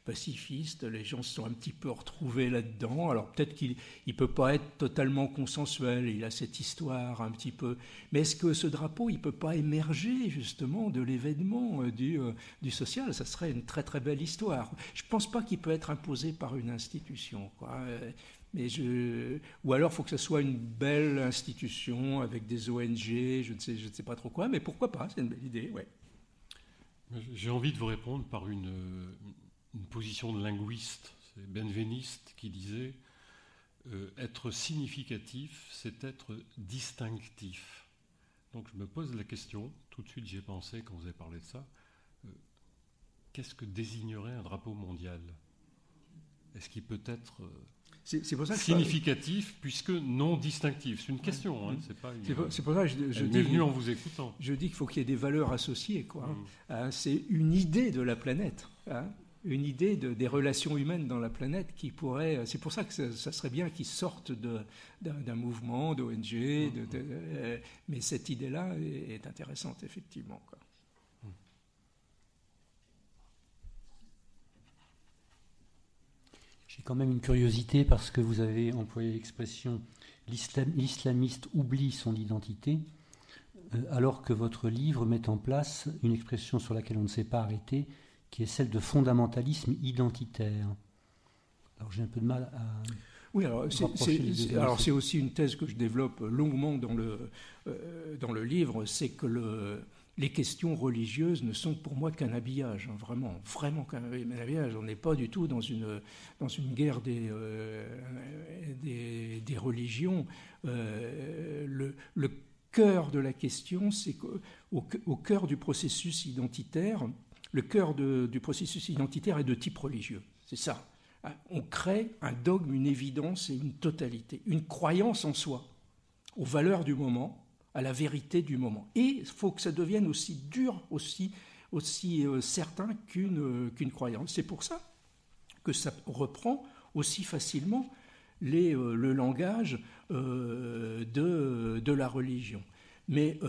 pacifistes. Les gens se sont un petit peu retrouvés là-dedans. Alors peut-être qu'il ne peut pas être totalement consensuel. Il a cette histoire un petit peu. Mais est-ce que ce drapeau, il ne peut pas émerger justement de l'événement du social? Ça serait une très très belle histoire. Je ne pense pas qu'il peut être imposé par une institution, quoi. Ou alors il faut que ce soit une belle institution avec des ONG, je ne sais pas trop quoi, mais pourquoi pas, c'est une belle idée, ouais. J'ai envie de vous répondre par une position de linguiste, c'est benveniste qui disait être significatif, c'est être distinctif. Donc je me pose la question, tout de suite j'y ai pensé quand vous avez parlé de ça, qu'est-ce que désignerait un drapeau mondial? Est-ce qu'il peut être... C'est pour ça que significatif, puisque non distinctif. C'est une question, hein, c'est pas une... C'est pour ça que je dis... venu en vous écoutant. Je dis qu'il faut qu'il y ait des valeurs associées, quoi. C'est une idée de la planète, hein, une idée des relations humaines dans la planète qui pourrait... C'est pour ça que ça serait bien qu'ils sortent d'un mouvement, d'ONG, mais cette idée-là est intéressante, effectivement, quoi. J'ai quand même une curiosité parce que vous avez employé l'expression « l'islamiste oublie son identité », alors que votre livre met en place une expression sur laquelle on ne s'est pas arrêté, qui est celle de fondamentalisme identitaire. Alors j'ai un peu de mal à... Oui, alors c'est aussi une thèse que je développe longuement dans le livre, c'est que les questions religieuses ne sont pour moi qu'un habillage, hein, vraiment qu'un habillage. On n'est pas du tout dans une guerre des religions. Le cœur de la question, c'est qu'au cœur du processus identitaire, le cœur du processus identitaire est de type religieux. C'est ça. On crée un dogme, une évidence et une totalité, une croyance en soi, aux valeurs du moment, à la vérité du moment. Et il faut que ça devienne aussi dur, aussi certain qu'une croyance. C'est pour ça que ça reprend aussi facilement le langage de la religion. Mais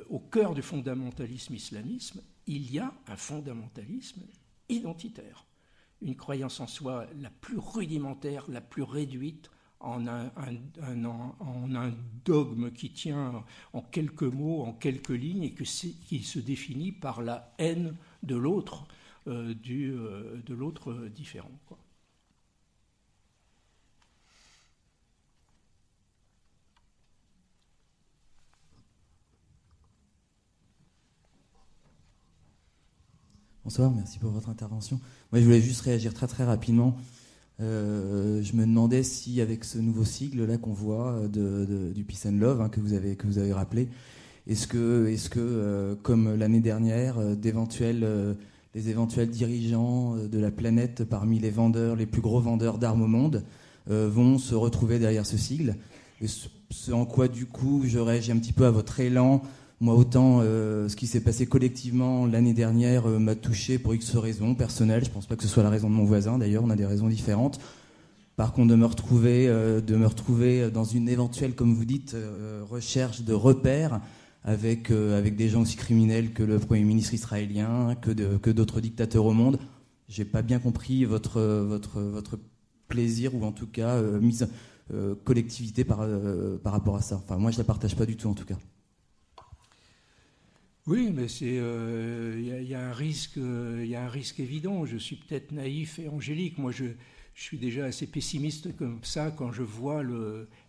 au cœur du fondamentalisme islamisme, il y a un fondamentalisme identitaire. Une croyance en soi la plus rudimentaire, la plus réduite, en un dogme qui tient en quelques mots, en quelques lignes, et qui se définit par la haine de l'autre, de l'autre différent, quoi. Bonsoir, merci pour votre intervention. Moi, je voulais juste réagir très très rapidement. Je me demandais si, avec ce nouveau sigle-là qu'on voit du Peace and Love, hein, que vous avez rappelé, est-ce que comme l'année dernière, d'éventuelles les éventuels dirigeants de la planète parmi les vendeurs, les plus gros vendeurs d'armes au monde, vont se retrouver derrière ce sigle. Et ce en quoi, du coup, je réagis un petit peu à votre élan. Moi, autant ce qui s'est passé collectivement l'année dernière m'a touché pour X raisons personnelles. Je ne pense pas que ce soit la raison de mon voisin, d'ailleurs, on a des raisons différentes. Par contre, de me retrouver dans une éventuelle, comme vous dites, recherche de repères avec des gens aussi criminels que le Premier ministre israélien, que d'autres dictateurs au monde, j'ai pas bien compris votre plaisir, ou en tout cas mise collectivité par rapport à ça. Enfin, moi, je la partage pas du tout, en tout cas. Oui, mais il y a un risque évident. Je suis peut-être naïf et angélique. Moi, je suis déjà assez pessimiste comme ça quand je vois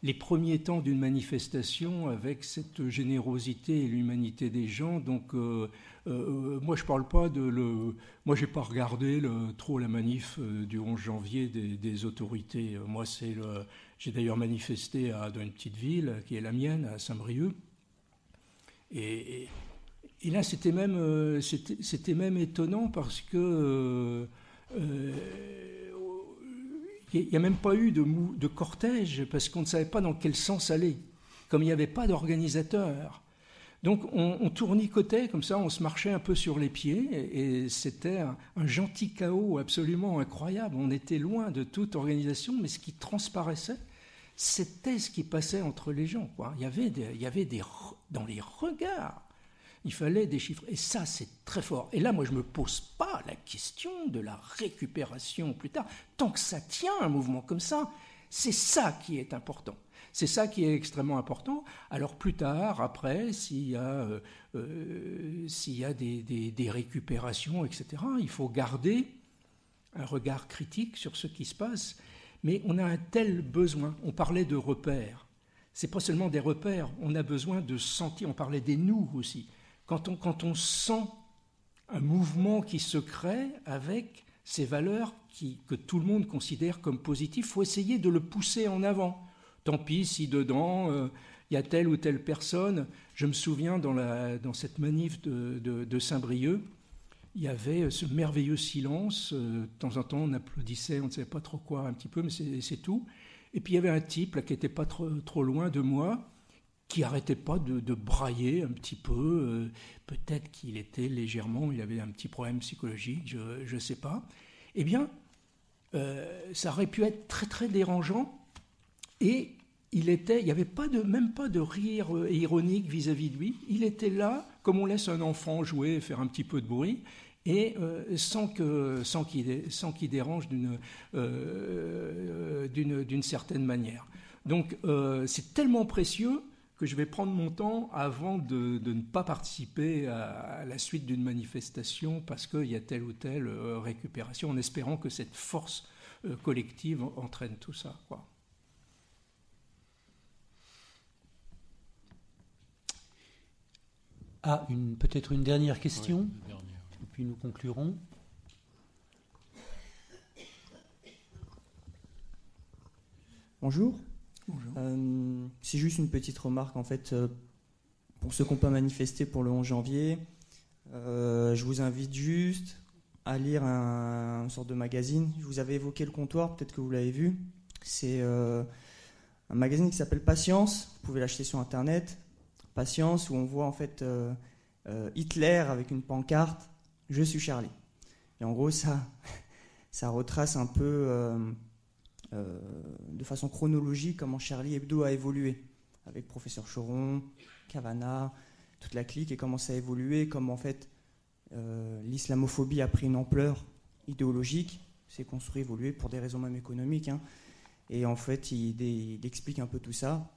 les premiers temps d'une manifestation avec cette générosité et l'humanité des gens. Donc, moi, je parle pas moi, j'ai pas regardé trop la manif du 11 janvier des autorités. Moi, j'ai d'ailleurs manifesté dans une petite ville qui est la mienne, à Saint-Brieuc. Et là, c'était même étonnant parce que il n'y a même pas eu de cortège parce qu'on ne savait pas dans quel sens aller, comme il n'y avait pas d'organisateur. Donc on tournicotait comme ça, on se marchait un peu sur les pieds et c'était un gentil chaos absolument incroyable. On était loin de toute organisation, mais ce qui transparaissait, c'était ce qui passait entre les gens, quoi. Il y avait dans les regards. Il fallait des chiffres. Et ça, c'est très fort. Et là, moi, je ne me pose pas la question de la récupération plus tard. Tant que ça tient, un mouvement comme ça, c'est ça qui est important. C'est ça qui est extrêmement important. Alors plus tard, après, s'il y a des récupérations, etc., il faut garder un regard critique sur ce qui se passe. Mais on a un tel besoin. On parlait de repères. Ce n'est pas seulement des repères. On a besoin de sentir. On parlait des nous aussi. Quand on sent un mouvement qui se crée avec ces valeurs que tout le monde considère comme positives, il faut essayer de le pousser en avant. Tant pis si dedans, il y a telle ou telle personne. Je me souviens dans cette manif de Saint-Brieuc, il y avait ce merveilleux silence. De temps en temps, on applaudissait, on ne savait pas trop quoi, un petit peu, mais c'est tout. Et puis il y avait un type là, qui n'était pas trop loin de moi, qui n'arrêtait pas de brailler un petit peu. Peut-être qu'il était il avait un petit problème psychologique, je ne sais pas. Eh bien, ça aurait pu être très très dérangeant. Et il n'y avait même pas de rire ironique vis-à-vis de lui. Il était là, comme on laisse un enfant jouer et faire un petit peu de bruit, et sans qu'il dérange d'une certaine manière. Donc c'est tellement précieux que je vais prendre mon temps avant de ne pas participer à la suite d'une manifestation parce qu'il y a telle ou telle récupération, en espérant que cette force collective entraîne tout ça, quoi. Ah, peut-être une dernière question, oui, et puis nous conclurons. Bonjour. C'est juste une petite remarque, en fait, pour ceux qui n'ont pas manifesté pour le 11 janvier, je vous invite juste à lire une sorte de magazine. Je vous avais évoqué le comptoir, peut-être que vous l'avez vu. C'est un magazine qui s'appelle Patience, vous pouvez l'acheter sur Internet. Patience, où on voit en fait Hitler avec une pancarte « Je suis Charlie ». Et en gros, ça retrace un peu de façon chronologique comment Charlie Hebdo a évolué, avec Professeur Choron, Cavana, toute la clique, et comment ça a évolué, comment en fait l'islamophobie a pris une ampleur idéologique, s'est construit, évolué pour des raisons même économiques. Hein. Et en fait, il explique un peu tout ça,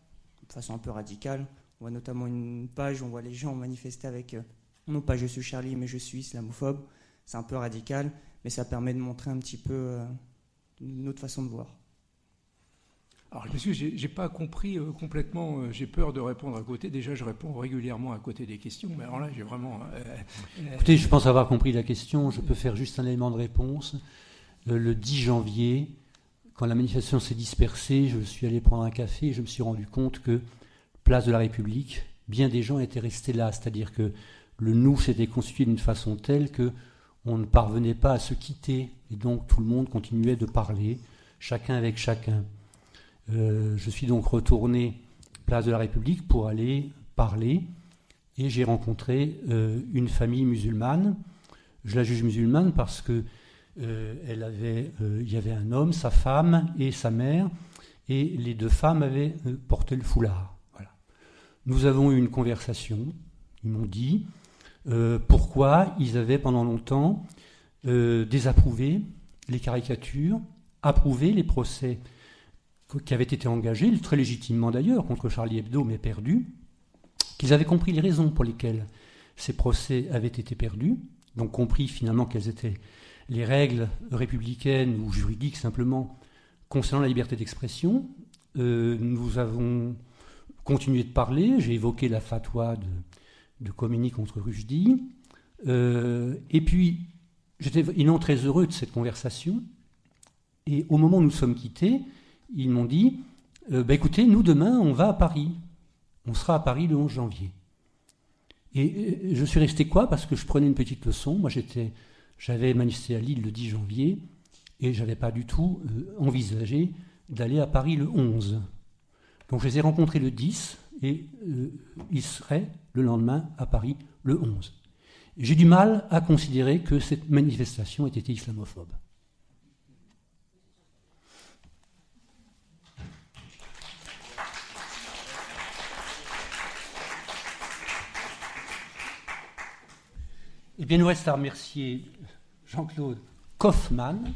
de façon un peu radicale. On voit notamment une page où on voit les gens manifester avec non pas « je suis Charlie » mais « je suis islamophobe ». C'est un peu radical, mais ça permet de montrer un petit peu une autre façon de voir. Alors, monsieur, j'ai pas compris complètement. J'ai peur de répondre à côté. Déjà, je réponds régulièrement à côté des questions, mais alors là, j'ai vraiment... Écoutez, je pense avoir compris la question. Je peux faire juste un élément de réponse. Le 10 janvier, quand la manifestation s'est dispersée, je suis allé prendre un café et je me suis rendu compte que place de la République, bien des gens étaient restés là, c'est-à-dire que le nous s'était constitué d'une façon telle que on ne parvenait pas à se quitter, et donc tout le monde continuait de parler, chacun avec chacun. Je suis donc retourné place de la République pour aller parler, et j'ai rencontré une famille musulmane. Je la juge musulmane parce que il y avait un homme, sa femme et sa mère, et les deux femmes avaient porté le foulard. Voilà. Nous avons eu une conversation. Ils m'ont dit pourquoi ils avaient pendant longtemps désapprouvé les caricatures, approuvé les procès qui avaient été engagés, très légitimement d'ailleurs, contre Charlie Hebdo, mais perdus, qu'ils avaient compris les raisons pour lesquelles ces procès avaient été perdus, donc compris finalement quelles étaient les règles républicaines ou juridiques simplement concernant la liberté d'expression. Nous avons continué de parler, j'ai évoqué la fatwa de Khomeini contre Rushdie, et puis j'étais évidemment très heureux de cette conversation, et au moment où nous sommes quittés, ils m'ont dit écoutez, nous demain on va à Paris, on sera à Paris le 11 janvier. Et je suis resté parce que je prenais une petite leçon. Moi j'avais manifesté à Lille le 10 janvier, et je n'avais pas du tout envisagé d'aller à Paris le 11. Donc je les ai rencontrés le 10, et ils seraient le lendemain à Paris le 11. J'ai du mal à considérer que cette manifestation ait été islamophobe. Eh bien, il nous reste à remercier Jean-Claude Kaufmann,